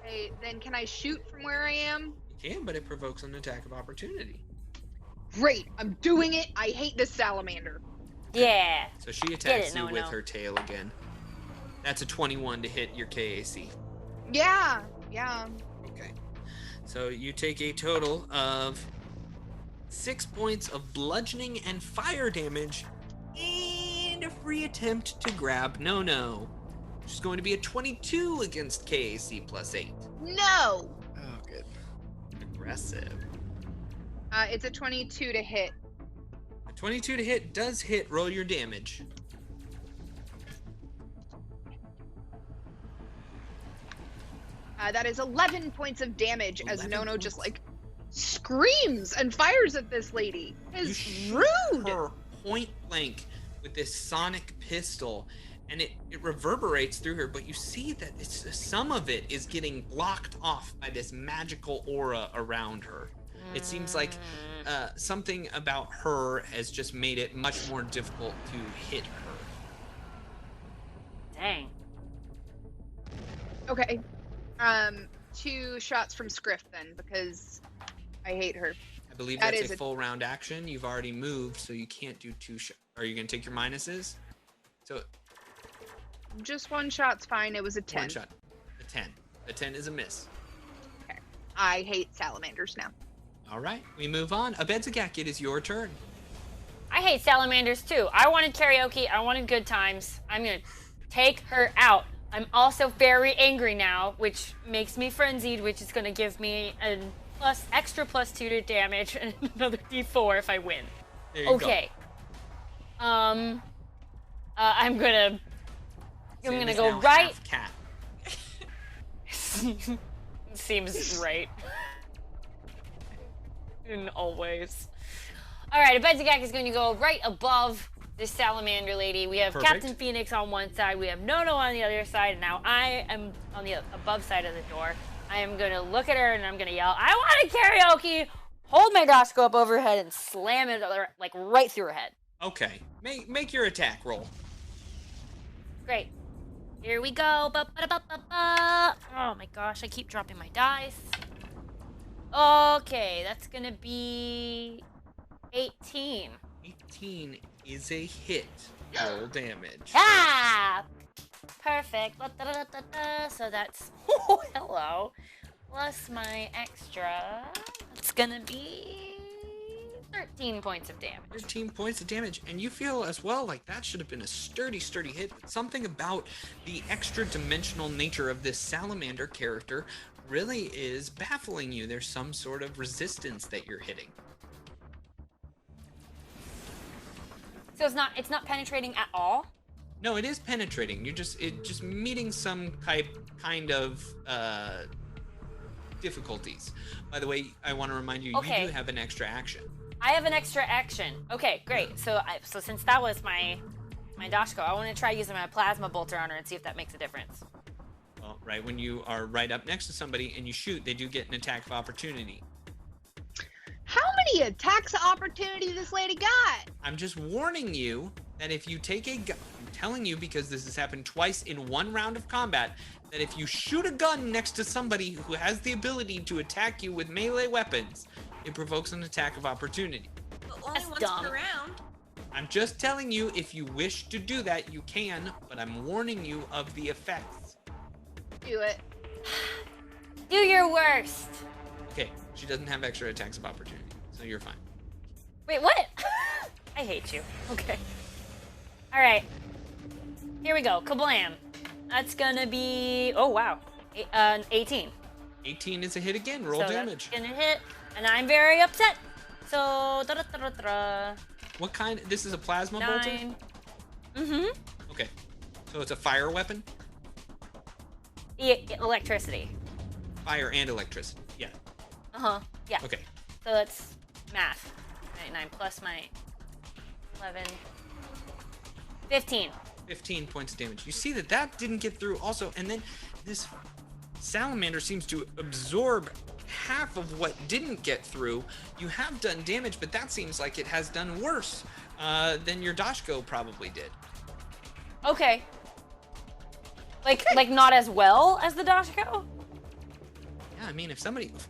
Hey, then can I shoot from where I am? You can, but it provokes an attack of opportunity. Great, I'm doing it. I hate this salamander. Yeah. So she attacks it, you no, with no. her tail again. That's a 21 to hit your KAC. Yeah. Okay. So you take a total of 6 points of bludgeoning and fire damage and a free attempt to grab No, which is going to be a 22 against KAC plus 8. No. Oh, good. Aggressive. It's a 22 to hit. A 22 to hit does hit. Roll your damage. That is 11 points of damage as 11 Nono points. just screams and fires at this lady. You It's shoot rude. her point blank with this sonic pistol, and it reverberates through her, but you see that some of it is getting blocked off by this magical aura around her. It seems like something about her has just made it much more difficult to hit her. Dang. Okay. 2 shots from Scriff then, because I hate her. I believe That that's is a a- full round action. You've already moved, so you can't do 2 shots. Are you going to take your minuses? So Just 1 shot's fine. It was a 10. 1 shot. A 10. A 10 is a miss. I hate salamanders now. All right, we move on. Abedzagak, it is your turn. I hate salamanders too. I wanted karaoke. I wanted good times. I'm gonna take her out. I'm also very angry now, which makes me frenzied, which is gonna give me an extra +2 to damage and another D4 if I win. There you Okay. I'm gonna Sammy's go now right. half cat. Seems right. And always. Alright, Abedzagak is going to go right above this salamander lady. We have Perfect. Captain Phoenix on one side, we have Nono on the other side, and now I am on the above side of the door. I am going to look at her and I'm going to yell, I want a karaoke! Hold my dashko up over her head and slam it right through her head. Okay, make your attack roll. Great. Here we go. Ba-ba-da-ba-ba-ba. Oh my gosh, I keep dropping my dice. Okay, that's gonna be 18. 18 is a hit. Roll damage. Ah! Perfect. So that's, oh, hello. Plus my extra, it's gonna be 13 points of damage. 13 points of damage, and you feel as well like that should have been a sturdy hit, but something about the extra dimensional nature of this salamander character really is baffling you. There's some sort of resistance that you're hitting. So it's not penetrating at all? No, it is penetrating. You're just meeting some kind of difficulties. By the way, I want to remind you, Okay. you do have an extra action. I have an extra action. Okay, great. So since that was my Dashko, I want to try using my plasma bolter on her and see if that makes a difference. Well, right when you are right up next to somebody and you shoot, they do get an attack of opportunity. How many attacks of opportunity this lady got? I'm just warning you that if you take a gun, I'm telling you because this has happened twice in one round of combat, that if you shoot a gun next to somebody who has the ability to attack you with melee weapons, it provokes an attack of opportunity. But only That's once dumb. per round. I'm just telling you, if you wish to do that, you can, but I'm warning you of the effects. Do it. Do your worst. Okay, she doesn't have extra attacks of opportunity, so you're fine. Wait, what? I hate you. Okay. All right. Here we go. Kablam. That's gonna be, oh wow, 18. 18 is a hit again. Roll So damage. That's gonna hit, and I'm very upset. So, What kind? This is a plasma bolter? 9. Mm-hmm. Okay, so it's a fire weapon? Electricity. Fire and electricity. Yeah. Uh-huh. Yeah. Okay. So that's math. 9 plus my 11. 15. 15 points of damage. You see that didn't get through also, and then this salamander seems to absorb half of what didn't get through. You have done damage, but that seems like it has done worse than your Dashko probably did. Okay. Like not as well as the Dashko? Yeah, I mean, if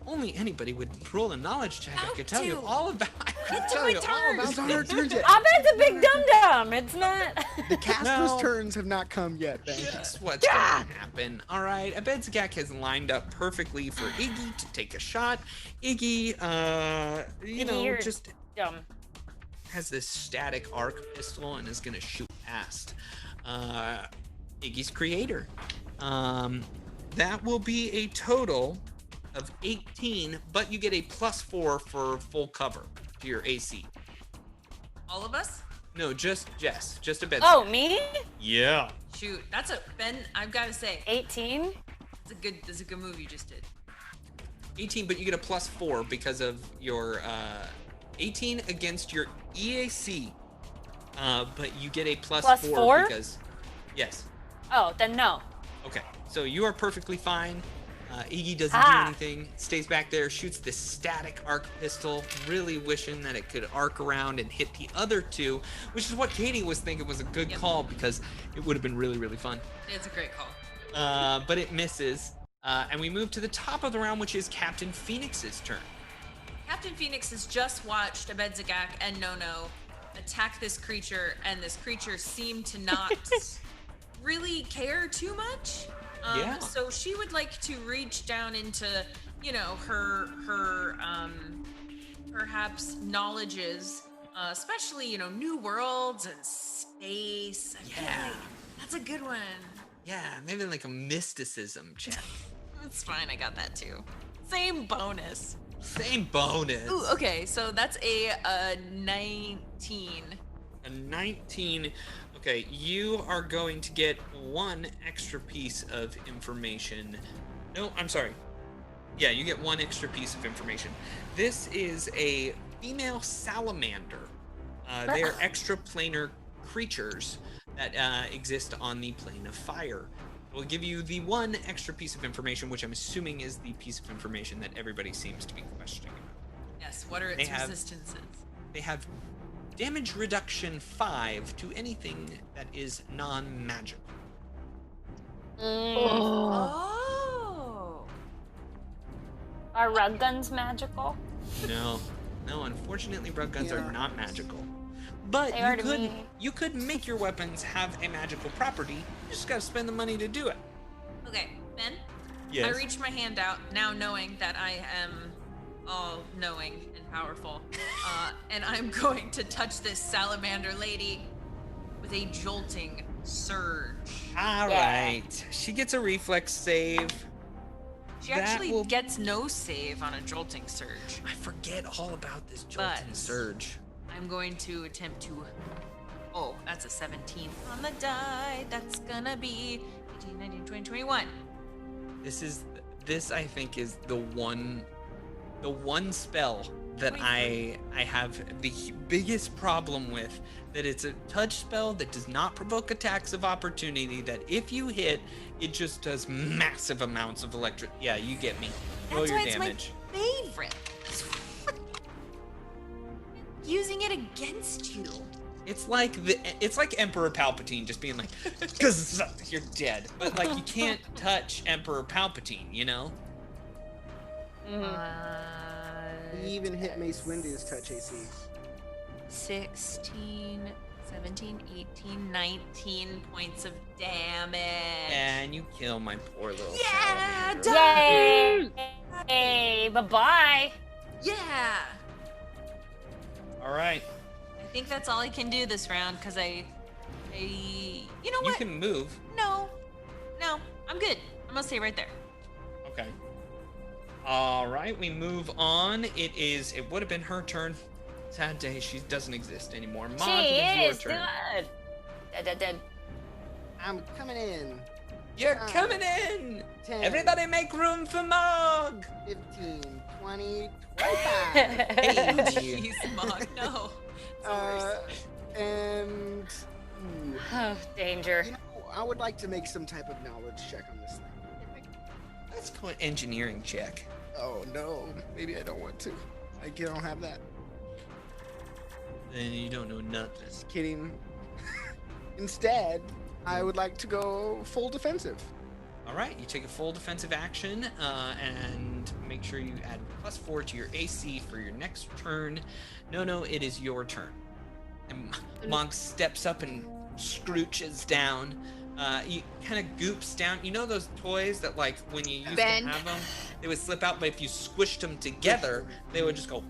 only anybody would roll a knowledge check, I could tell you to. all about. I could Get to tell my you all about It's not our turns yet. Abed's a big dum-dum. It's not. The caster's No. turns have not come yet, Ben. Guess what's gonna happen? All right, Abedzagak has lined up perfectly for Iggy to take a shot. Iggy, You're just dumb. has this static arc pistol and is gonna shoot past Iggy's creator. That will be a total of 18, but you get a +4 for full cover to your AC. All of us? No, just Jess, just Abedzagak. Oh, me? Yeah. Shoot, that's a Ben. I've got to say, 18? that's a good move you just did. 18, but you get a +4 because of your 18 against your EAC. But you get a +4 because yes. Oh, then no. Okay, so you are perfectly fine. Iggy doesn't do anything, stays back there, shoots this static arc pistol, really wishing that it could arc around and hit the other two, which is what Katie was thinking was a good call because it would have been really, really fun. It's a great call. But it misses. And we move to the top of the round, which is Captain Phoenix's turn. Captain Phoenix has just watched Abedzagak and Nono attack this creature, and this creature seemed to not really care too much. Yeah. So she would like to reach down into, her perhaps knowledges, especially, new worlds and space. I feel like that's a good one. Yeah, maybe like a mysticism check. That's fine. I got that too. Same bonus. Same bonus. Ooh, okay. So that's a 19. A 19. Okay, you are going to get one extra piece of information. No, I'm sorry. Yeah, you get one extra piece of information. This is a female salamander. They are extraplanar creatures that exist on the plane of fire. We'll give you the one extra piece of information, which I'm assuming is the piece of information that everybody seems to be questioning about. Yes. What are its resistances? They have damage reduction 5 to anything that is non-magical. Oh. Are rug guns magical? No. No, unfortunately, rug guns Yeah. are not magical. But They are to me. you could make your weapons have a magical property. You just gotta spend the money to do it. Okay, Ben. Yes. I reach my hand out now, knowing that I am all-knowing and powerful, and I'm going to touch this salamander lady with a jolting surge. All Yeah. right. She gets a reflex save. She That actually will- gets no save on a jolting surge. I forget all about this jolting But- surge. I'm going to attempt to. Oh, that's a 17 on the die. That's gonna be 18, 19, 20, 21. This I think is the one spell that I have the biggest problem with. That it's a touch spell that does not provoke attacks of opportunity. That if you hit, it just does massive amounts of electric. Yeah, you get me. Roll That's your why it's damage. my favorite. Using it against you. It's like Emperor Palpatine just being like, "Cause you're dead," but like you can't touch Emperor Palpatine, you know? He even hit Mace Windu's touch AC. 16, 17, 18, 19 points of damage. And you kill my poor little Yeah, salamander. Yay! Hey, bye-bye. Yeah. All right, I think that's all I can do this round because you know you what? can move. No, I'm good. I'm gonna stay right there. Okay. All right, we move on. It would have been her turn. Sad day, she doesn't exist anymore. Mog, She it is is your turn. good. Dead. I'm coming in. You're coming in. 10, Everybody, make room for Mog. 15, 20, 25. Hey. Jeez, Mog, no. It's the worst. And Oh, danger. you know, I would like to make some type of knowledge check on this thing. Let's go an engineering check. Oh no, maybe I don't want to. I don't have that. Then you don't know nothing. Just kidding. Instead, I would like to go full defensive. All right, you take a full defensive action and make sure you add +4 to your AC for your next turn. No, it is your turn. And Monk steps up and scrooches down. He kind of goops down. You know those toys that, like, when you used Bend. to have them, they would slip out, but if you squished them together, they would just go.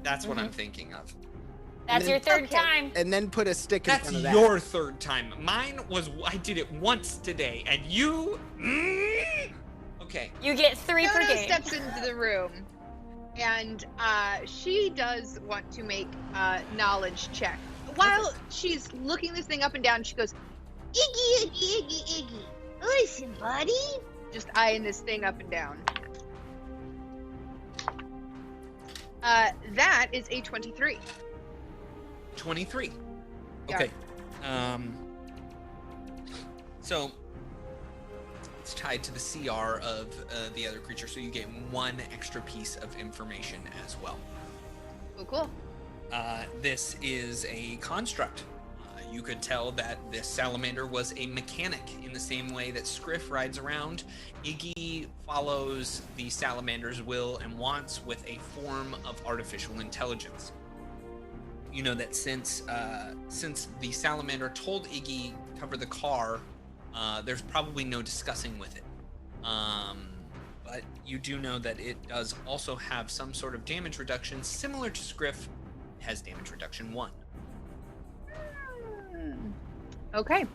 That's what I'm thinking of. That's your third Okay. time. And then put a stick in That's front of that. your third time. Mine was I did it once today, and you. Okay. You get 3 per Nono game. steps into the room, and she does want to make a knowledge check. While she's looking this thing up and down, she goes, Iggy. Listen, buddy. just eyeing this thing up and down. That is a 23. 23. Yeah. Okay. So it's tied to the CR of the other creature, so you get 1 extra piece of information as well. Cool. This is a construct. You could tell that this salamander was a mechanic in the same way that Scriff rides around. Iggy follows the salamander's will and wants with a form of artificial intelligence. You know that since the salamander told Iggy to cover the car, there's probably no discussing with it. But you do know that it does also have some sort of damage reduction similar to Scriff. It has damage reduction 1. Okay.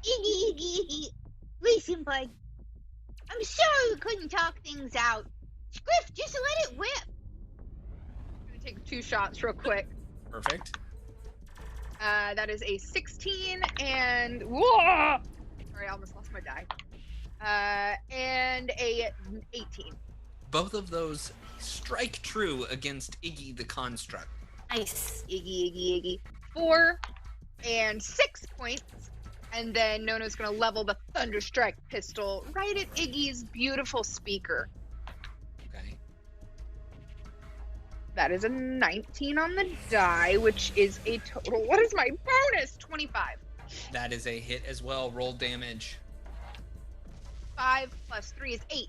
Iggy. Listen, bud. I'm sorry we couldn't talk things out. Scriff, just let it whip. I'm gonna take 2 shots real quick. Perfect. That is a 16 and whoa! Sorry, I almost lost my die. And a 18. Both of those strike true against Iggy the construct. Nice. Iggy. 4 and 6 points. And then Nono's gonna level the Thunderstrike pistol right at Iggy's beautiful speaker. Okay. That is a 19 on the die, which is a total. What is my bonus? 25. That is a hit as well. Roll damage. 5 plus 3 is 8.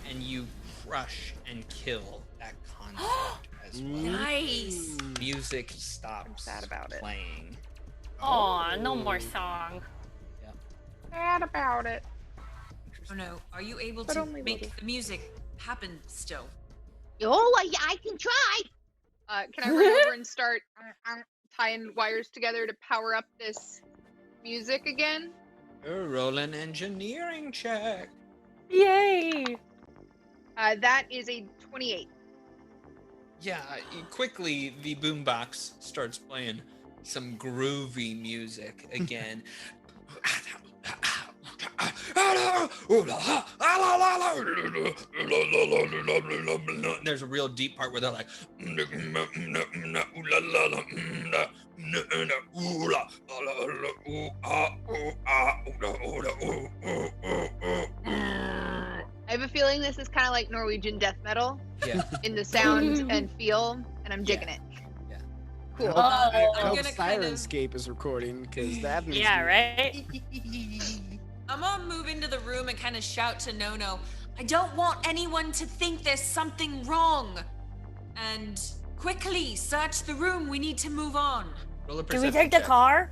and you crush and kill that construct as well. Nice. Music stops sad about it. playing. Aw, no more song. Sad about it. Oh no, are you able But to only make little. the music happen still? Oh, I can try. Can I run over and start tying wires together to power up this music again? Roll an engineering check. Yay! That is a 28. Yeah, quickly the boombox starts playing some groovy music again. There's a real deep part where they're like, I have a feeling this is kind of like Norwegian death metal yeah. in the sound and feel, and I'm digging it. Yeah. Cool. I I'm hope gonna kind of- Sirenscape is recording because that means Yeah, right? I'm gonna move into the room and kind of shout to Nono, I don't want anyone to think there's something wrong. And quickly search the room. We need to move on. Roll a Can we perception take the check. car?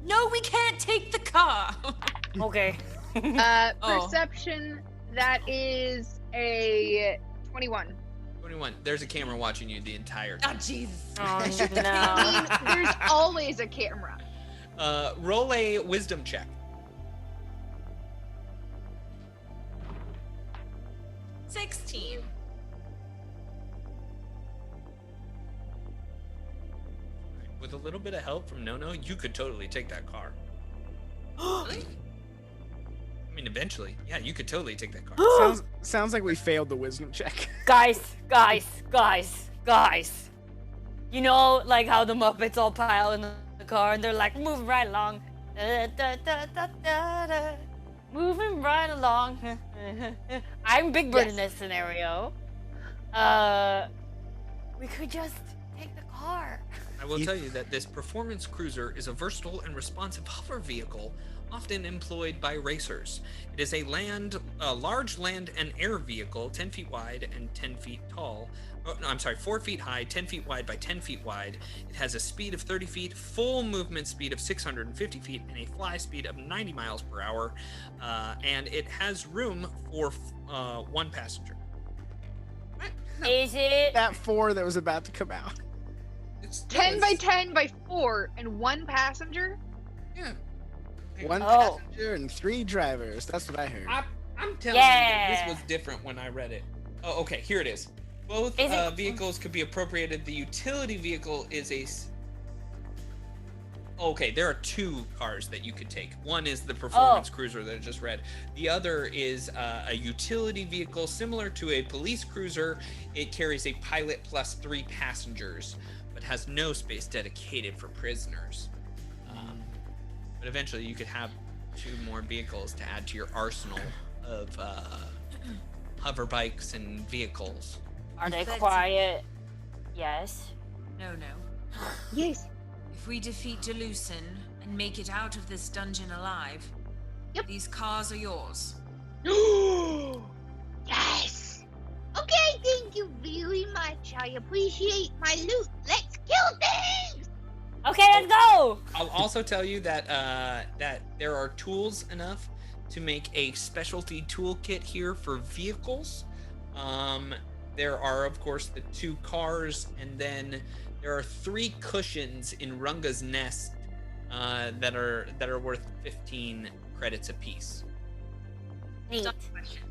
No, we can't take the car. Okay. Oh. Perception, that is a 21. 21. There's a camera watching you the entire Oh, time. Jesus. Oh I no. mean, there's always a camera. Roll a wisdom check. 16. With a little bit of help from Nono, you could totally take that car. Really? I mean, eventually. Yeah, you could totally take that car. sounds like we failed the wisdom check. Guys. You know, like how the Muppets all pile in the car and they're like, moving right along. Moving right along. I'm Big Bird in this scenario. We could just take the car. I will tell you that this performance cruiser is a versatile and responsive hover vehicle often employed by racers. It is a large land and air vehicle, 10 feet wide and 10 feet tall. Oh, no, I'm sorry, 4 feet high, 10 feet wide by 10 feet wide. It has a speed of 30 feet, full movement speed of 650 feet, and a fly speed of 90 miles per hour. And it has room for one passenger. Is it? That 4 that was about to come out. It's 10 by 10 by 4 and 1 passenger? Yeah. One Oh. passenger and 3 drivers. That's what I heard. I'm telling you that Yeah. this was different when I read it. Oh, okay, here it is. Both Is it- vehicles could be appropriated. The utility vehicle is okay, there are 2 cars that you could take. One is the performance cruiser that I just read. The other is a utility vehicle similar to a police cruiser. It carries a pilot plus 3 passengers, but has no space dedicated for prisoners. But eventually you could have 2 more vehicles to add to your arsenal of hover bikes and vehicles. Are they That's- quiet? Yes. No. Yes. If we defeat Delusion and make it out of this dungeon alive, these cars are yours. Yes. Okay, thank you very much. I appreciate my loot. Let's kill things. Okay, let's go. I'll also tell you that that there are tools enough to make a specialty toolkit here for vehicles. There are, of course, the 2 cars, and then there are 3 cushions in Runga's nest that are worth 15 credits apiece. Neat. Dumb question.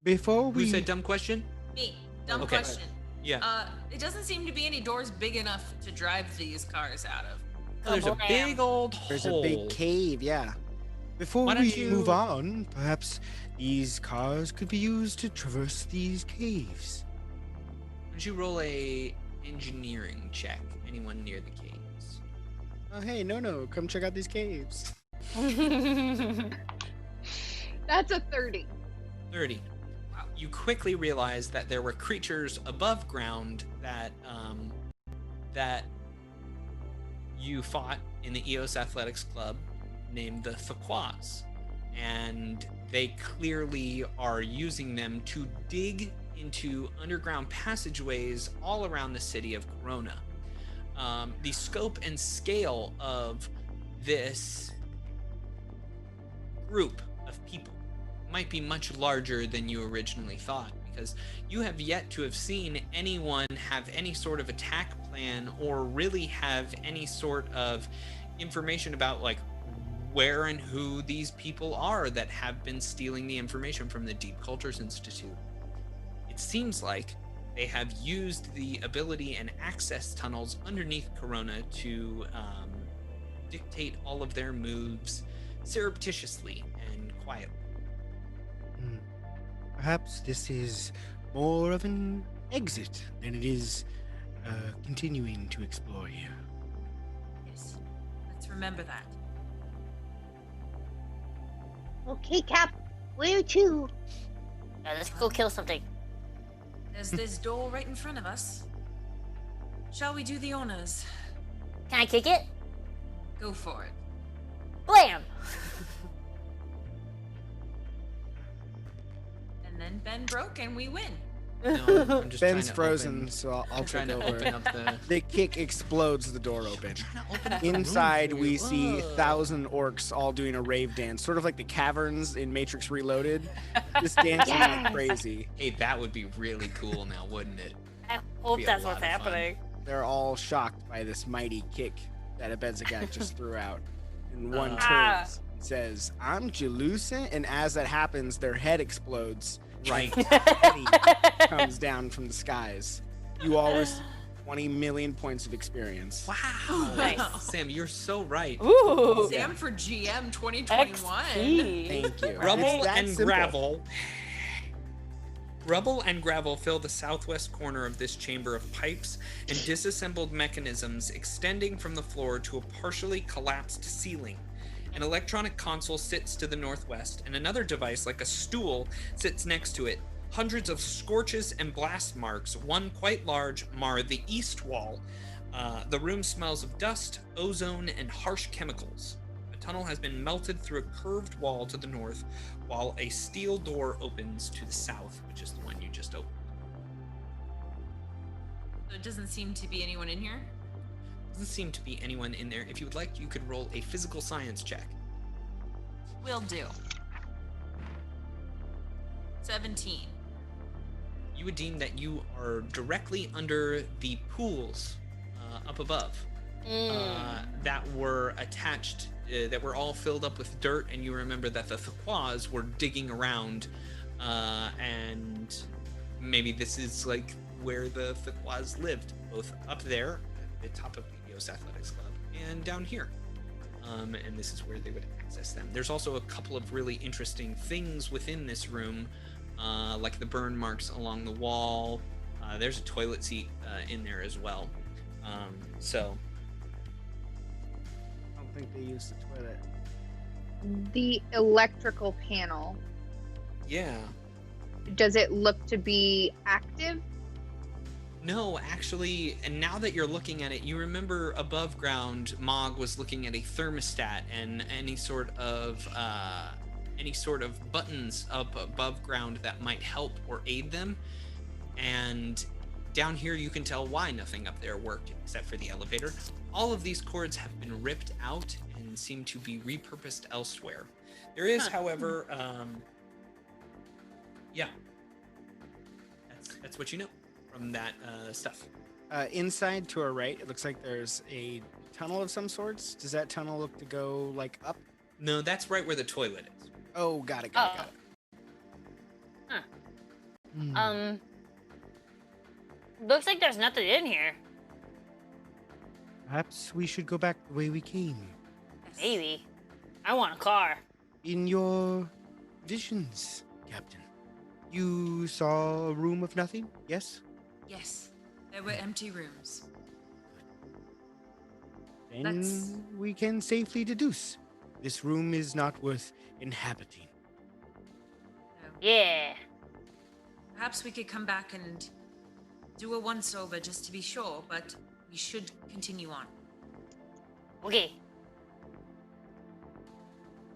Before Who said dumb question? Me. Dumb Okay. question. Yeah. It doesn't seem to be any doors big enough to drive these cars out of. Oh, there's a Kablam. big old hole. There's a big cave, yeah. Before Why don't we you- move on, perhaps these cars could be used to traverse these caves. Would you roll a engineering check? Anyone near the caves? Oh, hey, no, come check out these caves. That's a 30. 30. You quickly realize that there were creatures above ground that you fought in the EOS Athletics Club named the Fakwas. and they clearly are using them to dig into underground passageways all around the city of Corona. The scope and scale of this group of people might be much larger than you originally thought, because you have yet to have seen anyone have any sort of attack plan or really have any sort of information about like where and who these people are that have been stealing the information from the Deep Cultures Institute. It seems like they have used the ability and access tunnels underneath Corona to dictate all of their moves surreptitiously and quietly. Perhaps this is more of an exit than it is continuing to explore here. Yes. Let's remember that. Okay, Cap. Where to? Let's go kill something. There's this door right in front of us. Shall we do the honors? Can I kick it? Go for it. Blam! And then Ben broke and we win. No, I'm just Ben's trying to frozen, open- so I'll I'm trying take to over. open up the. The kick explodes the door open. Trying to open up the room Inside, for you. we see Ugh. 1,000 orcs all doing a rave dance, sort of like the caverns in Matrix Reloaded, just dancing like crazy. Hey, that would be really cool now, wouldn't it? I hope Be a that's lot what's of fun. happening. They're all shocked by this mighty kick that Abedzagak just threw out. And one Ah. turns and says, "I'm Jalucent," and as that happens, their head explodes. Right. Confetti comes down from the skies. You all receive 20 million points of experience. Wow. Nice. Sam, you're so right. Ooh! Sam for GM 2021. XP. Thank you. Rubble It's that and simple. gravel. Rubble and gravel fill the southwest corner of this chamber of pipes and disassembled mechanisms extending from the floor to a partially collapsed ceiling. An electronic console sits to the northwest, and another device, like a stool, sits next to it. Hundreds of scorches and blast marks, one quite large, mar the east wall. The room smells of dust, ozone, and harsh chemicals. A tunnel has been melted through a curved wall to the north, while a steel door opens to the south, which is the one you just opened. So it doesn't seem to be anyone in here. Doesn't seem to be anyone in there. If you would like, you could roll a physical science check. Will do. 17. You would deem that you are directly under the pools up above that were attached, that were all filled up with dirt, and you remember that the Thquas were digging around, and maybe this is like where the Thquas lived, both up there at the top of BBO's Athletics Club and down here. And this is where they would access them. There's also a couple of really interesting things within this room, like the burn marks along the wall. There's a toilet seat in there as well. So I don't think they use the toilet. The electrical panel, yeah. does it look to be active? No, actually, and now that you're looking at it, you remember above ground, Mog was looking at a thermostat and any sort of buttons up above ground that might help or aid them. And down here, you can tell why nothing up there worked except for the elevator. All of these cords have been ripped out and seem to be repurposed elsewhere. There is, however, yeah, that's what you know from that stuff. Inside to our right, it looks like there's a tunnel of some sorts. Does that tunnel look to go like up? No, that's right where the toilet is. Oh, got it. Looks like there's nothing in here. Perhaps we should go back the way we came. Maybe. I want a car. In your visions, Captain, you saw a room of nothing, yes? Yes, there were empty rooms. Then That's- we can safely deduce this room is not worth inhabiting. No. Yeah. Perhaps we could come back and do a once-over just to be sure, but we should continue on. Okay.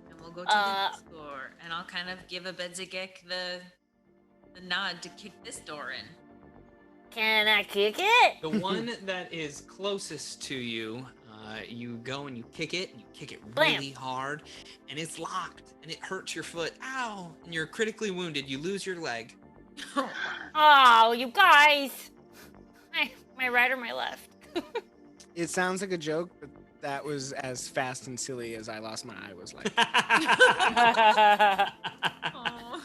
And we'll go to the store, and I'll kind of give a Bedzigek the nod to kick this door in. Can I kick it? The one that is closest to you, you go and you kick it really hard, and it's locked, and it hurts your foot. Ow! And you're critically wounded. You lose your leg. Oh, you guys! My right or my left? It sounds like a joke, but that was as fast and silly as I lost my eye was like. Aw.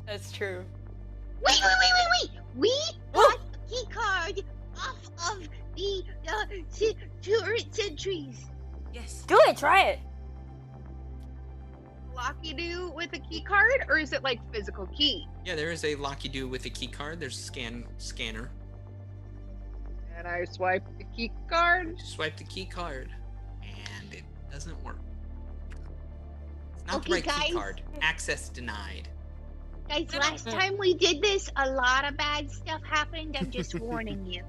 That's true. Wait! We got a key card off of the turret sentries. Yes. Do it. Try it. Locky do with a key card, or is it like physical key? Yeah, there is a lock you do with a key card. There's a scanner. And I swipe the key card. You swipe the key card, and it doesn't work. It's not Okay, the right key guys. card. Access denied. Guys, last time we did this, a lot of bad stuff happened. I'm just warning you.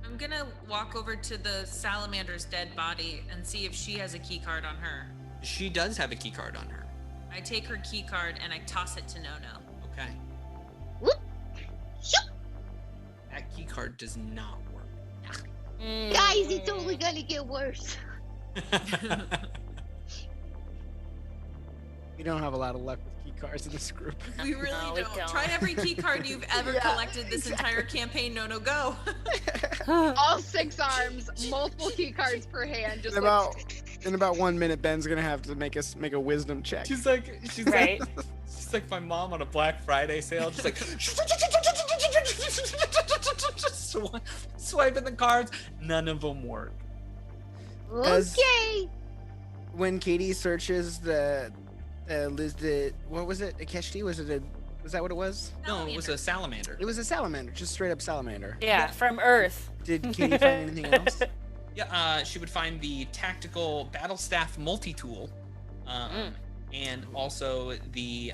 I'm gonna walk over to the salamander's dead body and see if she has a key card on her. She does have a key card on her. I take her key card and I toss it to Nono. Okay. Whoop! Shoop! That key card does not work. Guys, it's only gonna get worse. We don't have a lot of luck with key cards in this group. We really No, we don't. don't. Try every key card you've ever Yeah, collected this entire campaign, Nono, go. All 6 arms, multiple key cards per hand. Just In about 1 minute, Ben's gonna have to make us make a wisdom check. She's like Right. she's like my mom on a Black Friday sale. Just like swiping the cards. None of them work. Does- Okay. When Katie searches the what was it? A Keshti? Was that what it was? No, it was a salamander. It was a salamander, just straight up salamander. Yeah, from Earth. Did Katie find anything else? Yeah, she would find the tactical battle staff multi-tool, and also the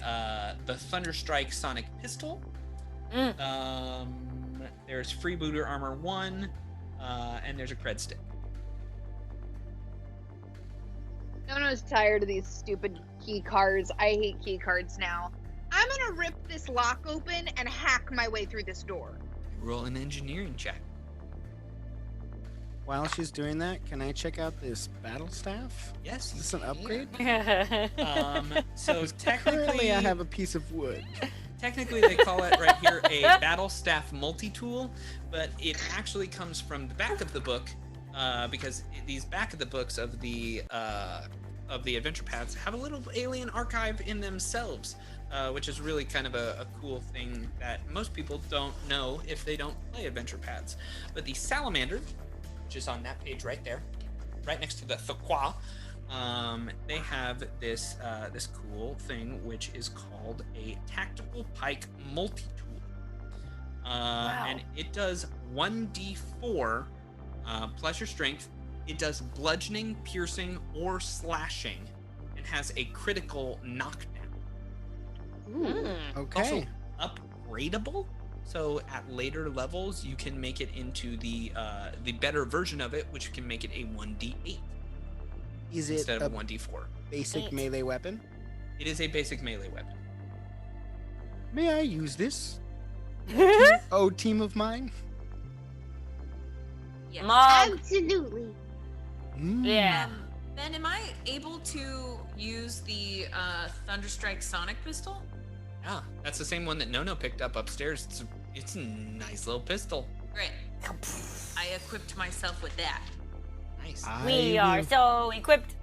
Thunderstrike sonic pistol. There's freebooter armor 1, and there's a cred stick. Nono's tired of these stupid key cards. I hate key cards now. I'm gonna rip this lock open and hack my way through this door. Roll an engineering check. While she's doing that, can I check out this battle staff? Yes. Is this an upgrade? So technically, Currently, I have a piece of wood. Technically, they call it right here a battle staff multi-tool, but it actually comes from the back of the book, because these back of the books of the adventure paths have a little alien archive in themselves, which is really kind of a cool thing that most people don't know if they don't play adventure paths. But the salamander, which is on that page right there, right next to the Thaqua, they have this cool thing which is called a tactical pike multi-tool, and it does 1d4 plus your strength. It does bludgeoning, piercing, or slashing, and has a critical knockdown. Okay. Also upgradable, so at later levels you can make it into the better version of it, which can make it a 1d8 Is it instead a of a 1d4. basic melee weapon? It is a basic melee weapon. May I use this? Oh, team of mine? Yes. Mog. Absolutely. Yeah. Ben, am I able to use the Thunderstrike sonic pistol? Yeah, that's the same one that Nono picked up upstairs. It's a nice little pistol. Great. I equipped myself with that. Nice. We are so equipped.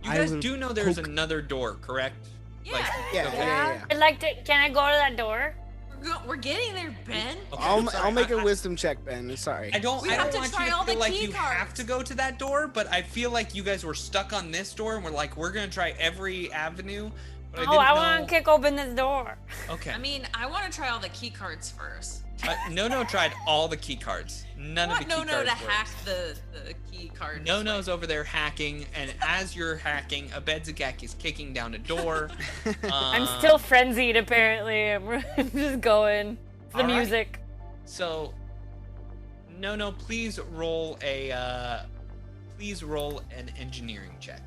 You I guys will do know there's poke- another door, correct? Yeah. Yeah. I'd like to. Can I go to that door? We're getting there, Ben. Okay, I'll sorry, make a I- wisdom check, Ben. Sorry. I don't We have to want try you to all feel the like key you have cards. to go to that door, but I feel like you guys were stuck on this door, and we're gonna try every avenue. But Oh, I didn't want know- to kick open this door. Okay. I mean, I want to try all the key cards first. Nono tried all the key cards. None I of want the key Nono cards to worked. hack the key card. Nono's over there hacking, and as you're hacking, a Bedzigek is kicking down a door. I'm still frenzied. Apparently, I'm just going. It's the All right. music. So, Nono, please roll an engineering check.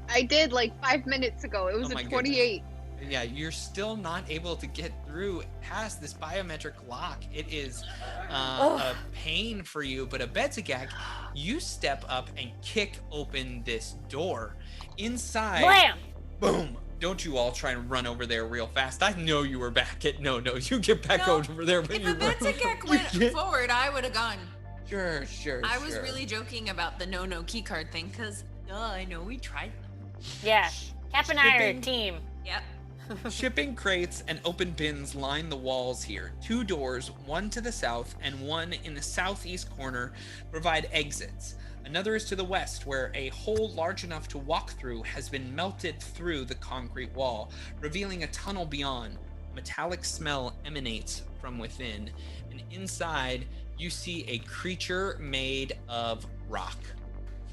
I did like 5 minutes ago. It was Oh my a 28. Yeah, you're still not able to get through past this biometric lock. It is a pain for you, but Abedzagak, you step up and kick open this door. Inside, Blam! boom! Don't you all try and run over there real fast. I know you were back at no, you get back No, over there. But If you Abedzagak went forward, I would have gone. Sure. I was really joking about the no keycard thing, because, I know we tried them. Yeah. Cap and I are a Shipping. team. Yep. Shipping crates and open bins line the walls here. 2 doors, one to the south and one in the southeast corner, provide exits. Another is to the west, where a hole large enough to walk through has been melted through the concrete wall, revealing a tunnel beyond. A metallic smell emanates from within, and inside you see a creature made of rock.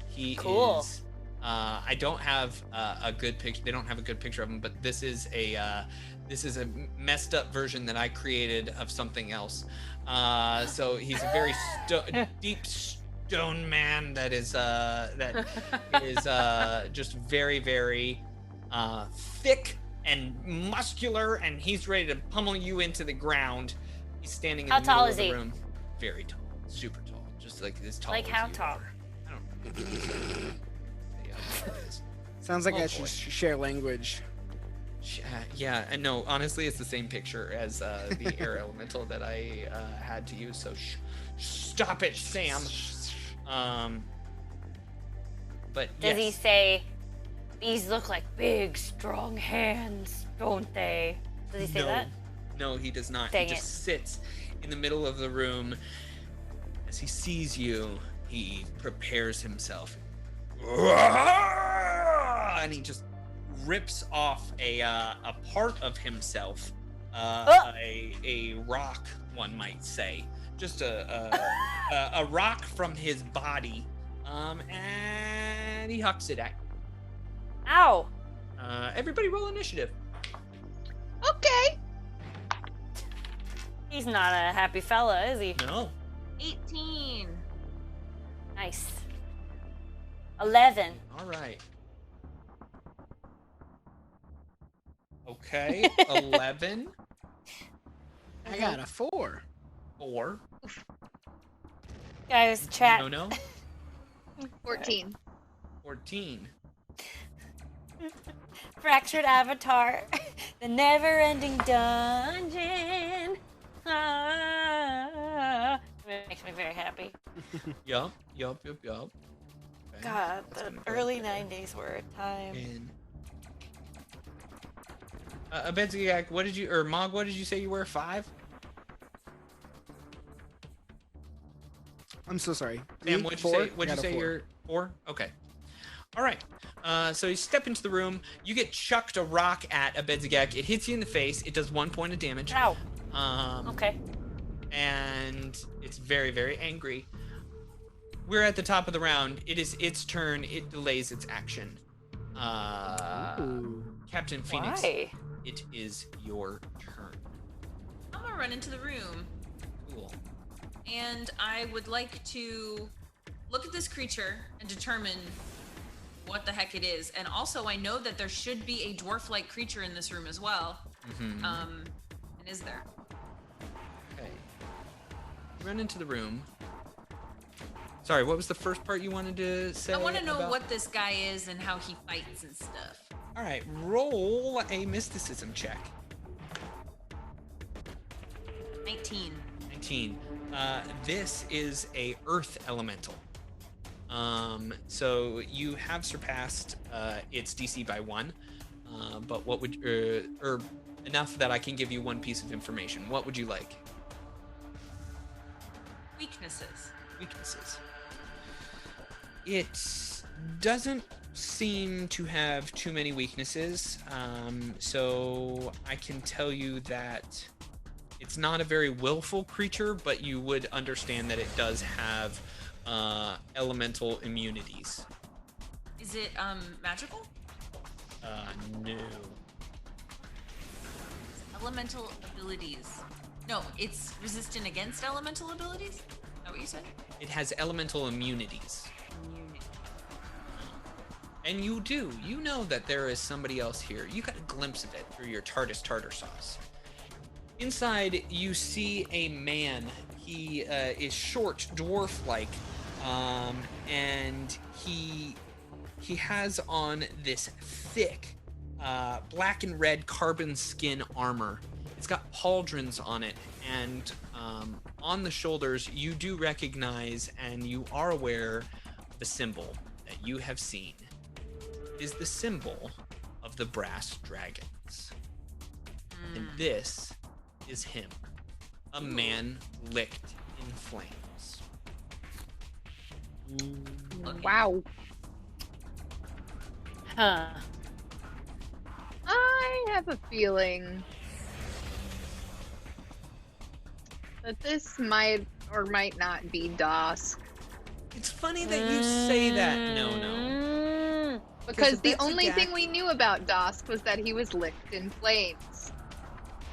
He Cool. is... I don't have a good picture. They don't have a good picture of him, but this is a messed up version that I created of something else. So he's a very deep stone man that is just very, very thick and muscular, and he's ready to pummel you into the ground. He's standing in How the middle tall of is the he? room. Very tall, super tall, just like as tall. Like as how you tall? are. I don't. Sounds like Oh, I should boy. share language. Yeah, and no, honestly, it's the same picture as the air elemental that I had to use. So stop it, Sam. But Does he yes. say, these look like big, strong hands, don't they? Does he say No. that? No, he does not. Dang He just sits in the middle of the room. As he sees you, he prepares himself. And he just rips off a part of himself, a rock, one might say, just a rock from his body, and he hucks it at you. Ow! Everybody roll initiative. Okay. He's not a happy fella, is he? No. 18. Nice. 11. All right. Okay, 11. I got a 4. 4. Guys, chat. No. 14. 14. Fractured Avatar. The never-ending dungeon. It makes me very happy. Yup. Okay, God, that's the gonna go early there. 90s were a time. And Abedzagak, Mog, what did you say you were? 5? I'm so sorry. Sam, what'd you Four? say? What'd I you got a say? 4. You're 4? Okay. All right. So you step into the room. You get chucked a rock at Abedzagak. It hits you in the face. It does 1 point of damage. Ow. Okay. And it's very, very angry. We're at the top of the round. It is its turn. It delays its action. Captain Phoenix, Why? it is your turn. I'm gonna run into the room, Cool. and I would like to look at this creature and determine what the heck it is. And also, I know that there should be a dwarf-like creature in this room as well. Mhm. And is there? Okay. Run into the room. Sorry, what was the first part you wanted to say? I want to know about- what this guy is and how he fights and stuff. All right, roll a mysticism check. 19. 19. This is a earth elemental. So you have surpassed its DC by 1. But what would or enough that I can give you one piece of information. What would you like? Weaknesses. Weaknesses. It doesn't seem to have too many weaknesses. So I can tell you that it's not a very willful creature, but you would understand that it does have elemental immunities. Is it magical? No. Elemental abilities. No, it's resistant against elemental abilities? Is that what you said? It has elemental immunities. And you do. You know that there is somebody else here. You got a glimpse of it through your TARDIS tartar sauce. Inside, you see a man. He is short, dwarf-like, and he has on this thick black and red carbon skin armor. It's got pauldrons on it, and on the shoulders, you do recognize and you are aware of the symbol that you have seen is the symbol of the brass dragons. And this is him, a man licked in flames. Wow. Huh. I have a feeling that this might or might not be Dosk. It's funny that you say that. No. Because the only thing we knew about Dosk was that he was licked in flames.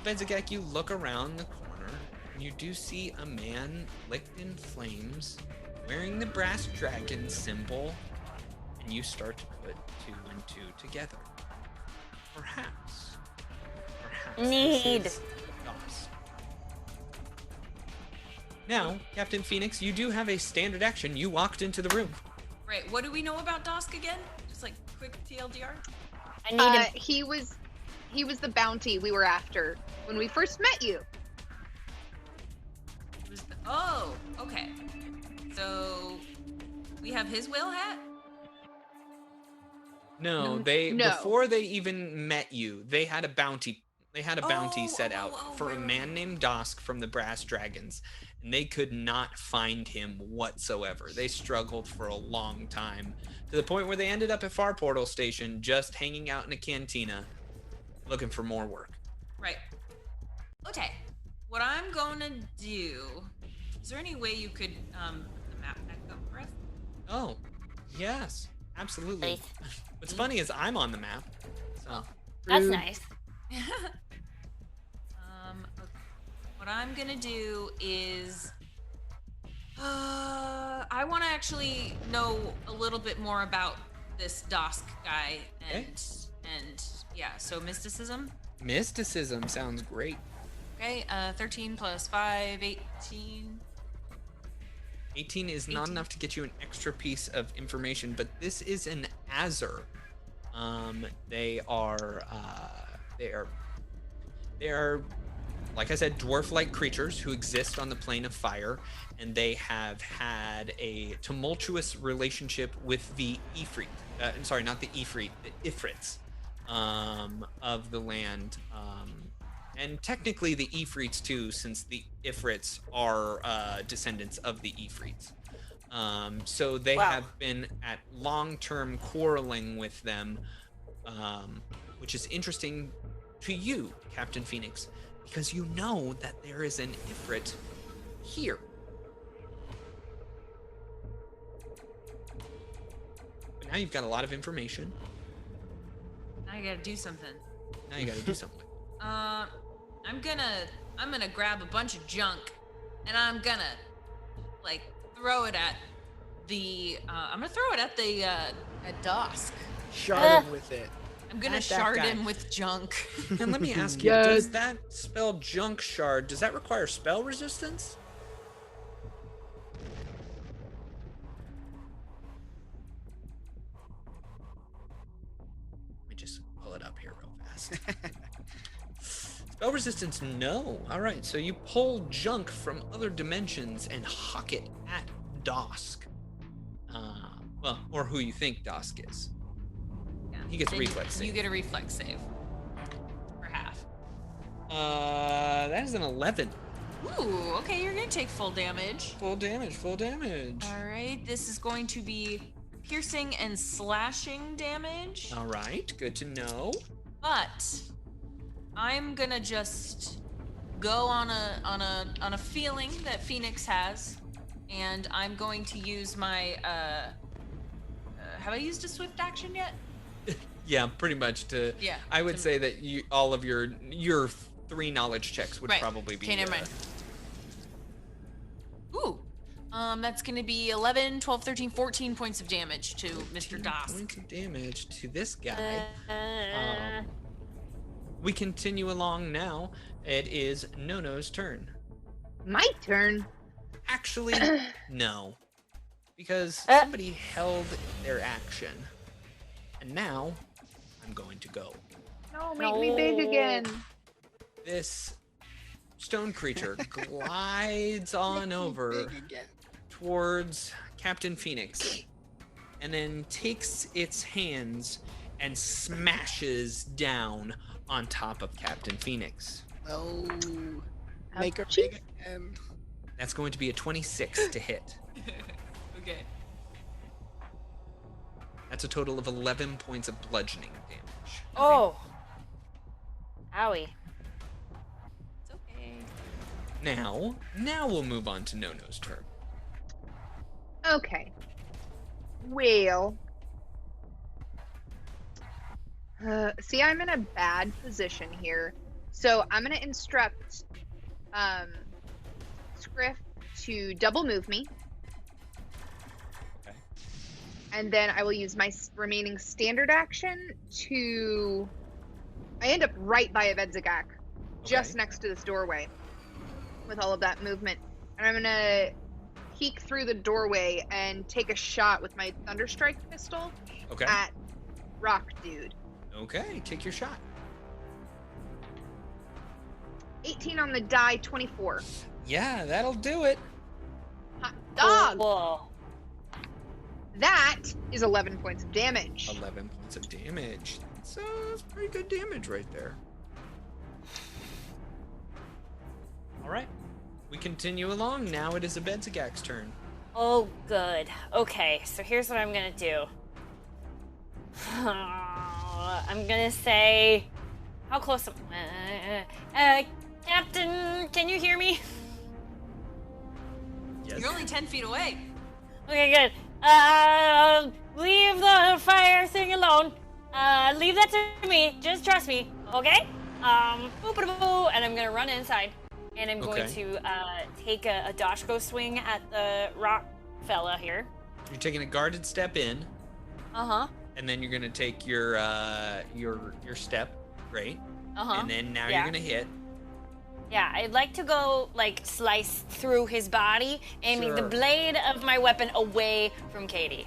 Benzagak, you look around the corner, and you do see a man licked in flames, wearing the brass dragon symbol, and you start to put two and two together. Perhaps Need. this is Dosk. Now, Captain Phoenix, you do have a standard action. You walked into the room. Right. What do we know about Dosk again? Just like quick TLDR. I need him. He was the bounty we were after when we first met you. Oh, okay. So we have his whale hat? No, before they even met you, they had a bounty. They had a bounty set out for a man named Dosk from the Brass Dragons, and they could not find him whatsoever. They struggled for a long time, to the point where they ended up at Far Portal Station, just hanging out in a cantina, looking for more work. Right. Okay. What I'm gonna do. Is there any way you could put the map back up for us? Oh, yes, absolutely. Nice. What's funny is I'm on the map. So. That's nice. Okay. What I'm gonna do is I want to actually know a little bit more about this Dosk guy and yeah, so mysticism. Mysticism sounds great. Okay, 13 plus 5, 18. 18 is not enough to get you an extra piece of information, but this is an Azur. They are, like I said, dwarf-like creatures who exist on the plane of fire, and they have had a tumultuous relationship with the Ifrit. Sorry, not the Ifrit, the Ifrits of the land. And technically the Ifrits too, since the Ifrits are descendants of the Ifrits. So they have been at long-term quarreling with them, which is interesting to you, Captain Phoenix, because you know that there is an Ifrit here. But now you've got a lot of information. Now you gotta do something. Now you gotta do something. I'm gonna grab a bunch of junk, and I'm gonna like throw it at the. I'm gonna throw it at the at Dosk. Shard him with it. I'm gonna At that shard guy. him with junk. And let me ask you, does that spell junk shard, does that require spell resistance? Let me just pull it up here real fast. Spell resistance, no. All right, so you pull junk from other dimensions and huck it at Dosk. Well, or who you think Dosk is. Yeah. He gets Then reflex save. You get a reflex save. For half. That is an 11. Ooh, okay, you're gonna take full damage. Full damage, full damage. Alright, this is going to be piercing and slashing damage. All right, good to know. But I'm gonna just go on a feeling that Phoenix has, and I'm going to use my have I used a swift action yet? Yeah, pretty much to. Yeah, I would to- say that all of your 3 knowledge checks would Right. probably be. Okay, never mind. Ooh. That's going to be 11, 12, 13, 14 points of damage to Mr. Das. Points of damage to this guy. We continue along now. It is Nono's turn. My turn. Actually, no. Because somebody held their action. And now, I'm going to go. No, make me big again. This stone creature glides on over towards Captain Phoenix. And then takes its hands and smashes down on top of Captain Phoenix. Oh, make her big again. That's going to be a 26 to hit. Okay. That's a total of 11 points of bludgeoning damage. Oh. Owie. It's okay. Now we'll move on to Nono's turn. Okay. Well. See, I'm in a bad position here. So I'm going to instruct Scriff to double move me. Okay. And then I will use my remaining standard action to... I end up right by a Vedzigak, just next to this doorway, with all of that movement. And I'm going to peek through the doorway and take a shot with my Thunderstrike pistol at Rock Dude. Okay, take your shot. 18 on the die, 24. Yeah, that'll do it. Hot dog! Whoa. That is 11 points of damage. 11 points of damage. That's pretty good damage right there. All right. We continue along. Now it is Abedzagak's turn. Oh, good. Okay, so here's what I'm gonna do. I'm gonna say... How close am Captain, can you hear me? Yes. You're only 10 feet away. Okay, good. Leave the fire thing alone. Leave that to me. Just trust me, okay? Boop-a-boo, and I'm gonna run inside. And I'm going to take a Dashko swing at the rock fella here. You're taking a guarded step in. Uh-huh. And then you're gonna take your step. Great. Uh-huh. And then now you're gonna hit. Yeah, I'd like to go, like, slice through his body, aiming the blade of my weapon away from Katie.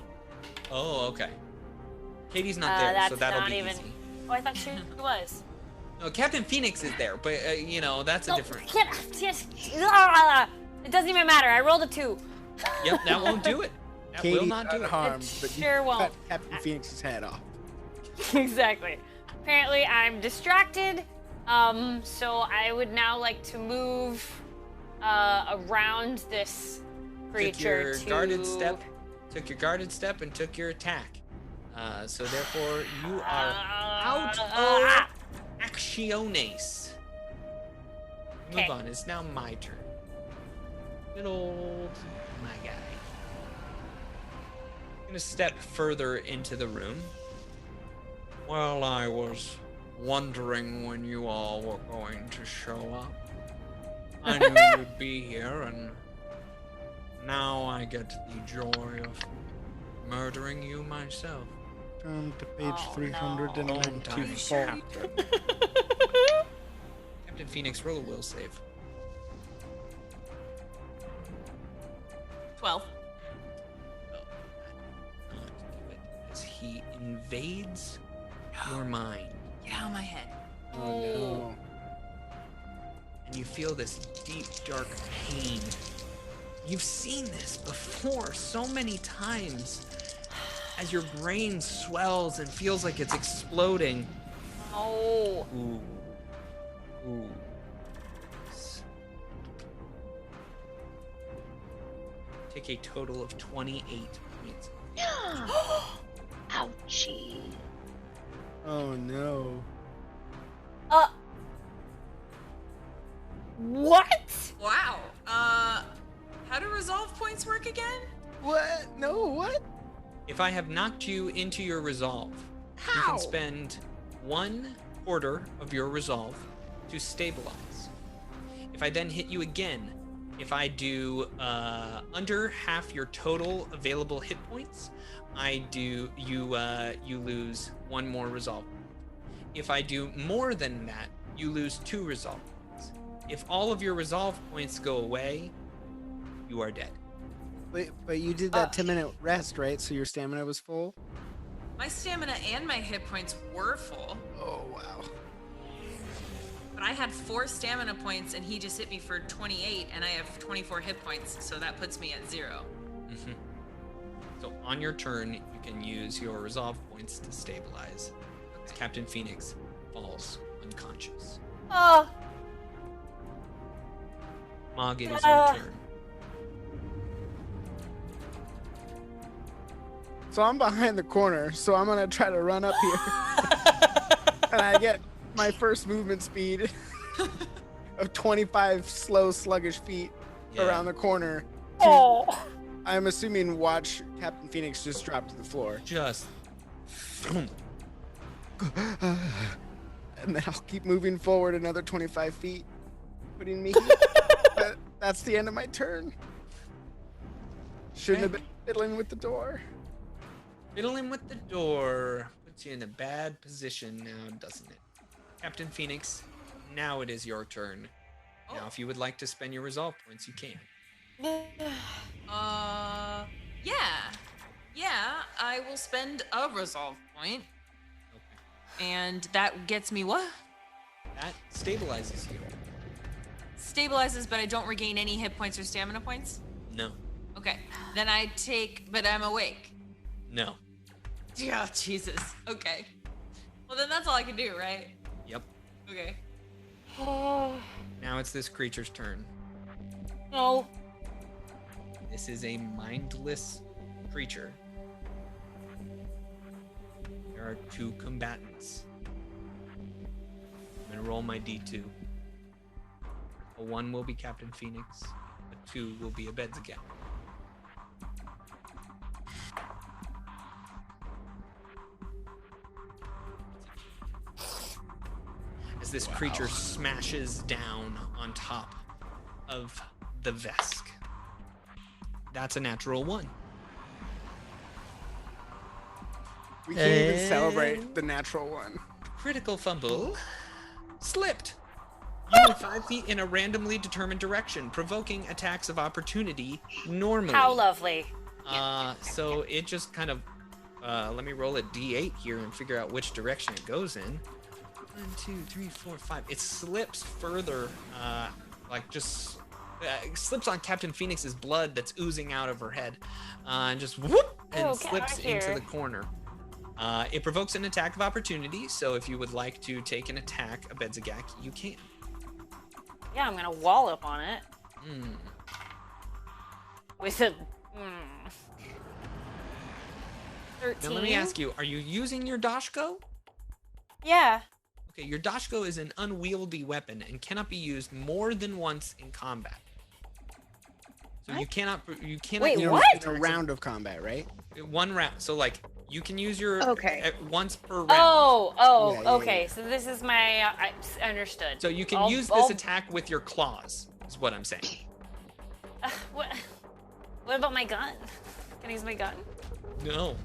Oh, okay. Katie's not there, so that'll be easy. Oh, I thought she was. No, Captain Phoenix is there, but, that's a different... It doesn't even matter. I rolled a 2. Yep, that won't do it. That Katie will not do it. harmed, It but you sure won't. cut Captain Phoenix's head off. Exactly. Apparently, I'm distracted. So I would now like to move around this creature took your guarded step and took your attack. So therefore you are out of actiones. Move on. It's now my turn. Good old my guy. I'm gonna step further into the room. Well, I was wondering when you all were going to show up. I knew you'd be here, and now I get the joy of murdering you myself. Turn to page 394. Captain Phoenix, roll a will save. 12. As he invades your mind. Get out of my head. Oh no. And you feel this deep, dark pain. You've seen this before so many times. As your brain swells and feels like it's exploding. Oh. Ooh. Take a total of 28 points. Ouchie. Oh no. What? Wow. How do resolve points work again? What? No, what? If I have knocked you into your resolve, you can spend 1/4 of your resolve to stabilize. If I then hit you again, If I do under half your total available hit points, you lose 1 more resolve point. If I do more than that, you lose 2 resolve points. If all of your resolve points go away, you are dead. But you did that 10-minute rest, right? So your stamina was full? My stamina and my hit points were full. Oh, wow. But I had 4 stamina points and he just hit me for 28 and I have 24 hit points, so that puts me at 0. Mm-hmm. So on your turn, you can use your resolve points to stabilize. Okay. Captain Phoenix falls unconscious. Oh. Mog, it is your turn. So I'm behind the corner, so I'm gonna try to run up here. And I get my first movement speed of 25 slow, sluggish feet around the corner. Oh. I'm assuming watch Captain Phoenix just drop to the floor. Just. And then I'll keep moving forward another 25 feet, putting me. That's the end of my turn. Shouldn't have been fiddling with the door. Fiddling with the door puts you in a bad position now, doesn't it? Captain Phoenix, now it is your turn. Now, if you would like to spend your resolve points, you can. Yeah, I will spend a resolve point. Okay. And that gets me what? That stabilizes you. Stabilizes, but I don't regain any hit points or stamina points? No. Okay. Then I take, but I'm awake. No. Yeah, Jesus. Okay. Well, then that's all I can do, right? Yep. Okay. Now it's this creature's turn. No. This is a mindless creature. There are 2 combatants. I'm gonna roll my D2. A 1 will be Captain Phoenix. A 2 will be a Bedzagap. As this creature smashes down on top of the Vesk. That's a natural 1. We can't even celebrate the natural 1. Critical fumble. Slipped. You move 5 feet in a randomly determined direction, provoking attacks of opportunity normally. How lovely. So it just kind of, let me roll a D8 here and figure out which direction it goes in. 1, 2, 3, 4, 5. It slips further, slips on Captain Phoenix's blood that's oozing out of her head, and just whoop, and slips into the corner. It provokes an attack of opportunity, so if you would like to take an attack, a Bedzagak, you can. Yeah, I'm gonna wallop on it. With a 13. Now let me ask you, are you using your Dashko? Yeah. Okay, your Dashko is an unwieldy weapon and cannot be used more than once in combat. So you cannot Wait, use what? It's a round of combat, right? 1 round. So like you can use your once per round. Okay. So this is my I understood. So you can use this attack with your claws. Is what I'm saying. What about my gun? Can I use my gun? No.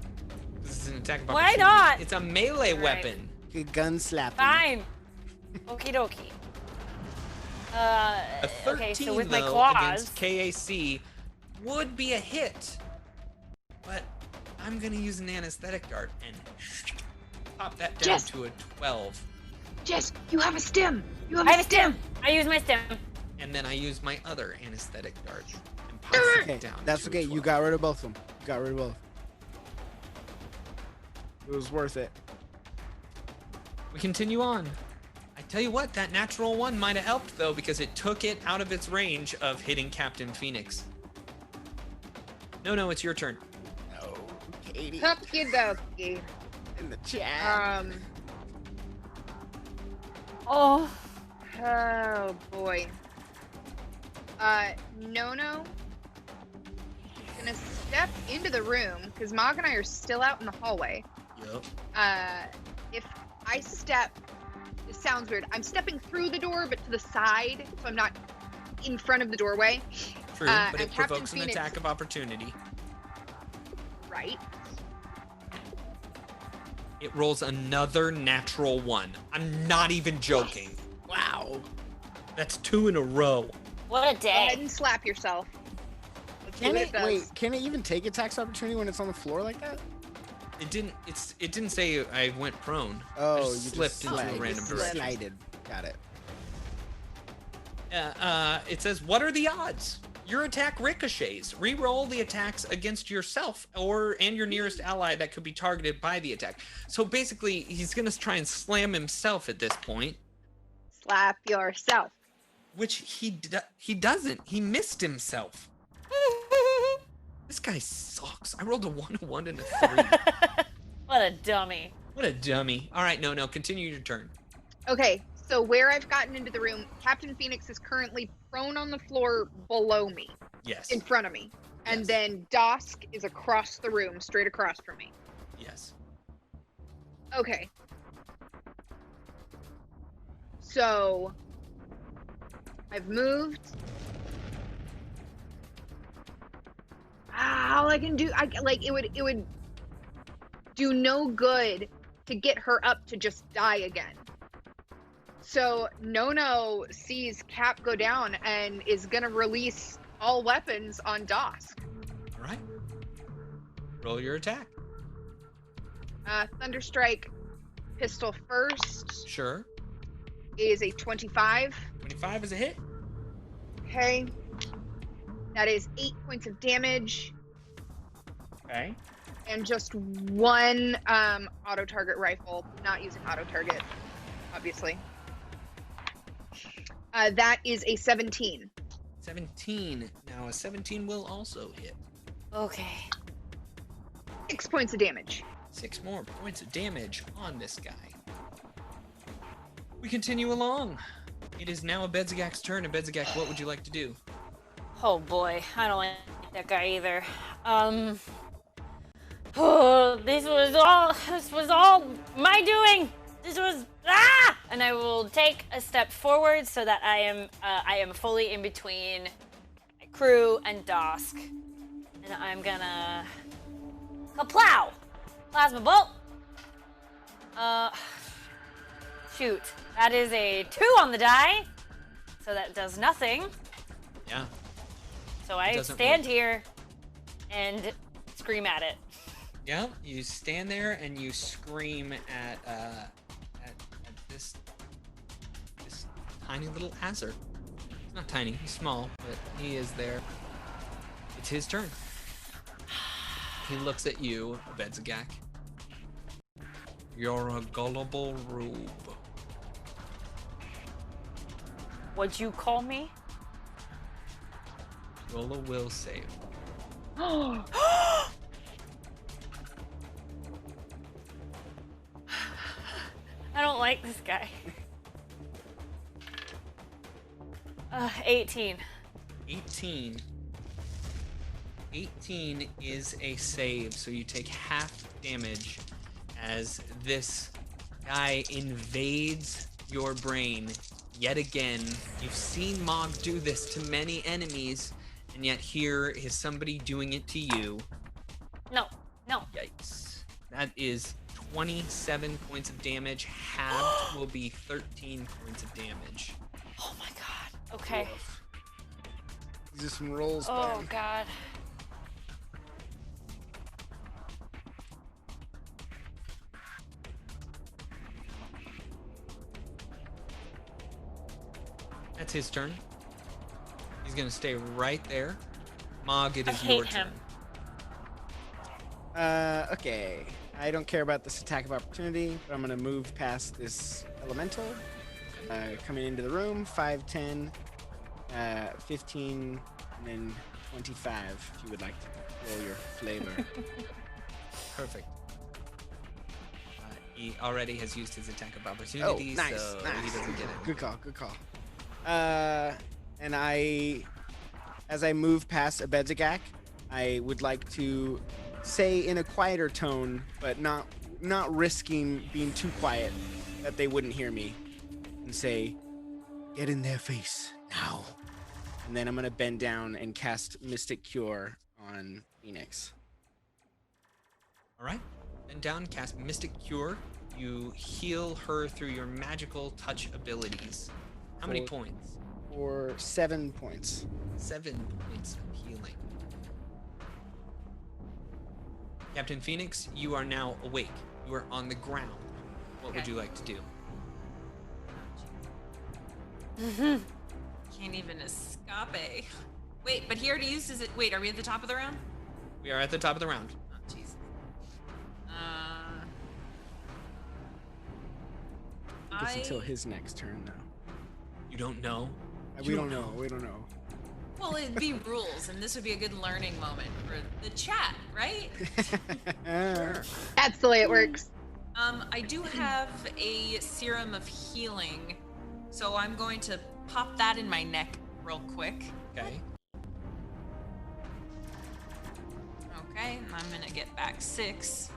This is an attack of Why opportunity. not? It's a melee weapon. Good gun slapping. Fine. Okie dokie. A 13, okay, so with though, my claws against KAC would be a hit. But I'm gonna use an anesthetic dart and pop that down to a 12. Jess, you have a stim. You have I a have a stim. I use my stim. And then I use my other anesthetic dart and pop it down. That's to okay. a 12. You got rid of both of them. You got rid of both. It was worth it. We continue on. I tell you what, that natural 1 might have helped though, because it took it out of its range of hitting Captain Phoenix. No, it's your turn. No, Katie. Okie dokie. In the chat. Oh boy. Nono gonna step into the room because Mog and I are still out in the hallway. Yep. If I step, it sounds weird. I'm stepping through the door, but to the side, so I'm not in front of the doorway. True, but and it Captain provokes an Phoenix- attack of opportunity. Right. It rolls another natural 1. I'm not even joking. Wow. That's 2 in a row. What a Go ahead day. and slap yourself. Let's see Can what it it does. wait? Can it even take attacks opportunity when it's on the floor like that? It didn't say I went prone. I Oh, just you slipped just into slid. a random You direction. Slided. Got it. It says, what are the odds? Your attack ricochets. Reroll the attacks against yourself and your nearest ally that could be targeted by the attack. So basically, he's gonna try and slam himself at this point, Slap yourself. which he doesn't. He missed himself. This guy sucks. I rolled a 1, a 1, and a 3. What a dummy. What a dummy. All right, no, continue your turn. Okay, so where I've gotten into the room, Captain Phoenix is currently prone on the floor below me, Yes. in front of me. And Yes. then Dosk is across the room, straight across from me. Yes. Okay. So I've moved. All I can do, it would do no good to get her up to just die again. So Nono sees Cap go down and is gonna release all weapons on Dosk. All right. Roll your attack. Thunderstrike pistol first Sure. is a 25. 25 is a hit. Okay. That is 8 points of damage Okay. and just one auto target rifle, not using auto target, obviously. That is a 17. 17. Now a 17 will also hit. Okay. 6 points of damage. 6 more points of damage on this guy. We continue along. It is now Bedzagak's turn. And Bedzagak, what would you like to do? Oh boy, I don't like that guy either. Oh, this was all my doing. This was and I will take a step forward so that I am fully in between my crew and Dosk, and I'm gonna kaplow, plasma bolt. Shoot, that is a 2 on the die, so that does nothing. Yeah. So I Doesn't stand work. here and scream at it. Yeah. You stand there and you scream at this tiny little hazard. He's not tiny. He's small, but he is there. It's his turn. He looks at you, Bedzagak. You're a gullible rube. What'd you call me? Roll a will save. I don't like this guy. 18. 18. 18 is a save, so you take half damage as this guy invades your brain yet again. You've seen Mog do this to many enemies, and yet here is somebody doing it to you. No. Yikes. That is 27 points of damage. Halved will be 13 points of damage. Oh my god. Okay. Woof. These are some rolls. Oh buddy. god. That's his turn. He's gonna stay right there. Mog, it I is hate your him. turn. Okay. I don't care about this attack of opportunity, but I'm gonna move past this elemental. Coming into the room, 5, 10, 15, and then 25, if you would like to roll your flavor. Perfect. He already has used his attack of opportunity, Oh, nice, so nice. he doesn't get it. Good call, good call. And as I move past Bedzagak, I would like to say in a quieter tone, but not risking being too quiet that they wouldn't hear me, and say, "Get in their face now." And then I'm going to bend down and cast Mystic Cure on Phoenix. All right. Bend down, cast Mystic Cure. You heal her through your magical touch abilities. How many points? For 7 points. 7 points of healing. Captain Phoenix, you are now awake. You are on the ground. What would you like to do? Can't even escape. Wait, but he already used his. Wait, are we at the top of the round? We are at the top of the round. Oh, Jesus. It's until his next turn, though. You don't know? We don't know. We don't know. Well, it'd be rules, and this would be a good learning moment for the chat, right? Sure. That's the way it works. I do have a serum of healing, so I'm going to pop that in my neck real quick. Okay. Okay, I'm gonna get back 6.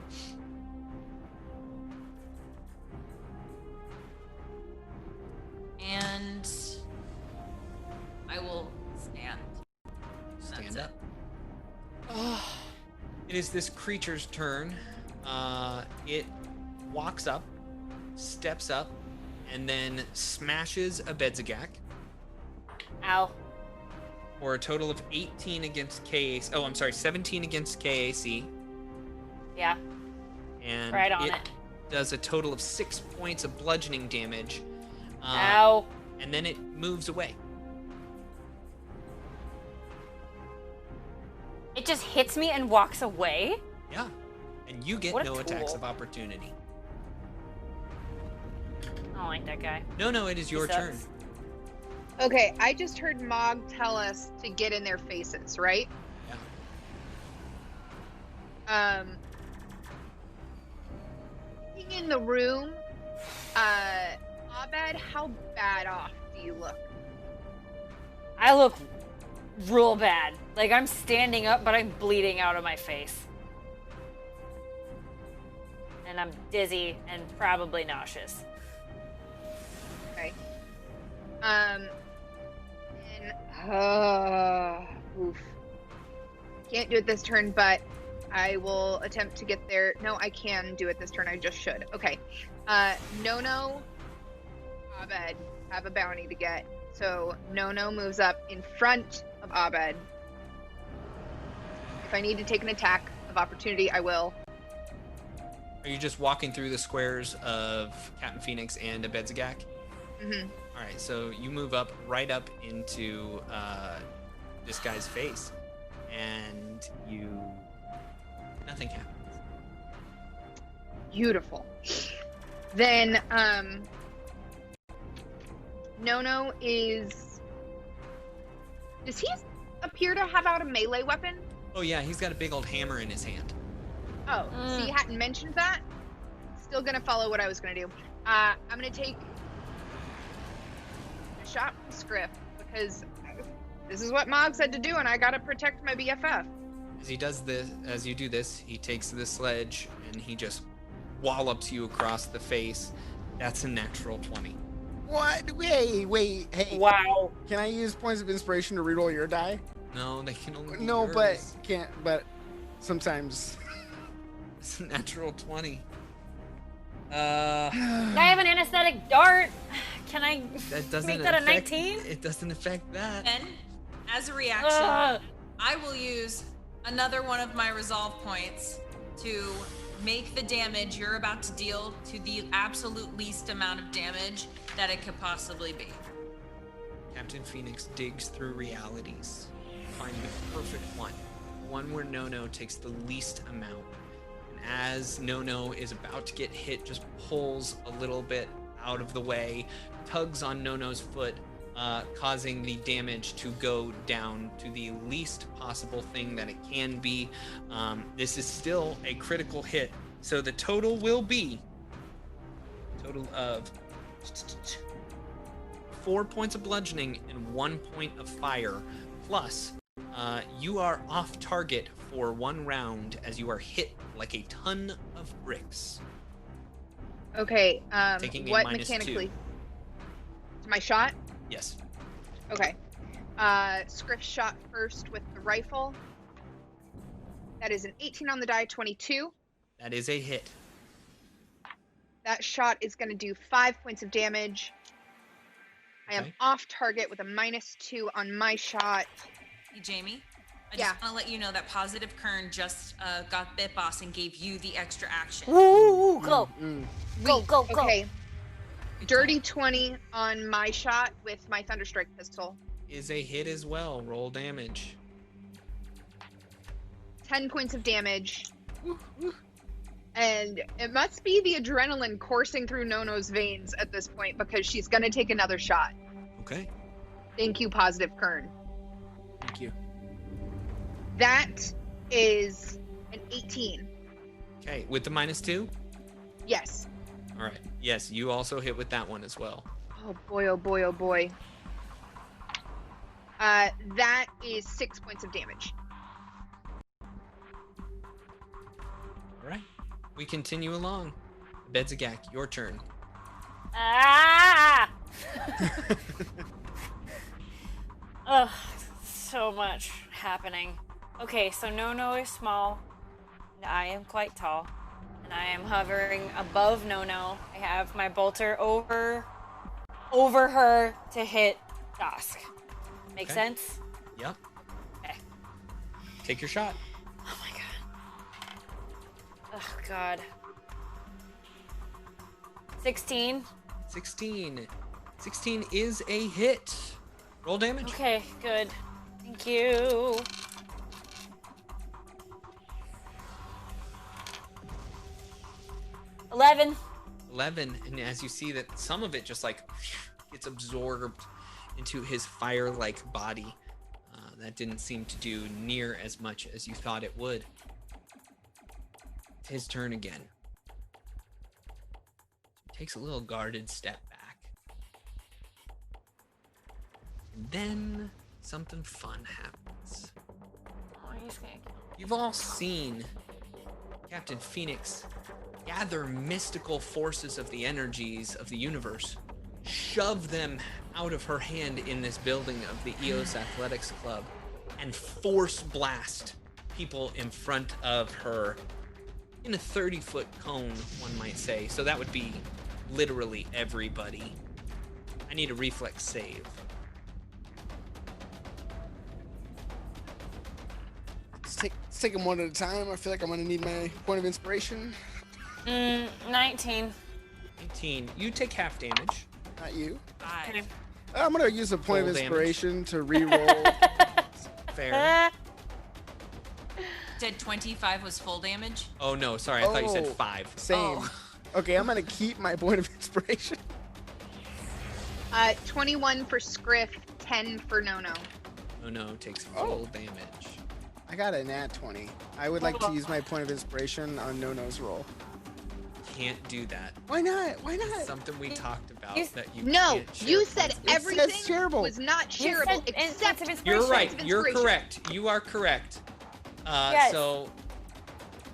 And I will stand. Stand That's up. It is this creature's turn. It walks up, steps up, and then smashes a Bedzagak. Ow. For a total of 18 against KAC. Oh, I'm sorry, 17 against KAC. Yeah. And Right on it it. does a total of 6 points of bludgeoning damage. Ow. And then it moves away. It just hits me and walks away? Yeah. And you get What a no attacks tool. of opportunity. I don't like that guy. No, it is your sucks. turn. Okay, I just heard Mog tell us to get in their faces, right? Yeah. Being in the room, Abed, how bad off do you look? I look real bad. Like, I'm standing up, but I'm bleeding out of my face. And I'm dizzy and probably nauseous. Okay. And oof. Can't do it this turn, but I will attempt to get there. No, I can do it this turn. I just should. Okay. Nono, Abed have a bounty to get. So Nono moves up in front of Abed. If I need to take an attack of opportunity, I will. Are you just walking through the squares of Captain Phoenix and a Bedzagak? Mm-hmm. All right, so you move up right up into this guy's face, and nothing happens. Beautiful. Then, Nono does he appear to have out a melee weapon? Oh yeah, he's got a big old hammer in his hand. Oh, so you hadn't mentioned that? Still gonna follow what I was gonna do. I'm gonna take a shot from Scriff, because this is what Mog said to do, and I gotta protect my BFF. As you do this, he takes the sledge and he just wallops you across the face. That's a natural 20. What? Wait, hey. Wow. Can I use points of inspiration to reroll your die? No, they can only be No, yours. but sometimes. It's a natural 20. I have an anesthetic dart. Can I That doesn't make that a affect, 19? It doesn't affect that. And as a reaction, I will use another one of my resolve points to make the damage you're about to deal to the absolute least amount of damage that it could possibly be. Captain Phoenix digs through realities, find the perfect one where Nono takes the least amount. And as Nono is about to get hit, just pulls a little bit out of the way, tugs on Nono's foot, causing the damage to go down to the least possible thing that it can be. This is still a critical hit, so the total will be total of 4 points of bludgeoning and 1 point of fire, plus you are off target for 1 round as you are hit like a ton of bricks. Okay, Taking a what -2. mechanically? My shot? Yes. Okay. Scriff shot first with the rifle. That is an 18 on the die, 22. That is a hit. That shot is going to do 5 points of damage. I am Okay. off target with a -2 on my shot. Hey, Jamie, I Yeah. just want to let you know that Positive Kern just got Bit Boss and gave you the extra action. Woo! Go. Go, go, go. Okay. Dirty 20 on my shot with my Thunderstrike pistol. Is a hit as well. Roll damage. 10 points of damage. And it must be the adrenaline coursing through Nono's veins at this point because she's going to take another shot. Okay. Thank you, Positive Kern. Thank you. That is an 18. Okay. With the -2? Yes. All right. Yes, you also hit with that one as well. Oh boy, oh boy, oh boy. That is 6 points of damage. All right. We continue along. Bedzagak, your turn. Ah! Ugh, so much happening. Okay, so Nono is small, and I am quite tall, and I am hovering above Nono. I have my bolter over her to hit Dusk. Make Okay. sense? Yep. Okay. Take your shot. Oh my god. Oh god. 16. 16. 16 is a hit. Roll damage. Okay, good. Thank you. $11. 11. And as you see that some of it just like gets absorbed into his fire-like body. That didn't seem to do near as much as you thought it would. It's his turn again. Takes a little guarded step back. And then something fun happens. Oh, he's gonna kill me. You've all seen Captain Phoenix gather mystical forces of the energies of the universe, shove them out of her hand in this building of the EOS Athletics Club, and force blast people in front of her in a 30-foot cone, one might say. So that would be literally everybody. I need a reflex save. Let's take them one at a time. I feel like I'm gonna need my point of inspiration. 19. 18. You take half damage. Not you. 5. I'm gonna use a point Roll of damage. inspiration to re-roll. Fair. Said 25 was full damage. Oh no, sorry. I thought you said Oh. 5. Same. Oh. Okay, I'm gonna keep my point of inspiration. 21 for Scriff, 10 for Nono. Oh no, takes full damage. I got a nat 20. I would like to use my point of inspiration on Nono's roll. Can't do that. Why not? Why not? Something we talked about You- that you No, can't share you said points of- It says everything shareable. was not You shareable said except intensive You're inspiration. right. of You're inspiration. correct. You are correct. Yes. So,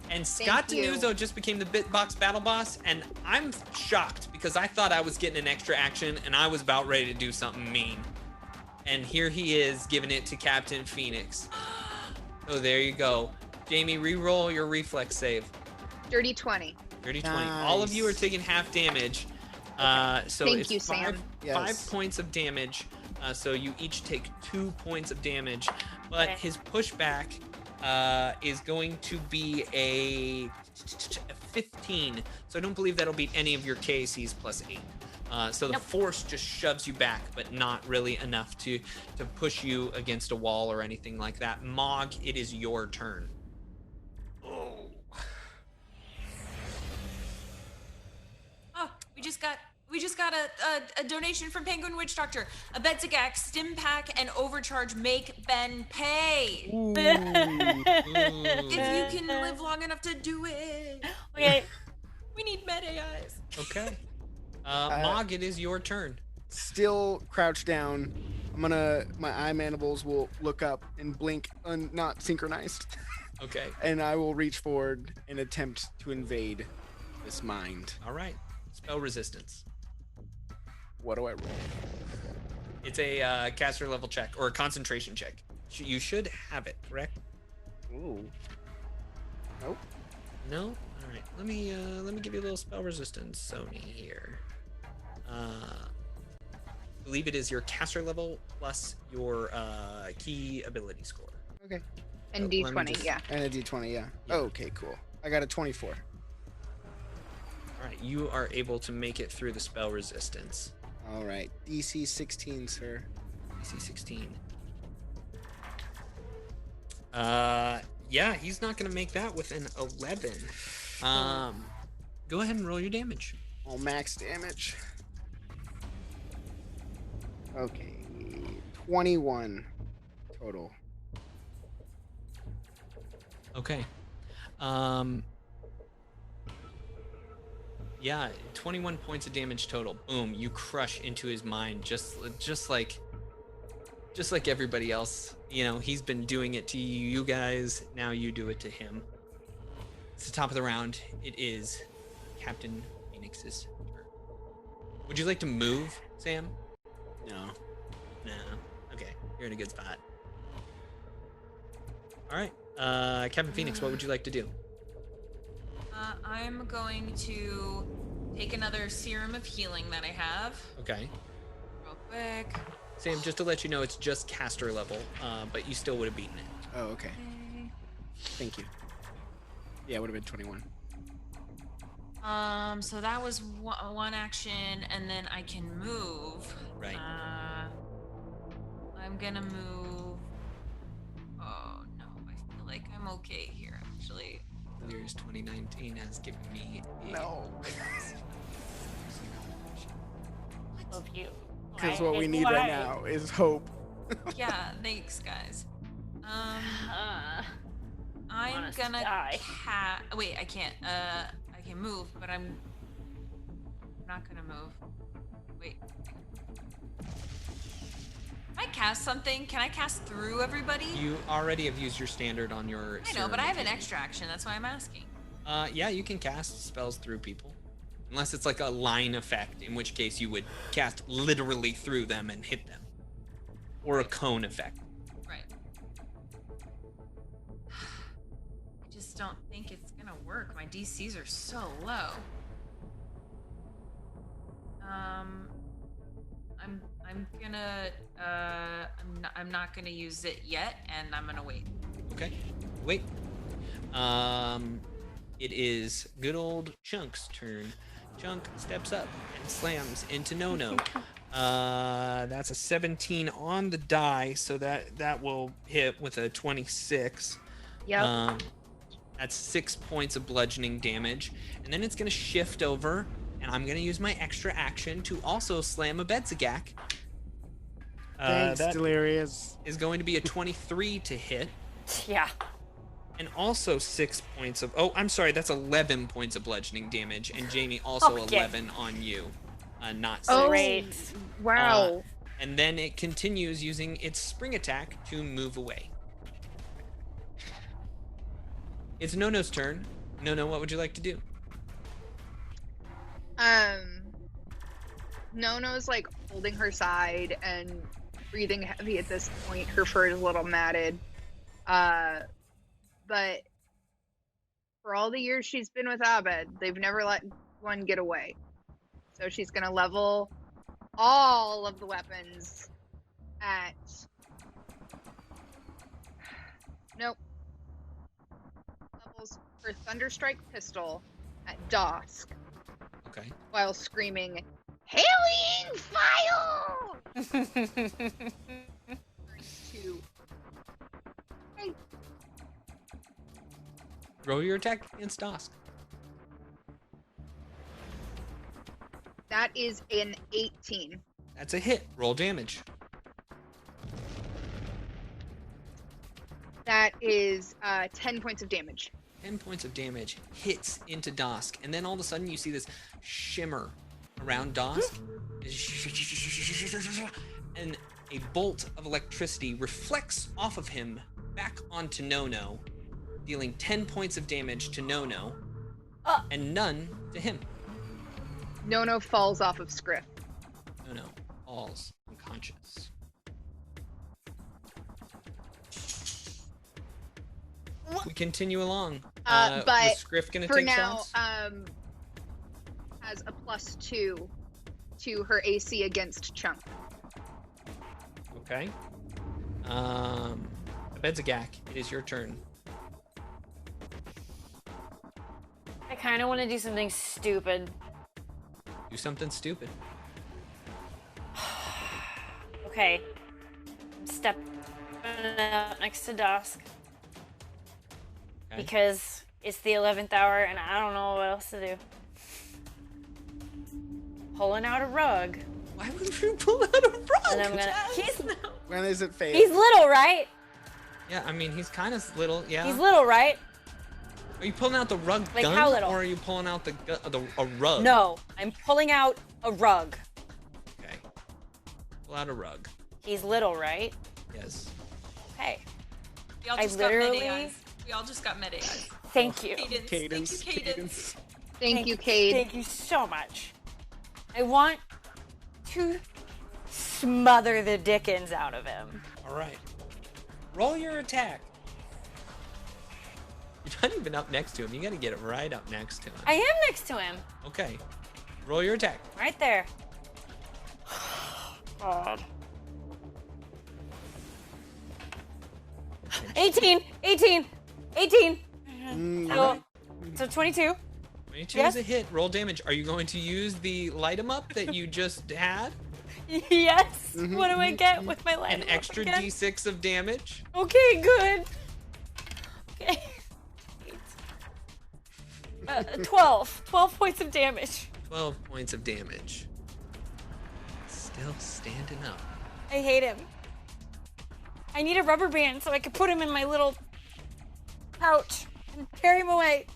and Scott you. Denuzzo just became the Bitbox Battle Boss, and I'm shocked because I thought I was getting an extra action and I was about ready to do something mean. And here he is giving it to Captain Phoenix. So there you go. Jamie, re-roll your reflex save. Dirty 20. Dirty 20. All of you are taking half damage. So Thank it's you, five, Sam. Yes. 5 points of damage. So you each take 2 points of damage. But Okay. his pushback is going to be a 15. So I don't believe that'll beat any of your KACs plus 8. So the Nope. force just shoves you back, but not really enough to push you against a wall or anything like that. Mog, it is your turn. Oh, we just got a donation from Penguin Witch Doctor. A Bedzagak, Stim Pack, and Overcharge make Ben pay. Ooh. If you can live long enough to do it. Okay. We need med AIs. Okay. Mog, it is your turn. Still crouched down. My eye mandibles will look up and blink, not synchronized, Okay. and I will reach forward and attempt to invade this mind. All right. Spell resistance. What do I roll? It's a caster level check or a concentration check. You should have it, correct? Ooh. Nope. No? All right. Let me give you a little spell resistance, Sony here. I believe it is your caster level plus your key ability score. Okay. And So let me D20, just- yeah. And a D20, yeah. Yeah. Okay, cool. I got a 24. All right, you are able to make it through the spell resistance. All right. DC 16, sir. DC 16. Yeah, he's not gonna make that with an 11. Go ahead and roll your damage. All max damage. Okay. 21 total. Okay. Yeah, 21 points of damage total. Boom, you crush into his mind just like everybody else. You know, he's been doing it to you guys, now you do it to him. It's the top of the round. It is Captain Phoenix's turn. Would you like to move, Sam? No. No. Okay, you're in a good spot. All right, Captain Phoenix, what would you like to do? I'm going to take another serum of healing that I have. Okay. Real quick. Sam, just to let you know, it's just caster level, but you still would have beaten it. Oh, okay. Okay. Thank you. Yeah, it would have been 21. So that was one action, and then I can move. Right. I'm gonna move. Oh no, I feel like I'm okay here, actually. Years 2019 has given me a No. Love you. Because what we need right now is hope. Yeah, thanks, guys. I'm wanna gonna die. wait, I can't. I can move, but I'm not gonna move. Wait. If I cast something, can I cast through everybody? You already have used your standard on your. I know, but I have an extra action. That's why I'm asking. Yeah, you can cast spells through people, unless it's like a line effect, in which case you would cast literally through them and hit them, or a cone effect. Right. I just don't think it's gonna work. My DCs are so low. I'm not gonna use it yet, and I'm gonna wait. Okay, wait. It is good old Chunk's turn. Chunk steps up and slams into No-No. That's a 17 on the die, so that will hit with a 26. Yep. That's 6 points of bludgeoning damage, and then it's gonna shift over, and I'm gonna use my extra action to also slam a Bedzagak. Thanks, that Delirious. is going to be a 23 to hit. Yeah. And also 6 points of... Oh, I'm sorry, that's 11 points of bludgeoning damage. And Jamie, also Okay. 11 on you. Not 6. Oh, Great. wow. And then it continues using its spring attack to move away. It's No-No's turn. No-No, what would you like to do? No-No's like holding her side and breathing heavy at this point. Her fur is a little matted. But for all the years she's been with Abed, they've never let one get away. So she's gonna level all of the weapons at... Nope. Levels her Thunderstrike pistol at Dosk Okay. while screaming, "Hailing fire!" to... Hey, Roll your attack against Dosk. that is an 18. That's a hit. Roll damage. That is 10 points of damage. 10 points of damage hits into Dosk, and then all of a sudden you see this shimmer around Dosk, and a bolt of electricity reflects off of him back onto No-No, dealing 10 points of damage to No-No, and none to him. No falls off of Scriff. No. falls unconscious. We continue along. But was Scriff gonna for take now, shots? has a +2 to her AC against Chunk. Okay. Abedzagak, it is your turn. I kind of want to do something stupid. Do something stupid. Okay. I'm stepping out next to Dusk. Okay. Because it's the 11th hour and I don't know what else to do. Pulling out a rug. Why would you pull out a rug? And I'm gonna. When is it fatal? He's little, right? Yeah, I mean, he's kind of little, yeah. He's little, right? Are you pulling out the rug Like, gun? how little? Or are you pulling out a rug? No, I'm pulling out a rug. Okay. Pull out a rug. He's little, right? Yes. Okay. We all I just literally- got medi eyes. We all just got medi eyes. Thank you. Cadence. Thank you, Cadence. Thank you, Cade. Thank you so much. I want to smother the dickens out of him. All right. Roll your attack. You're not even up next to him. You got to get it right up next to him. I am next to him. Okay. Roll your attack. Right there. God. 18. So 22. 22 Yes. is a hit. Roll damage. Are you going to use the light 'em up that you just had? Yes. What do I get with my life? An extra d6 of damage. Okay, good. Okay. 12 points of damage. 12 points of damage. Still standing up. I hate him. I need a rubber band so I can put him in my little pouch and carry him away.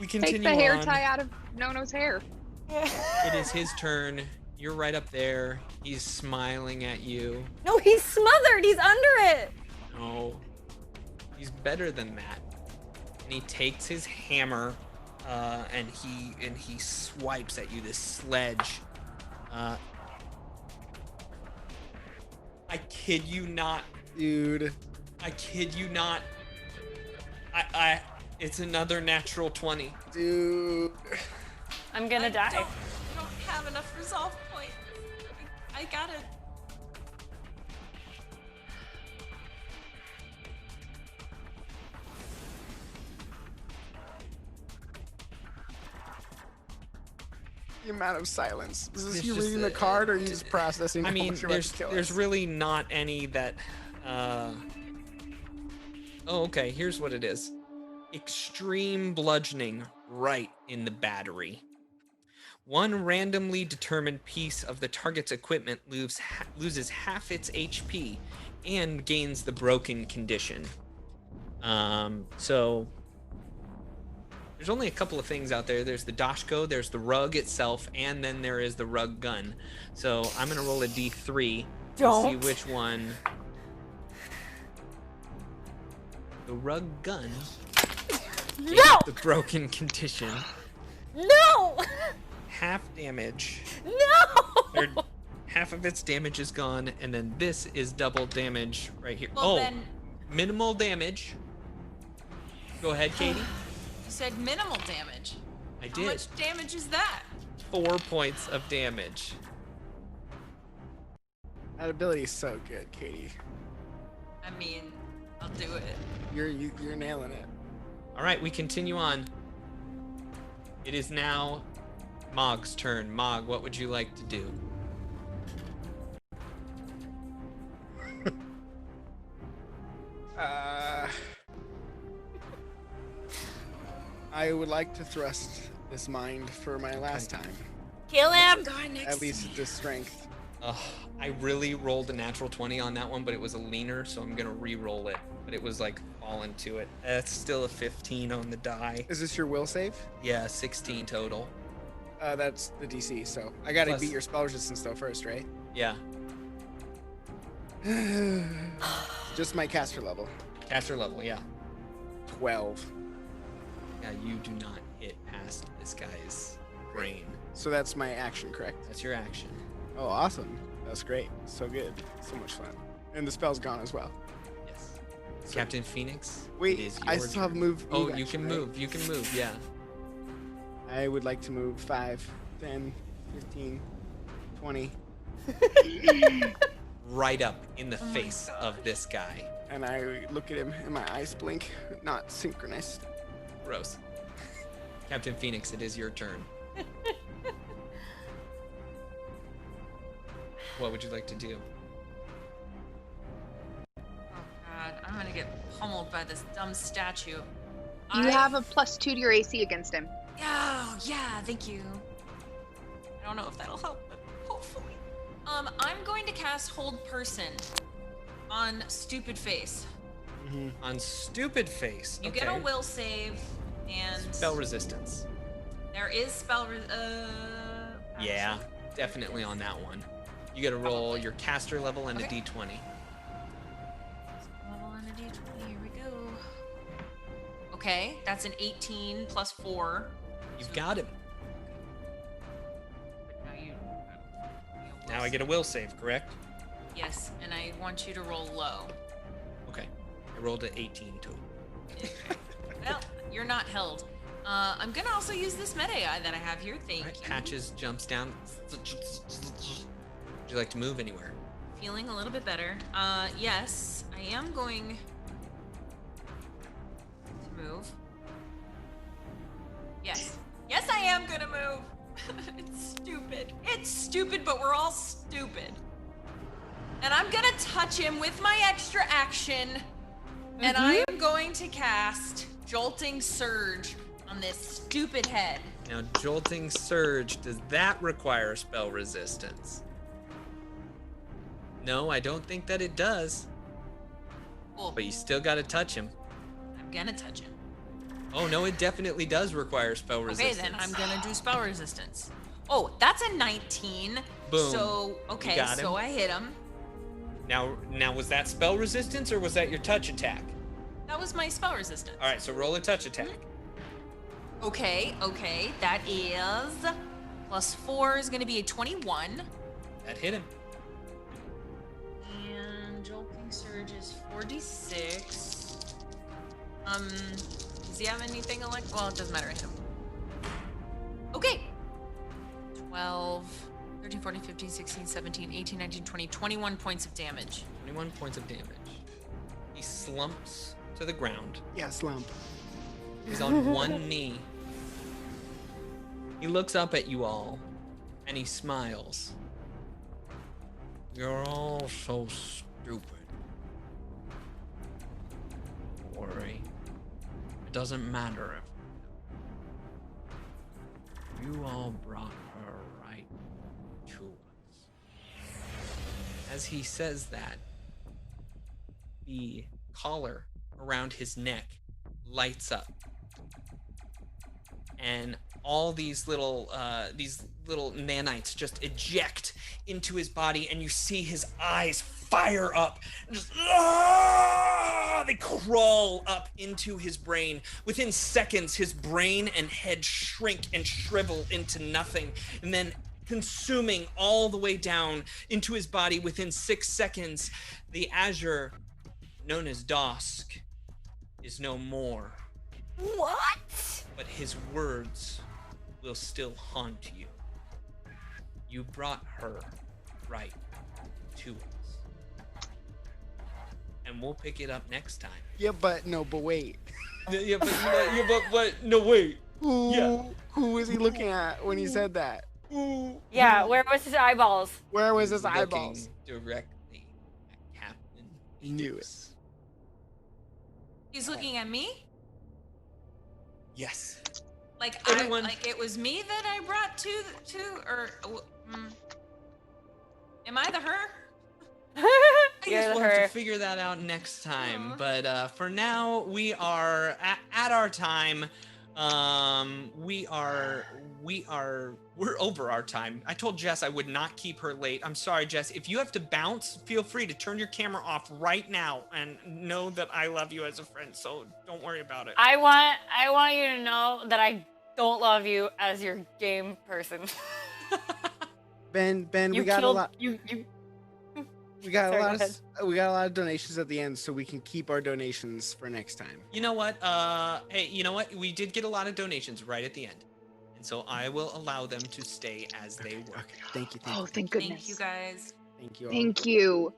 We continue Take the hair on. tie out of Nono's hair. It is his turn. You're right up there. He's smiling at you. No, he's smothered. He's under it. No. He's better than that. And he takes his hammer and he swipes at you, this sledge. I kid you not. Dude. I kid you not. It's another natural 20. Dude. I'm gonna die. I don't have enough resolve points. I gotta. The amount of silence. Is this It's you just, reading the card or are you just processing? I how mean, much you're about to kill there's us? really not any that. Oh, okay. Here's what it is. Extreme bludgeoning right in the battery. One randomly determined piece of the target's equipment loses half its HP and gains the broken condition. So there's only a couple of things out there. There's the Dashko, there's the rug itself, and then there is the rug gun. So I'm gonna roll a d3 to see Don't. which one. The rug gun. No! The broken condition. No! Half damage. No! Half of its damage is gone, and then this is double damage right here. Well, oh, then minimal damage. Go ahead, Katie. you said minimal damage. I How did. much damage is that? 4 points of damage. That ability is so good, Katie. I mean, I'll do it. You're nailing it. All right, we continue on. It is now Mog's turn. Mog, what would you like to do? I would like to thrust this mind for my last time. Kill him! At least at this strength. I really rolled a natural 20 on that one, but it was a leaner, so I'm gonna re-roll it. But it was like falling to it. That's still a 15 on the die. Is this your will save? Yeah, 16 total. That's the DC, so I gotta Plus- beat your spell resistance though first, right? Yeah, Just my caster level. caster level, yeah. 12. Yeah, you do not hit past this guy's brain. So that's my action, correct? That's your action. Oh, awesome. That's great. So good. So much fun. And the spell's gone as well. Yes. So- Captain Phoenix. Wait, it is I your still have turn. move Oh, you action, can right? move. You can move. Yeah. I would like to move 5, 10, 15, 20. Right up in the face of this guy. And I look at him and my eyes blink. Not synchronized. Gross. Captain Phoenix, it is your turn. What would you like to do? Oh god, I'm gonna get pummeled by this dumb statue. You have a +2 to your AC against him. Oh, yeah, thank you. I don't know if that'll help, but hopefully. I'm going to cast Hold Person on Stupid Face. On Stupid Face. You okay. get a will save, and Spell resistance. there is spell. Yeah, definitely on that one. You get to roll Probably. your caster level and Okay. a d20. Level and a d20. Here we go. Okay, that's an 18 plus 4. You've got him. Now you. Now I get a will save, correct? Yes, and I want you to roll low. Okay. I rolled an 18 too. Well, you're not held. I'm gonna also use this meta AI that I have here. Thank Alright, you. Patches jumps down. Would you like to move anywhere? Feeling a little bit better. Yes, I am going to move. Yes. Yes, I am gonna move. It's stupid. It's stupid, but we're all stupid. And I'm gonna touch him with my extra action. And I am going to cast Jolting Surge on this stupid head. Now, Jolting Surge, does that require spell resistance? No, I don't think that it does. Cool. But you still got to touch him. I'm gonna touch him. Oh, no, it definitely does require spell Okay, resistance. then I'm gonna do spell resistance. Oh, that's a 19. Boom. So, okay, You got him. so I hit him. Now, was that spell resistance or was that your touch attack? That was my spell resistance. All right, so roll a touch attack. Okay, that is +4 is gonna be a 21. That hit him. And Jolting Surge is 4d6. Does he have anything well, it doesn't matter, I hit him. Okay. 12, 13, 14, 15, 16, 17, 18, 19, 20, 21 points of damage. 21 points of damage. He slumps to the ground. Yeah, slump. He's on one knee. He looks up at you all, and he smiles. You're all so stupid. Don't worry. It doesn't matter if you all brought her right to us. As he says that, the collar around his neck lights up, and all these little nanites just eject into his body, and you see his eyes fire up. Just, they crawl up into his brain. Within seconds, his brain and head shrink and shrivel into nothing, and then consuming all the way down into his body within 6 seconds, the Azure known as Dosk is no more. What? But his words will still haunt you. You brought her right to us. And we'll pick it up next time. Yeah, but wait. but no, wait. Who was he looking at when he said that? Yeah, where was his eyeballs? Where was his Looking eyeballs? directly at Captain. Knew it. He's looking at me? Yes. Like Everyone- like it was me that I brought am I the her? I You're guess the we'll have her. to figure that out next time. Aw. But for now, we are at our time. We're over our time. I told Jess I would not keep her late. I'm sorry, Jess. If you have to bounce, feel free to turn your camera off right now and know that I love you as a friend. So don't worry about it. I want you to know that I don't love you as your game person. Ben, You we got killed, a lot. You. We got Sorry, a go lot. ahead. We got a lot of donations at the end, so we can keep our donations for next time. You know what? Hey, you know what? We did get a lot of donations right at the end, and so I will allow them to stay as they were. Okay. Thank you. Oh, thank goodness. Thank you guys. Thank you. All. Thank you.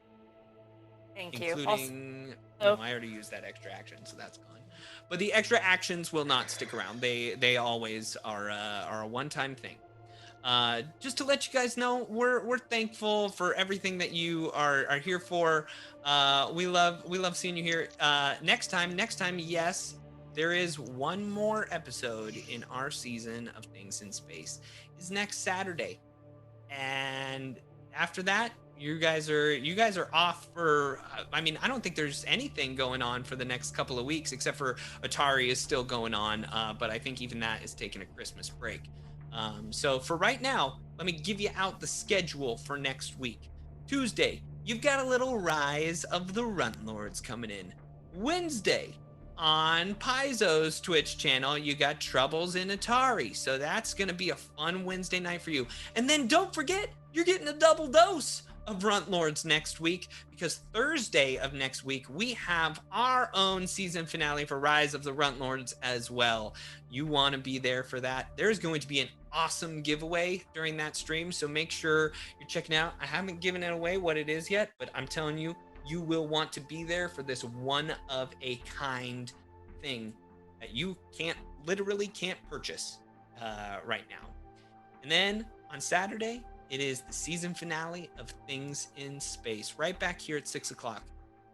Thank you. Including, Also- no, I already used that extra action, so that's gone. But the extra actions will not stick around. They always are a one-time thing. Just to let you guys know, we're thankful for everything that you are here for. We love seeing you here. Next time, yes, there is one more episode in our season of Things in Space. Is next Saturday, and after that, you guys are off for. I mean, I don't think there's anything going on for the next couple of weeks, except for Atari is still going on. But I think even that is taking a Christmas break. So for right now, let me give you out the schedule for next week. Tuesday, you've got a little Rise of the Runt Lords coming in. Wednesday, on Paizo's Twitch channel, you got Troubles in Atari. So that's going to be a fun Wednesday night for you. And then don't forget, you're getting a double dose of Runt Lords next week, because Thursday of next week we have our own season finale for Rise of the Runt Lords as well. You want to be there for that. There's going to be an awesome giveaway during that stream, so make sure you're checking out. I haven't given it away what it is yet, but I'm telling you, you will want to be there for this one of a kind thing that you literally can't purchase right now. And then on Saturday, it is the season finale of Things in Space, right back here at 6 o'clock.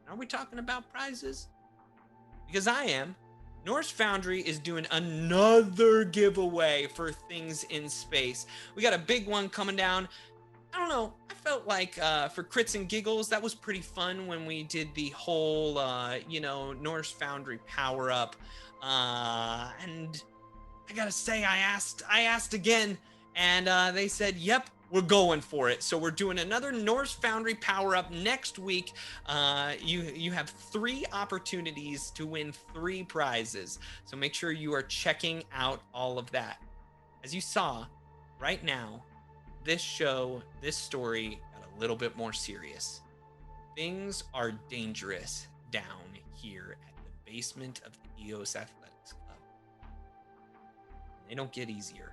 Are we talking about prizes? Because I am. Norse Foundry is doing another giveaway for Things in Space. We got a big one coming down. I don't know. I felt like for crits and giggles, that was pretty fun when we did the whole, Norse Foundry power up. And I gotta say, I asked again, and they said, "Yep, we're going for it." So we're doing another Norse Foundry power up next week. You have 3 opportunities to win 3 prizes. So make sure you are checking out all of that. As you saw right now, this story got a little bit more serious. Things are dangerous down here at the basement of the EOS Athletics Club. They don't get easier.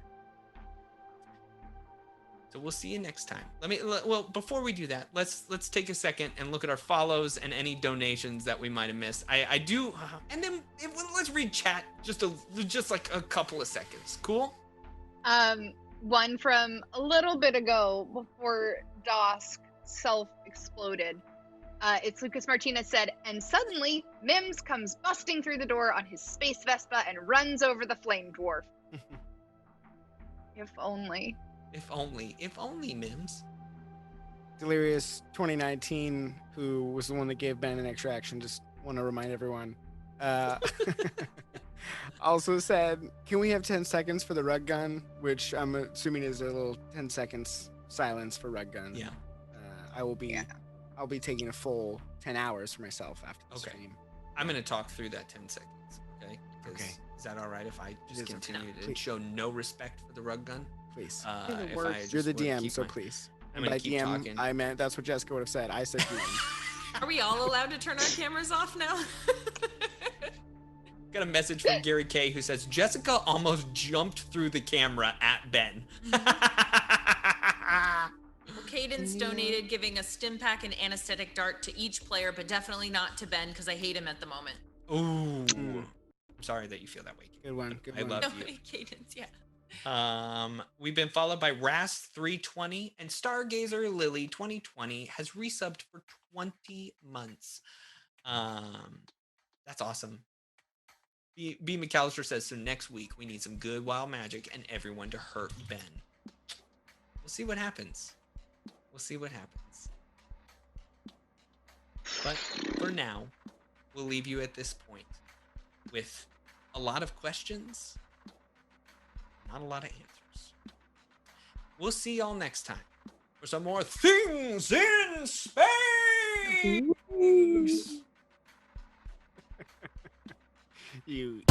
So we'll see you next time. Well, before we do that, let's take a second and look at our follows and any donations that we might have missed. I do, and then let's read chat just like a couple of seconds. Cool? One from a little bit ago before Dosk self-exploded. It's Lucas Martinez said, "And suddenly, Mims comes busting through the door on his space Vespa and runs over the flame dwarf." If only. If only, Mims. Delirious 2019, who was the one that gave Ben an extra action, just want to remind everyone. Also said, "Can we have 10 seconds for the rug gun?" Which I'm assuming is a little 10 seconds silence for rug gun. Yeah. I'll be taking a full 10 hours for myself after the stream. I'm going to talk through that 10 seconds, okay? Okay. Is that all right if I just continue to please. show no respect for the rug gun? Please. You're the DM, so please. I'm And by gonna keep DM, talking. I meant that's what Jessica would have said. I said DM. Are we all allowed to turn our cameras off now? Got a message from Gary K who says, "Jessica almost jumped through the camera at Ben." Well, Cadence donated, giving a stim pack and anesthetic dart to each player, but definitely not to Ben because I hate him at the moment. Ooh. I'm sorry that you feel that way. Good one. Good I one. love you. Cadence, yeah. We've been followed by Ras320 and Stargazer Lily 2020 has resubbed for 20 months. That's awesome. B McAllister says, "So next week we need some good wild magic and everyone to hurt Ben." We'll see what happens. But for now, we'll leave you at this point with a lot of questions, not a lot of answers. We'll see y'all next time for some more Things in Space. You